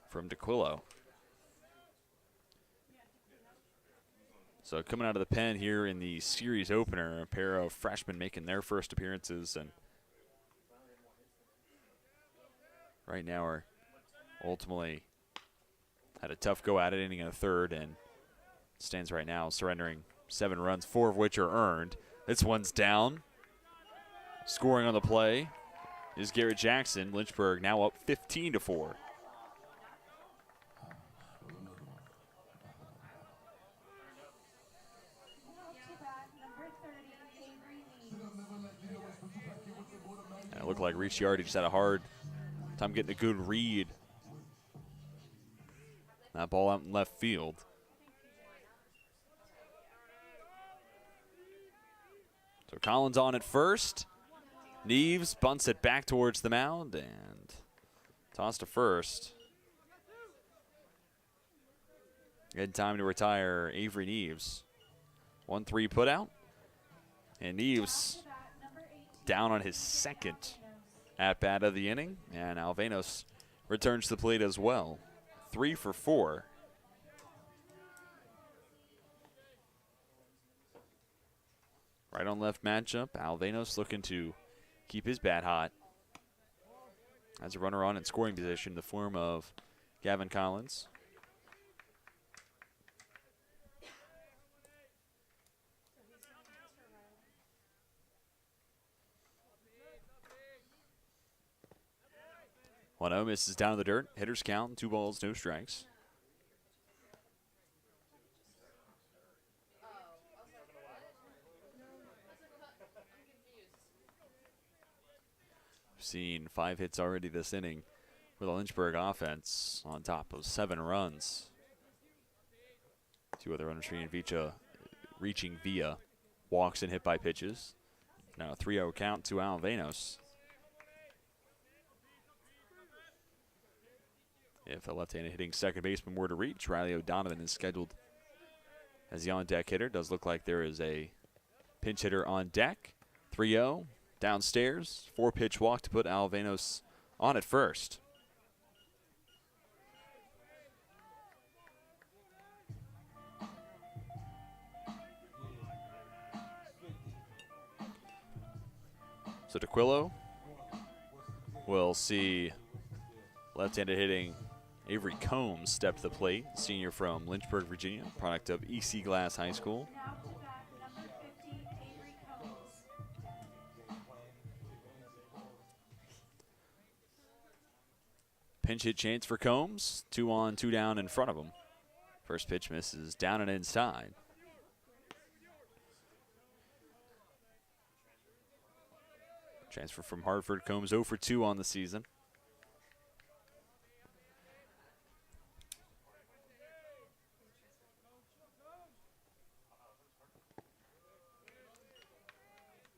from DeQuillo. So coming out of the pen here in the series opener, a pair of freshmen making their first appearances, and right now are ultimately had a tough go at it, inning in a third, and Stands right now surrendering 7 runs, 4 of which are earned. This one's down. Scoring on the play is Garrett Jackson. Lynchburg now up 15-4. And it looked like Ricciardi just had a hard time getting a good read. That ball out in left field. So Collins on at first. Neves bunts it back towards the mound and toss to first. Good time to retire Avery Neves. 1-3 put out. And Neves down on his second at-bat of the inning. And Alvenos returns to the plate as well. 3 for 4. Right on left matchup. Alvenos looking to keep his bat hot. Has a runner on in scoring position in the form of Gavin Collins. One-0 misses down in the dirt. Hitters count, 2 balls, no strikes. We've seen 5 hits already this inning for the Lynchburg offense on top of 7 runs. 2 other runners reaching via walks and hit by pitches. Now a 3-0 count to Alvenos. If the left-handed hitting second baseman were to reach, Riley O'Donovan is scheduled as the on-deck hitter. Does look like there is a pinch hitter on deck. 3-0 downstairs. 4-pitch walk to put Alvenos on at first. So DeQuillo will see left-handed hitting Avery Combs step to the plate, senior from Lynchburg, Virginia, product of EC Glass High School. Pinch hit chance for Combs. 2 on, 2 down in front of him. First pitch misses down and inside. Transfer from Hartford. Combs 0 for 2 on the season.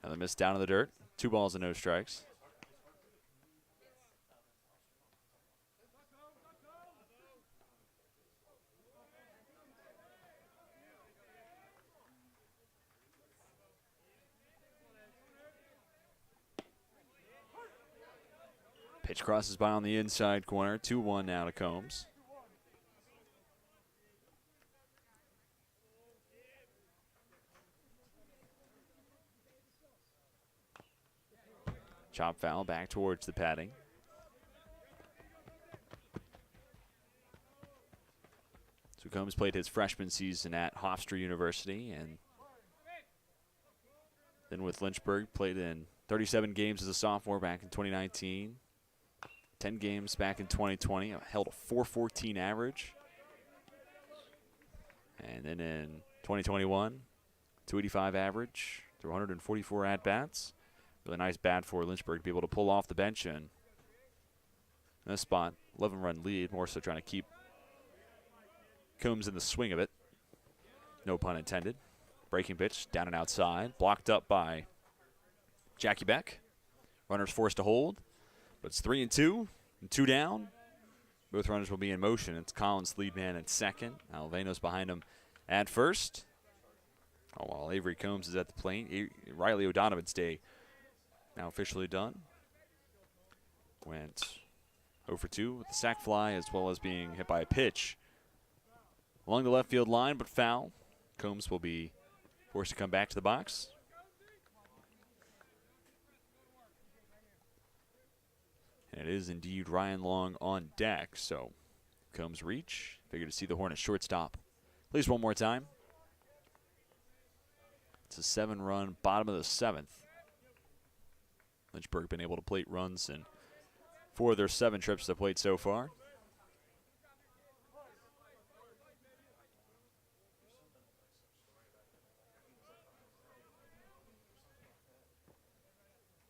Another miss down in the dirt. 2 balls and no strikes. Pitch crosses by on the inside corner. 2-1 now to Combs. Chop foul back towards the padding. So Combs played his freshman season at Hofstra University and then with Lynchburg played in 37 games as a sophomore back in 2019. 10 games back in 2020, held a .414 average. And then in 2021, .285 average through 144 at-bats. Really nice bat for Lynchburg to be able to pull off the bench and in this spot, 11-run lead, more so trying to keep Combs in the swing of it. No pun intended. Breaking pitch, down and outside, blocked up by Jackie Beck. Runners forced to hold, but it's 3-2, and 2 down. Both runners will be in motion. It's Collins, lead man at second. Alvenos behind him at first. Oh, while Avery Combs is at the plate. Riley O'Donovan's day now officially done. Went 0 for 2 with the sac fly as well as being hit by a pitch along the left field line, but foul. Combs will be forced to come back to the box. And it is indeed Ryan Long on deck, so Combs reach. Figure to see the Hornets shortstop Please, one more time. It's a 7-run bottom of the 7th. Lynchburg been able to plate runs in 4 of their 7 trips to the plate so far.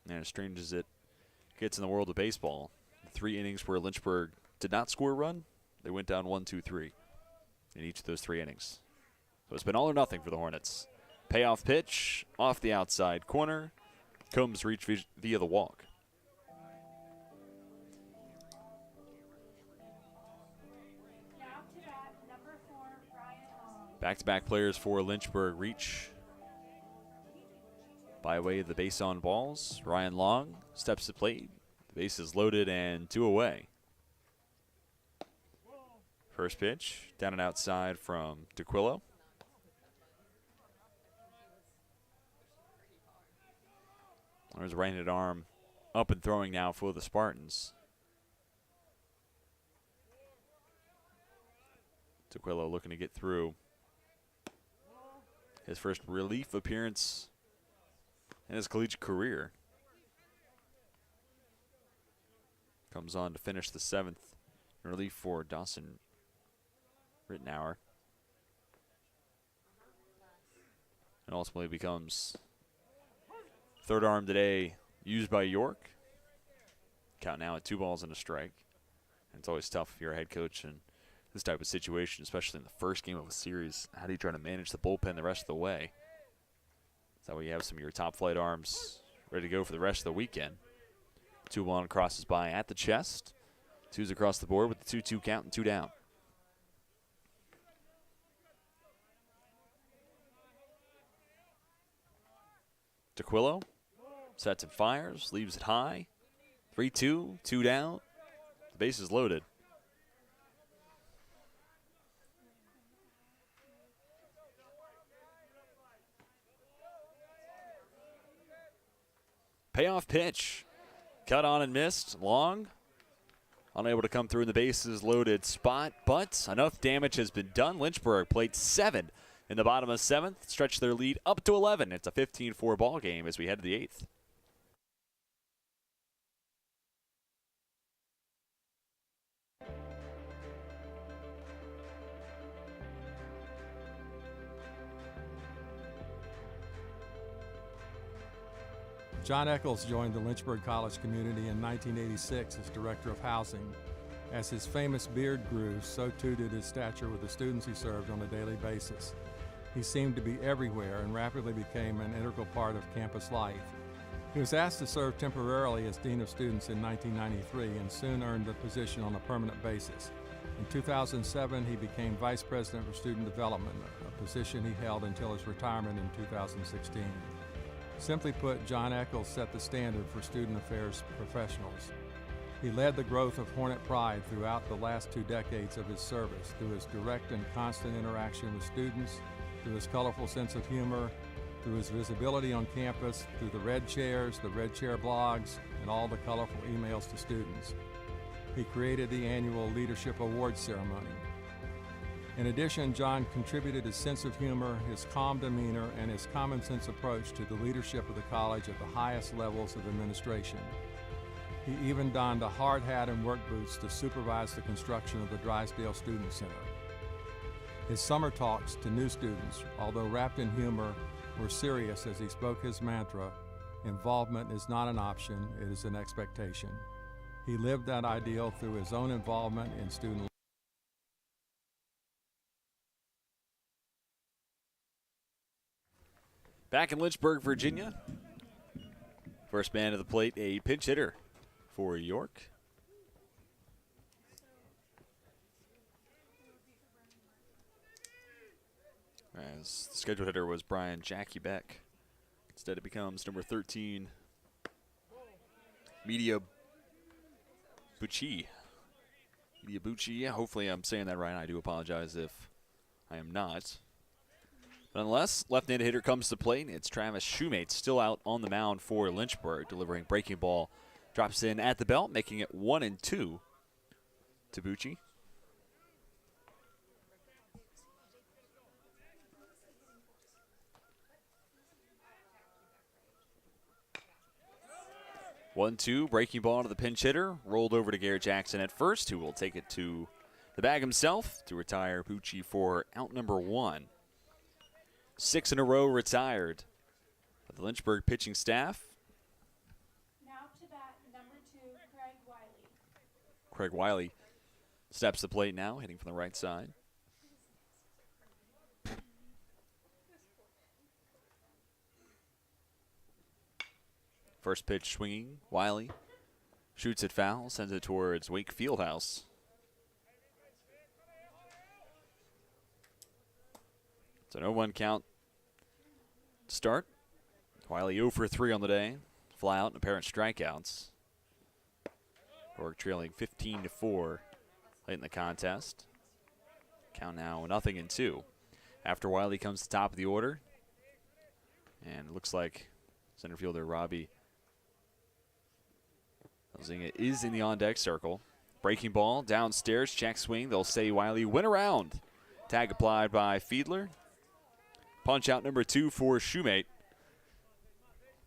And as strange as it gets in the world of baseball, the 3 innings where Lynchburg did not score a run, they went down 1-2-3 in each of those 3 innings. So it's been all or nothing for the Hornets. Payoff pitch off the outside corner. Combs reached via the walk. Back-to-back players for Lynchburg reach by way of the base on balls. Ryan Long steps to plate. The base is loaded and 2 away. First pitch, down and outside from DeQuillo. There's a right-handed arm up and throwing now for the Spartans. DeQuillo looking to get through his first relief appearance in his collegiate career. Comes on to finish the 7th in relief for Dawson Rittenauer. And ultimately becomes third arm today used by York. Count now at 2 balls and a strike. And it's always tough if you're a head coach in this type of situation, especially in the first game of a series. How do you try to manage the bullpen the rest of the way? Is that way you have some of your top flight arms ready to go for the rest of the weekend? 2-1 crosses by at the chest. 2's across the board with the 2-2 count and 2 down. DeQuillo sets and fires, leaves it high. 3-2, 2 down. The base is loaded. Payoff pitch. Cut on and missed. Long. Unable to come through in the bases loaded spot, but enough damage has been done. Lynchburg played 7 in the bottom of 7th, stretched their lead up to 11. It's a 15-4 ball game as we head to the 8th.
John Eccles joined the Lynchburg College community in 1986 as Director of Housing. As his famous beard grew, so too did his stature with the students he served on a daily basis. He seemed to be everywhere and rapidly became an integral part of campus life. He was asked to serve temporarily as Dean of Students in 1993 and soon earned the position on a permanent basis. In 2007, he became Vice President for Student Development, a position he held until his retirement in 2016. Simply put, John Eccles set the standard for student affairs professionals. He led the growth of Hornet Pride throughout the last 2 decades of his service through his direct and constant interaction with students, through his colorful sense of humor, through his visibility on campus, through the Red Chairs, the Red Chair blogs, and all the colorful emails to students. He created the annual Leadership Awards ceremony. In addition, John contributed his sense of humor, his calm demeanor, and his common sense approach to the leadership of the college at the highest levels of administration. He even donned a hard hat and work boots to supervise the construction of the Drysdale Student Center. His summer talks to new students, although wrapped in humor, were serious as he spoke his mantra, "Involvement is not an option, it is an expectation." He lived that ideal through his own involvement in student life.
Back in Lynchburg, Virginia. First man to the plate, a pinch hitter for York. As the scheduled hitter was Brian Jackie Beck. Instead it becomes number 13, Media Bucci. Yeah, hopefully I'm saying that right. I do apologize if I am not. Nonetheless, left-handed hitter comes to plate. It's Travis Shoemate still out on the mound for Lynchburg, delivering breaking ball. Drops in at the belt, making it 1-2 to Bucci. 1-2, breaking ball to the pinch hitter. Rolled over to Garrett Jackson at first, who will take it to the bag himself to retire Pucci for out number 1. 6 in a row retired by the Lynchburg pitching staff.
Now to bat, number 2, Craig Wiley.
Craig Wiley steps the plate now, hitting from the right side. First pitch swinging, Wiley shoots it foul, sends it towards Wake Fieldhouse. It's an 0-1 count to start. Wiley 0 for 3 on the day. Fly out and apparent strikeouts. York trailing 15-4 late in the contest. Count now 0-2. After Wiley comes to the top of the order. And it looks like center fielder Robbie Elzinga is in the on-deck circle. Breaking ball downstairs, check swing. They'll say Wiley went around. Tag applied by Fiedler. Punch out number 2 for Shoemate.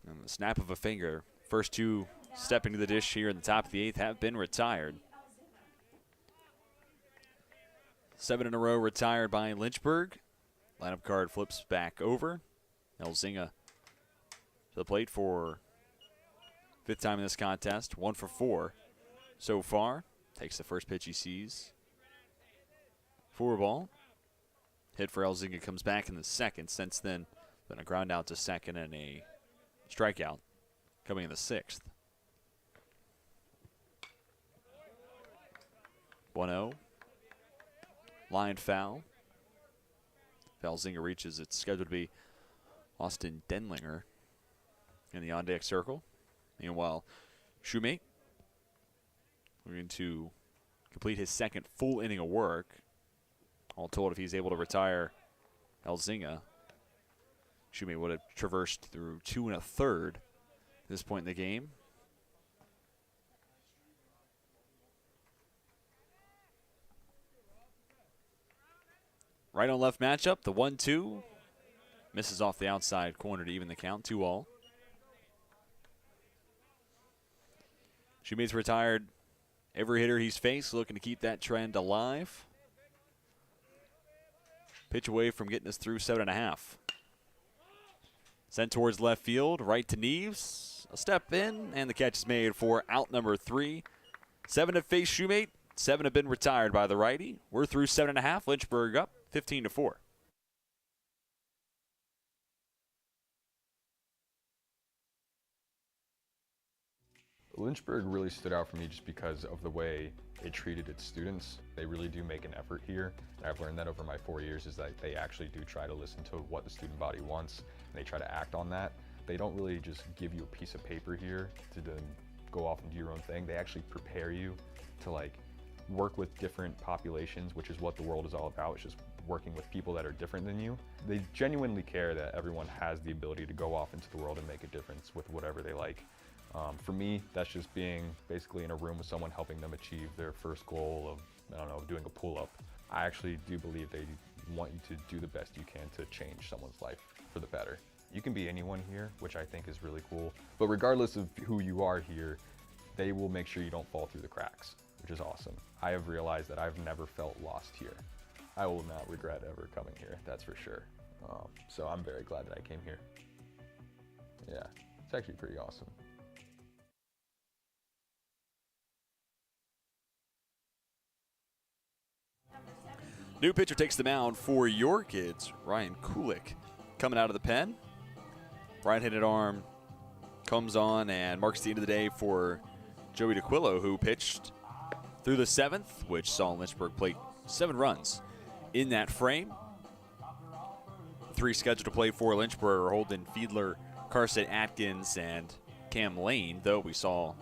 And the snap of a finger. First 2 stepping to the dish here in the top of the 8th have been retired. 7 in a row retired by Lynchburg. Lineup card flips back over. Elzinga to the plate for 5th time in this contest. 1 for 4 so far. Takes the first pitch he sees. 4 ball. Hit for Elzinga comes back in the second. Since then, been a ground out to second and a strikeout coming in the 6th. 1-0. Line foul. If Elzinga reaches, it's scheduled to be Austin Denlinger in the on-deck circle. Meanwhile, Shoemate going to complete his second full inning of work. All told, if he's able to retire Elzinga, Shoemate would have traversed through 2 1/3 at this point in the game. Right on left matchup, the 1-2. Misses off the outside corner to even the count, 2-all. Shoemate's retired every hitter he's faced, looking to keep that trend alive. Pitch away from getting us through 7.5. Sent towards left field, right to Neves. A step in, and the catch is made for out number 3. 7 have faced Shoemate, 7 have been retired by the righty. We're through 7.5. Lynchburg up 15-4.
Lynchburg really stood out for me just because of the way it treated its students. They really do make an effort here. And I've learned that over my 4 years is that they actually do try to listen to what the student body wants, and they try to act on that. They don't really just give you a piece of paper here to then go off and do your own thing. They actually prepare you to work with different populations, which is what the world is all about. It's just working with people that are different than you. They genuinely care that everyone has the ability to go off into the world and make a difference with whatever they like. For me, that's just being basically in a room with someone helping them achieve their first goal of, I don't know, doing a pull-up. I actually do believe they want you to do the best you can to change someone's life for the better. You can be anyone here, which I think is really cool. But regardless of who you are here, they will make sure you don't fall through the cracks, which is awesome. I have realized that I've never felt lost here. I will not regret ever coming here, that's for sure. So I'm very glad that I came here. Yeah, it's actually pretty awesome.
New pitcher takes the mound for your kids, Ryan Kulik. Coming out of the pen. Right-handed arm comes on and marks the end of the day for Joey DeQuillo, who pitched through the 7th, which saw Lynchburg play 7 runs in that frame. 3 scheduled to play for Lynchburg are Holden Fiedler, Carson Atkins, and Cam Lane, though we saw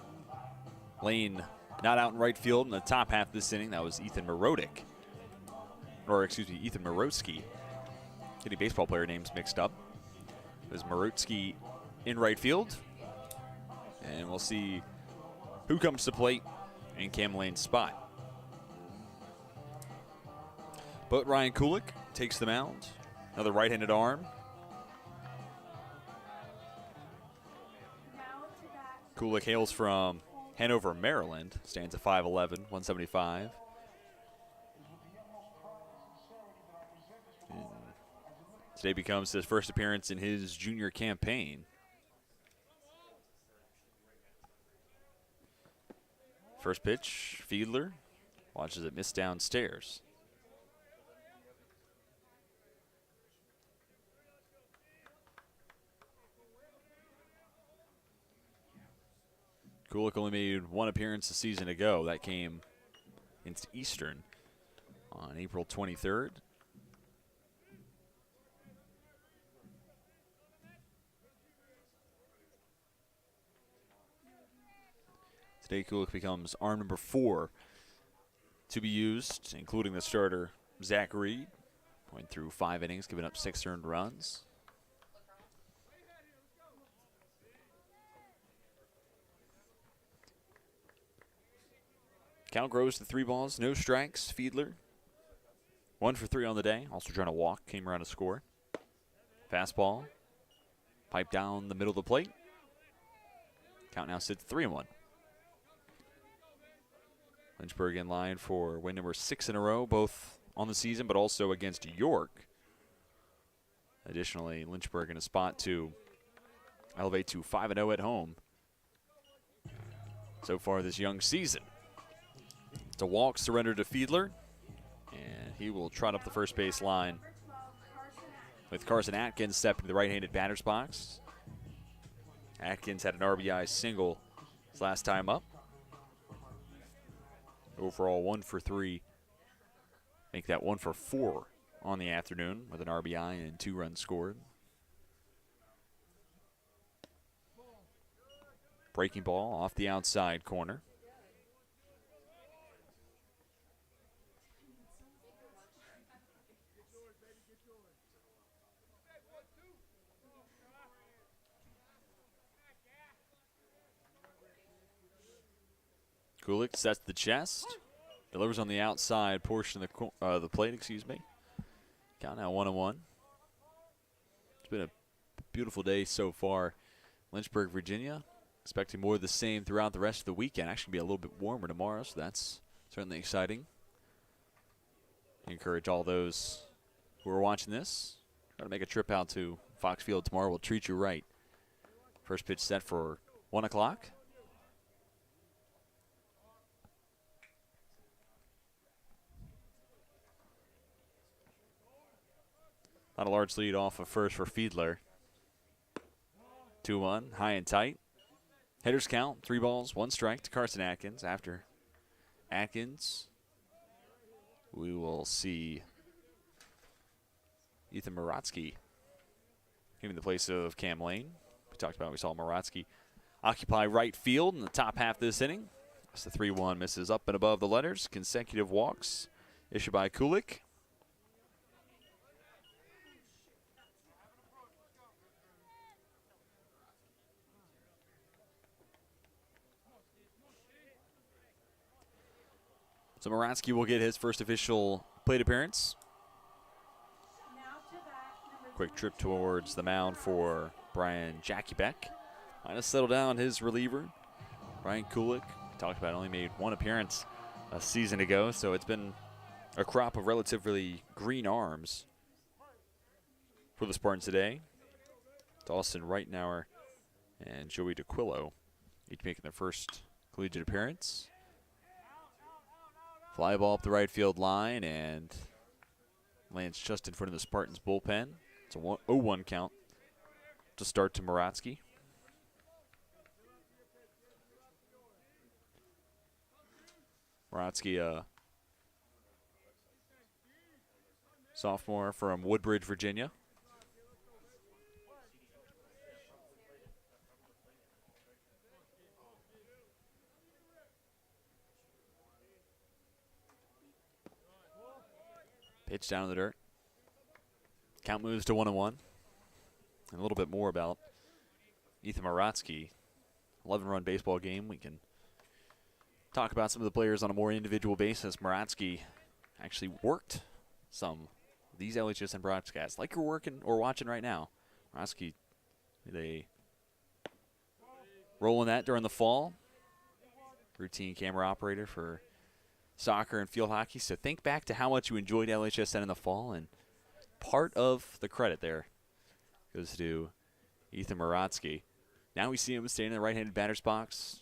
Lane not out in right field in the top half of this inning. That was Ethan Morodic. Or, excuse me, Ethan Morotsky. Getting baseball player names mixed up. It was Morotsky in right field. And we'll see who comes to plate in Cam Lane's spot. But Ryan Kulik takes the mound. Another right-handed arm. Kulik hails from Hanover, Maryland. Stands at 5'11", 175. And today becomes his first appearance in his junior campaign. First pitch, Fiedler watches it miss downstairs. Kulik only made one appearance a season ago. That came against Eastern on April 23rd. Today, Kulik becomes arm number 4 to be used, including the starter, Zach Reed, going through 5 innings, giving up 6 earned runs. Count grows to 3 balls, no strikes. Fiedler, 1 for 3 on the day. Also trying to walk, came around to score. Fastball, pipe down the middle of the plate. Count now sits 3-1. Lynchburg in line for win number 6 in a row, both on the season, but also against York. Additionally, Lynchburg in a spot to elevate to 5-0 at home so far this young season. It's a walk surrender to Fiedler, and he will trot up the first base line with Carson Atkins stepping to the right-handed batter's box. Atkins had an RBI single his last time up. Overall 1 for 3. Make that 1 for 4 on the afternoon with an RBI and 2 runs scored. Breaking ball off the outside corner. Kulik sets the chest, delivers on the outside portion of the plate, Count now 1-1. It's been a beautiful day so far. Lynchburg, Virginia, expecting more of the same throughout the rest of the weekend. Actually be a little bit warmer tomorrow, so that's certainly exciting. I encourage all those who are watching this, try to make a trip out to Fox Field tomorrow. We'll treat you right. First pitch set for 1 o'clock. Not a large lead off of first for Fiedler. 2-1, high and tight. Hitters count, 3 balls, 1 strike to Carson Atkins. After Atkins, we will see Ethan Moratsky giving the place of Cam Lane. We saw Moratsky occupy right field in the top half of this inning. That's the 3-1, misses up and above the letters. Consecutive walks issued by Kulik. So Moratsky will get his first official plate appearance. Quick trip towards the mound for Brian Jackiebeck. Trying to settle down his reliever, Brian Kulik. Talked about only made 1 appearance a season ago, so it's been a crop of relatively green arms for the Spartans today. Dawson Reitnauer and Joey DeQuillo each making their first collegiate appearance. Fly ball up the right field line and lands just in front of the Spartans bullpen. It's a 0-1 count to start to Moratsky. Moratsky, a sophomore from Woodbridge, Virginia. Pitch down in the dirt. Count moves to 1-1. And a little bit more about Ethan Moratsky. 11-run baseball game. We can talk about some of the players on a more individual basis. Moratsky actually worked some of these LHSN broadcasts, like you're working or watching right now. Moratsky did a rolling that during the fall. Routine camera operator for soccer and field hockey. So think back to how much you enjoyed LHSN in the fall, and part of the credit there goes to Ethan Maratsky. Now we see him standing in the right-handed batter's box.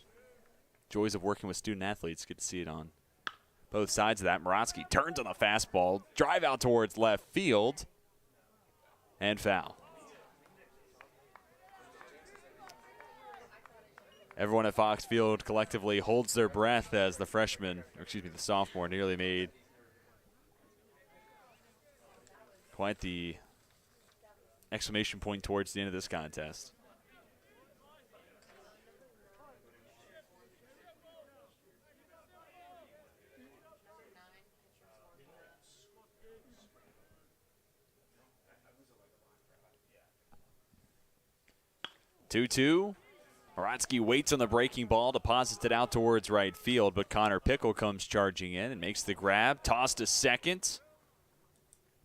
Joys of working with student athletes. Good to see it on both sides of that. Maratsky turns on the fastball, drive out towards left field, and foul. Everyone at Fox Field collectively holds their breath as the the sophomore nearly made quite the exclamation point towards the end of this contest. Two-two. Maratsky waits on the breaking ball, deposits it out towards right field, but Connor Pickle comes charging in and makes the grab. Toss to second.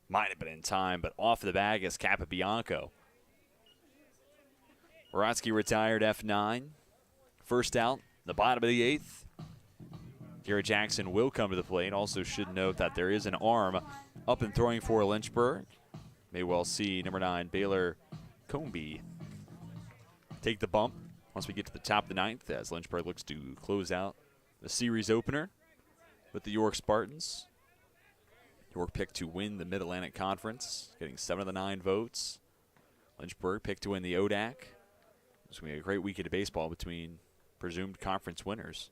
Might have been in time, but off the bag is Capabianco. Maratsky retired F9. First out, the bottom of the 8th. Garrett Jackson will come to the plate. Also should note that there is an arm up and throwing for Lynchburg. May well see number 9, Baylor Comby, take the bump once we get to the top of the 9th as Lynchburg looks to close out the series opener with the York Spartans. York picked to win the Mid-Atlantic Conference, getting 7 of the 9 votes. Lynchburg picked to win the ODAC. It's going to be a great weekend of baseball between presumed conference winners.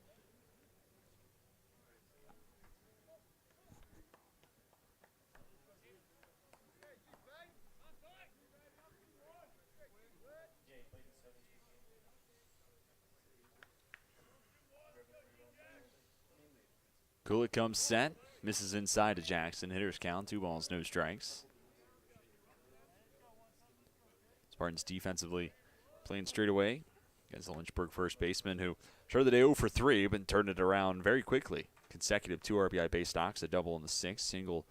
Kulik comes set, misses inside to Jackson. Hitters count, 2 balls, no strikes. Spartans defensively playing straight away against the Lynchburg first baseman, who started the day 0 for 3, but turned it around very quickly. Consecutive 2 RBI base stocks, a double in the 6th, single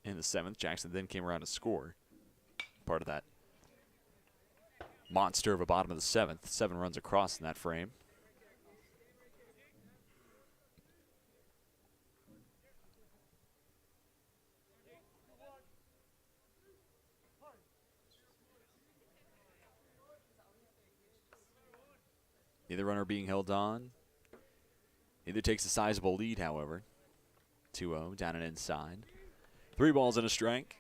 in the 7th. Jackson then came around to score. Part of that monster of a bottom of the 7th. 7 runs across in that frame. Neither runner being held on. Neither takes a sizable lead, however. 2-0, down and inside. 3 balls and a strike.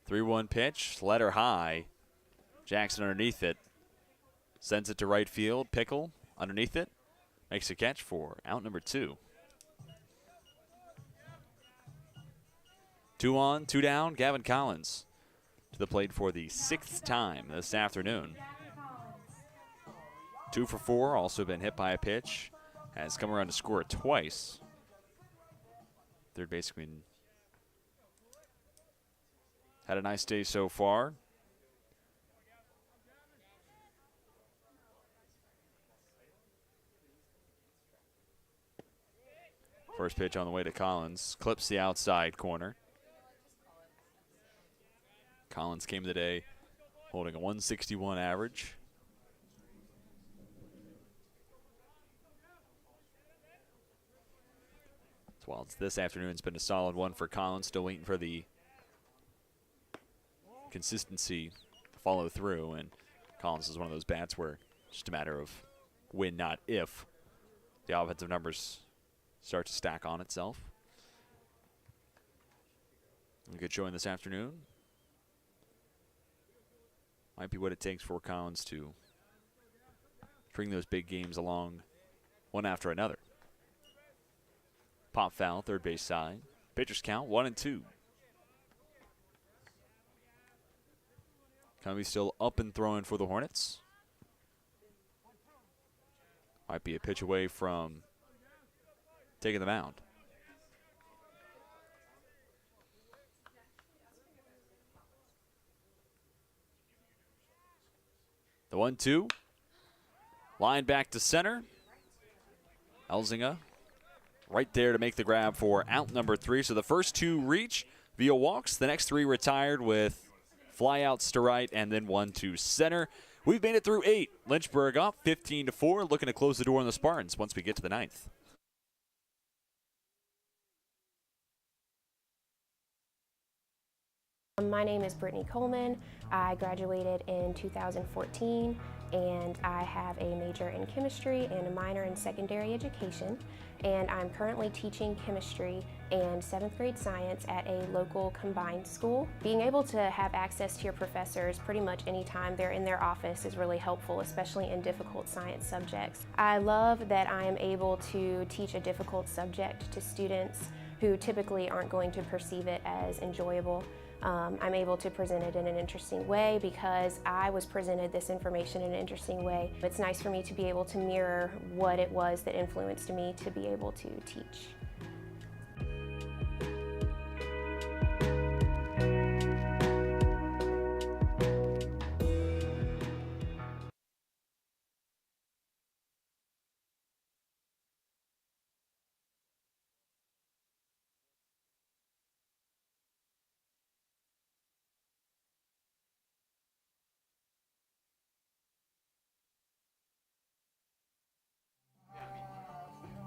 Three-one pitch, letter high. Jackson underneath it. Sends it to right field. Pickle underneath it. Makes a catch for out number 2. 2 on, 2 down. Gavin Collins to the plate for the 6th time this afternoon. 2 for 4. Also been hit by a pitch. Has come around to score it twice. Third baseman had a nice day so far. First pitch on the way to Collins. Clips the outside corner. Collins came today holding a 161 average. While this afternoon's been a solid one for Collins. Still waiting for the consistency to follow through. And Collins is one of those bats where it's just a matter of when, not if, the offensive numbers start to stack on itself. A good showing this afternoon. Might be what it takes for Collins to string those big games along one after another. Pop foul, third base side. Pitchers count 1-2. Cummings still up and throwing for the Hornets. Might be a pitch away from taking the mound. The 1-2. Line back to center. Elzinga right there to make the grab for out number 3. So the first 2 reach via walks. The next 3 retired with flyouts to right and then 1 to center. We've made it through 8. Lynchburg up 15-4, looking to close the door on the Spartans once we get to the 9th.
My name is Brittany Coleman. I graduated in 2014 and I have a major in chemistry and a minor in secondary education, and I'm currently teaching chemistry and 7th grade science at a local combined school. Being able to have access to your professors pretty much anytime they're in their office is really helpful, especially in difficult science subjects. I love that I am able to teach a difficult subject to students who typically aren't going to perceive it as enjoyable. I'm able to present it in an interesting way because I was presented this information in an interesting way. It's nice for me to be able to mirror what it was that influenced me to be able to teach.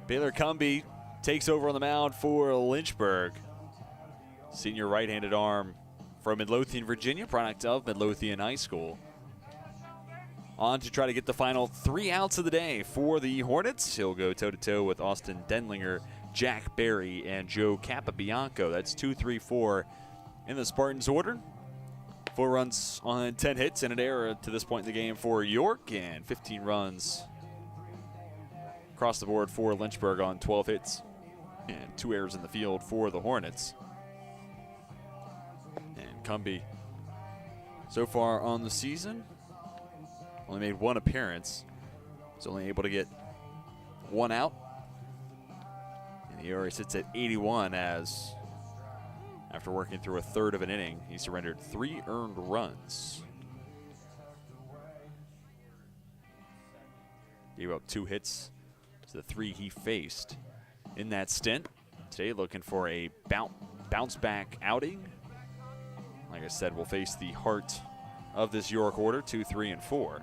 Baylor Cumbie takes over on the mound for Lynchburg. Senior right-handed arm from Midlothian, Virginia, product of Midlothian High School. On to try to get the final 3 outs of the day for the Hornets. He'll go toe-to-toe with Austin Denlinger, Jack Berry, and Joe Capabianco. That's 2, 3, 4 in the Spartans' order. 4 runs on 10 hits and an error to this point in the game for York, and 15 runs across the board for Lynchburg on 12 hits and 2 errors in the field for the Hornets. And Cumbie, so far on the season, only made 1 appearance. He's only able to get 1 out. And the ERA sits at 81 as, after working through a third of an inning, he surrendered 3 earned runs. Gave up 2 hits to the 3 he faced in that stint. Today looking for a bounce back outing. Like I said, we'll face the heart of this York order, 2, 3, and 4.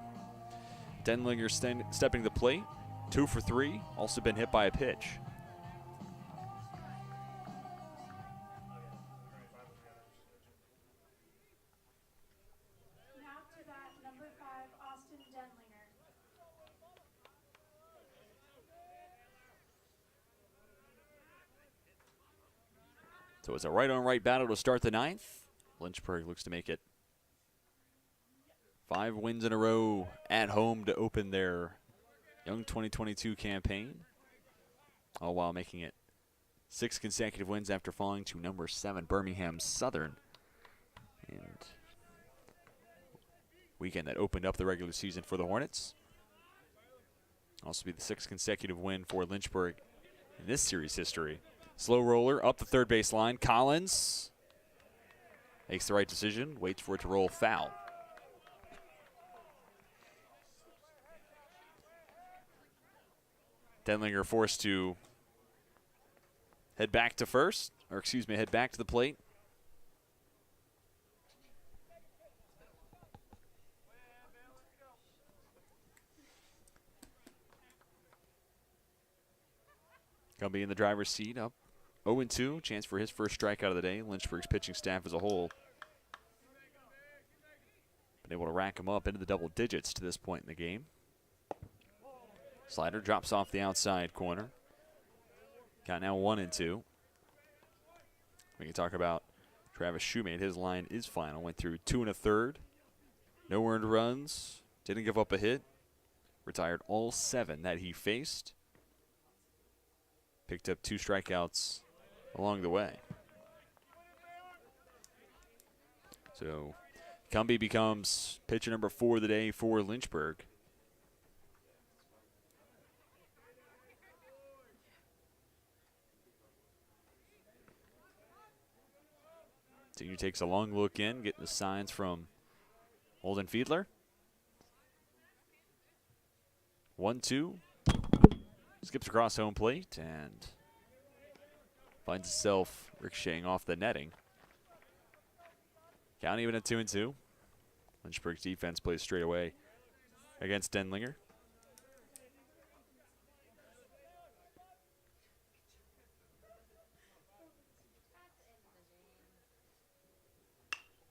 Denlinger stepping to the plate, 2 for 3, also been hit by a pitch.
Now to bat, number 5, Austin Denlinger.
So it's a right-on-right battle to start the 9th. Lynchburg looks to make it 5 wins in a row at home to open their young 2022 campaign, all while making it 6 consecutive wins after falling to number 7 Birmingham Southern. And weekend that opened up the regular season for the Hornets. Also be the 6th consecutive win for Lynchburg in this series history. Slow roller up the third base line. Collins makes the right decision, waits for it to roll foul. Denlinger forced to head back to first, or excuse me, head back to the plate. Cumbie in the driver's seat, up 0-2, chance for his first strikeout of the day. Lynchburg's pitching staff as a whole been able to rack him up into the double digits to this point in the game. Slider drops off the outside corner. Got now 1-2. We can talk about Travis Shoemate. His line is final. Went through 2 1/3. No earned runs. Didn't give up a hit. Retired all 7 that he faced. Picked up 2 strikeouts along the way. So Cumbie becomes pitcher number 4 of the day for Lynchburg. Senior takes a long look in, getting the signs from Holden Fiedler. 1-2. Skips across home plate and finds itself ricocheting off the netting. Count even at 2-2. Lynchburg's defense plays straight away against Denlinger.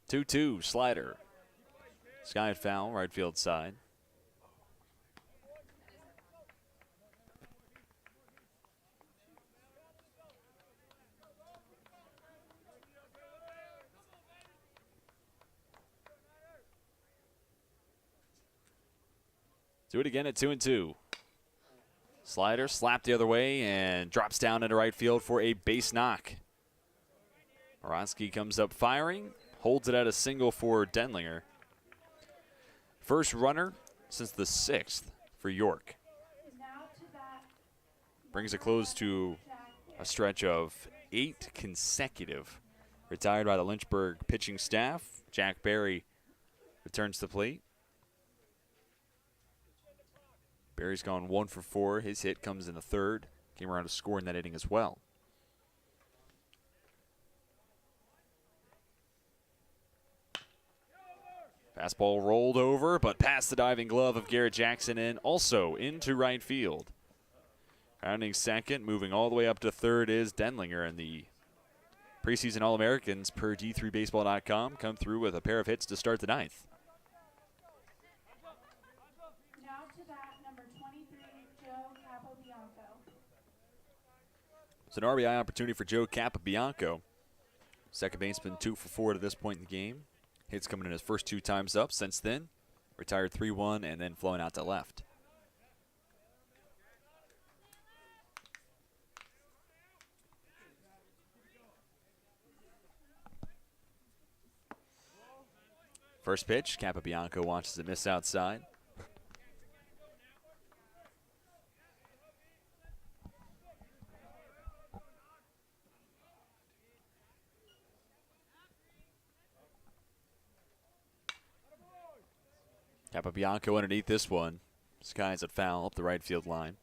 Two slider. Sky foul, right field side. Do it again at 2-2. Slider slapped the other way and drops down into right field for a base knock. Moronsky comes up firing, holds it at a single for Denlinger. First runner since the 6th for York. Brings a close to a stretch of 8 consecutive. Retired by the Lynchburg pitching staff. Jack Berry returns to the plate. Berry's gone 1 for 4. His hit comes in the 3rd. Came around to score in that inning as well. Fastball rolled over, but past the diving glove of Garrett Jackson and also into right field. Rounding second, moving all the way up to 3rd is Denlinger, and the preseason All-Americans per D3Baseball.com come through with a pair of hits to start the 9th. It's an RBI opportunity for Joe Capabianco. Second baseman 2 for 4 to this point in the game. Hits coming in his first 2 times up since then. Retired 3-1 and then flowing out to left. First pitch, Capabianco watches it miss outside. Capabianco underneath this one. Skies it foul up the right field line.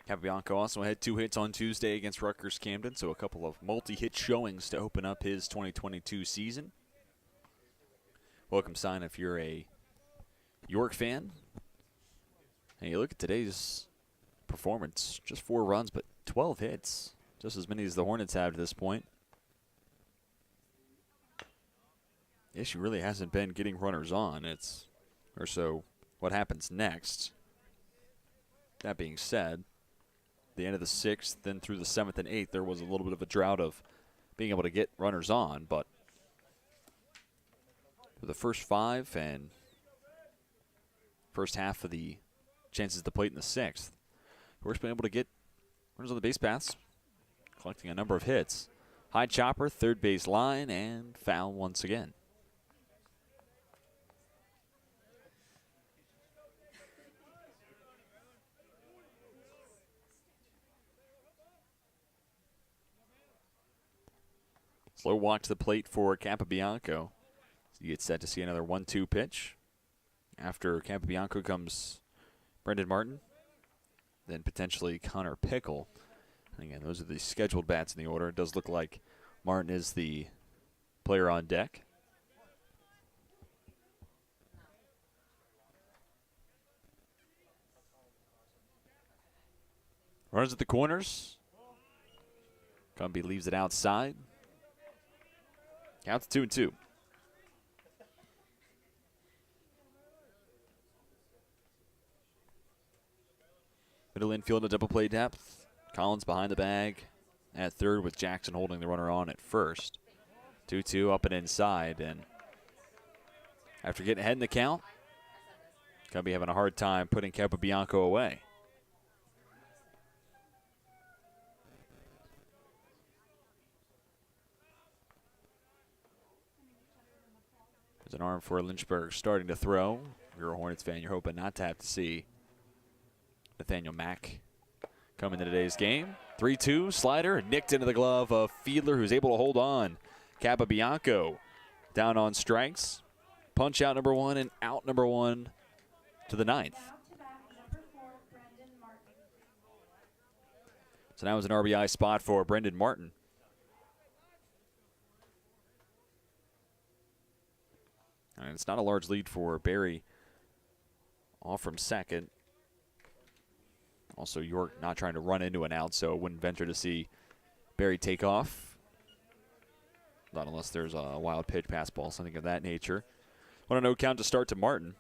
Capabianco also had 2 hits on Tuesday against Rutgers Camden, so a couple of multi-hit showings to open up his 2022 season. Welcome sign if you're a York fan. And you look at today's performance, just 4 runs, but 12 hits. Just as many as the Hornets have to this point. The issue really hasn't been getting runners on. It's or so what happens next. That being said, the end of the 6th, then through the 7th and 8th, there was a little bit of a drought of being able to get runners on. But for the first 5 and first half of the chances to plate in the 6th, York's been able to get runners on the base paths, collecting a number of hits. High chopper, 3rd base line, and foul once again. Slow walk to the plate for Capabianco. You get set to see another 1-2 pitch. After Capabianco comes Brendan Martin, then potentially Connor Pickle. And again, those are the scheduled bats in the order. It does look like Martin is the player on deck. Runners at the corners. Cumby leaves it outside. Counts 2-2. Middle infield, a double play depth. Collins behind the bag at 3rd with Jackson holding the runner on at 1st. 2-2 up and inside. And after getting ahead in the count, Cumby having a hard time putting Capabianco away. There's an arm for Lynchburg starting to throw. If you're a Hornets fan, you're hoping not to have to see Nathaniel Mack come into today's game. 3-2, slider, nicked into the glove of Fiedler, who's able to hold on. Capabianco down on strikes. Punch out number 1 and out number 1 to the 9th. So now it's an RBI spot for Brendan Martin. And it's not a large lead for Barry. Off from second. Also, York not trying to run into an out, so wouldn't venture to see Barry take off. Not unless there's a wild pitch, pass ball, something of that nature. 1-0 count to start to Martin.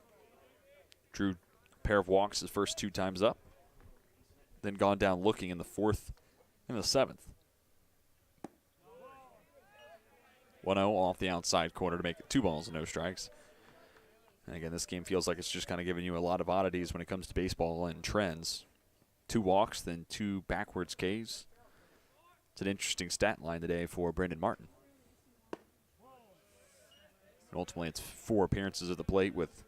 Drew a pair of walks his first 2 times up. Then gone down looking in the 4th and the 7th. 1-0 off the outside corner to make it 2 balls and no strikes. And again, this game feels like it's just kind of giving you a lot of oddities when it comes to baseball and trends. 2 walks, then 2 backwards Ks. It's an interesting stat line today for Brendan Martin. And ultimately, it's 4 appearances at the plate with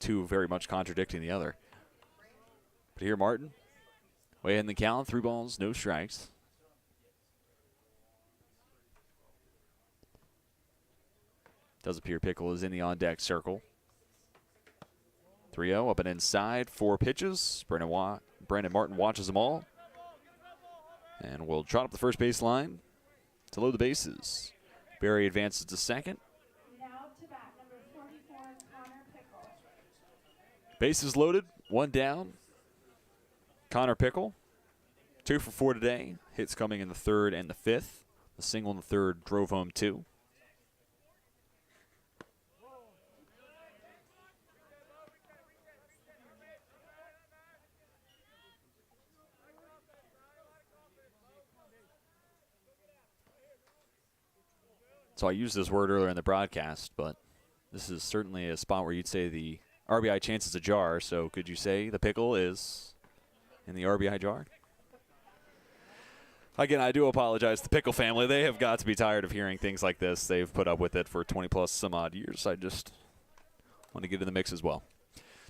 2 very much contradicting the other. But here, Martin, way in the count, 3 balls, no strikes. Does appear Pickle is in the on-deck circle. 3-0 up and inside, 4 pitches. Brandon Martin watches them all. And will trot up the first base line to load the bases. Barry advances to second.
Now to bat, number 44, Connor Pickle.
Bases loaded, 1 down. Connor Pickle, 2 for 4 today. Hits coming in the 3rd and the 5th. The single in the 3rd drove home 2. So I used this word earlier in the broadcast, but this is certainly a spot where you'd say the RBI chance is ajar. So could you say the Pickle is in the RBI jar? Again, I do apologize to the Pickle family. They have got to be tired of hearing things like this. They've put up with it for 20-plus some odd years. I just want to get in the mix as well.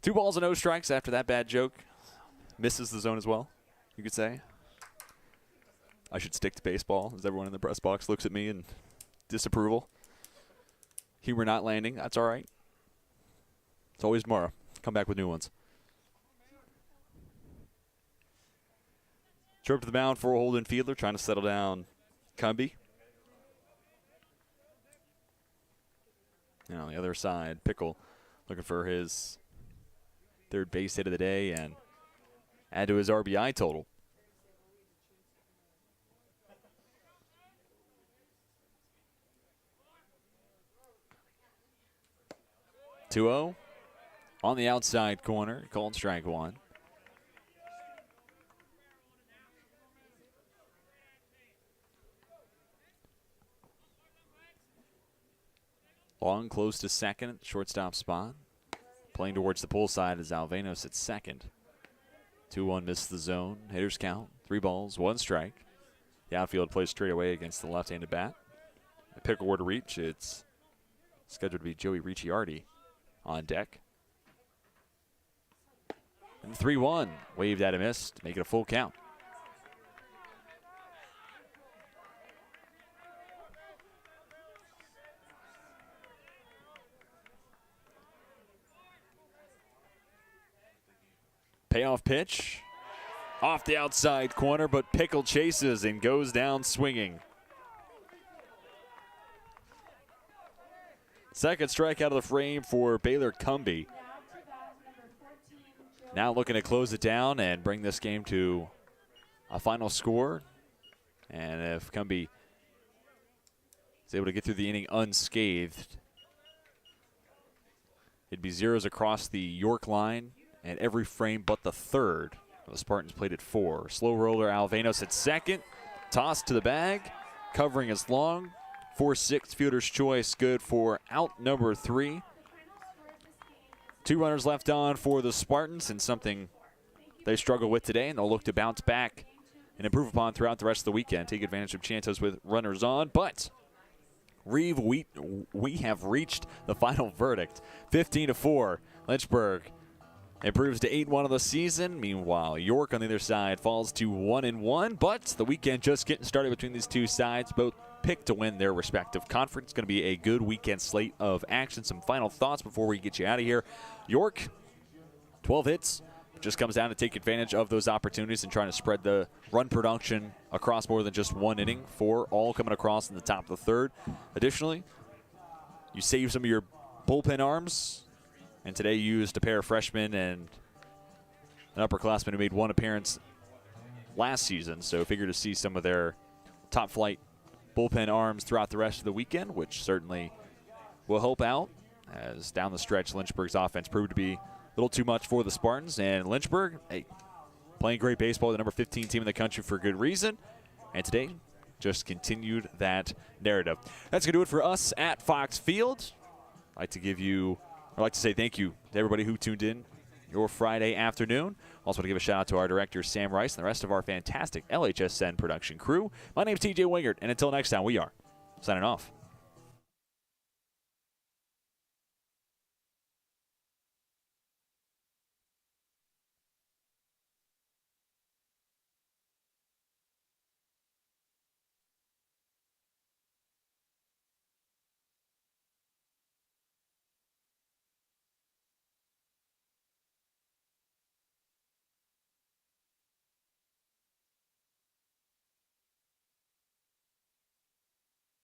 2 balls and no strikes after that bad joke. Misses the zone as well, you could say. I should stick to baseball as everyone in the press box looks at me and disapproval. Humor not landing. That's all right. It's always tomorrow. Come back with new ones. Trip to the mound for Holden Fiedler, trying to settle down Cumby. And on the other side, Pickle looking for his 3rd base hit of the day and add to his RBI total. (2-0) on the outside corner, called strike 1. Long close to second at the shortstop spot. Playing towards the pull side is Alvenos at second. 2-1 missed the zone. Hitters count. 3 balls, 1 strike. The outfield plays straight away against the left-handed bat. The Pickle were to reach. It's scheduled to be Joey Ricciardi on deck. And 3-1. Waved at a miss to make it a full count. Payoff pitch. Off the outside corner, but Pickle chases and goes down swinging. Second strikeout of the frame for Baylor Cumby. Now looking to close it down and bring this game to a final score. And if Cumby is able to get through the inning unscathed, it'd be zeros across the York line and every frame but the 3rd. The Spartans played at 4. Slow roller Alvenos at second. Tossed to the bag. Covering is long. 4-6 fielder's choice. Good for out number 3. 2 runners left on for the Spartans, and something they struggle with today, and they'll look to bounce back and improve upon throughout the rest of the weekend. Take advantage of chances with runners on. But, Reeve, we have reached the final verdict. 15-4. Lynchburg improves to 8-1 of the season. Meanwhile, York on the other side falls to 1-1. But the weekend just getting started between these two sides. Both picked to win their respective conference. Going to be a good weekend slate of action. Some final thoughts before we get you out of here. York, 12 hits, just comes down to take advantage of those opportunities and trying to spread the run production across more than just one inning. 4 all coming across in the top of the third. Additionally, you save some of your bullpen arms, and today you used a pair of freshmen and an upperclassman who made one appearance last season, so figure to see some of their top flight bullpen arms throughout the rest of the weekend, which certainly will help out, as down the stretch Lynchburg's offense proved to be a little too much for the Spartans. And Lynchburg, hey, playing great baseball, the number 15 team in the country for good reason, and today just continued that narrative. That's going to do it for us at Fox Field. I'd like to say thank you to everybody who tuned in your Friday afternoon. Also want to give a shout out to our director, Sam Rice, and the rest of our fantastic LHSN production crew. My name's TJ Wingert, and until next time, we are signing off.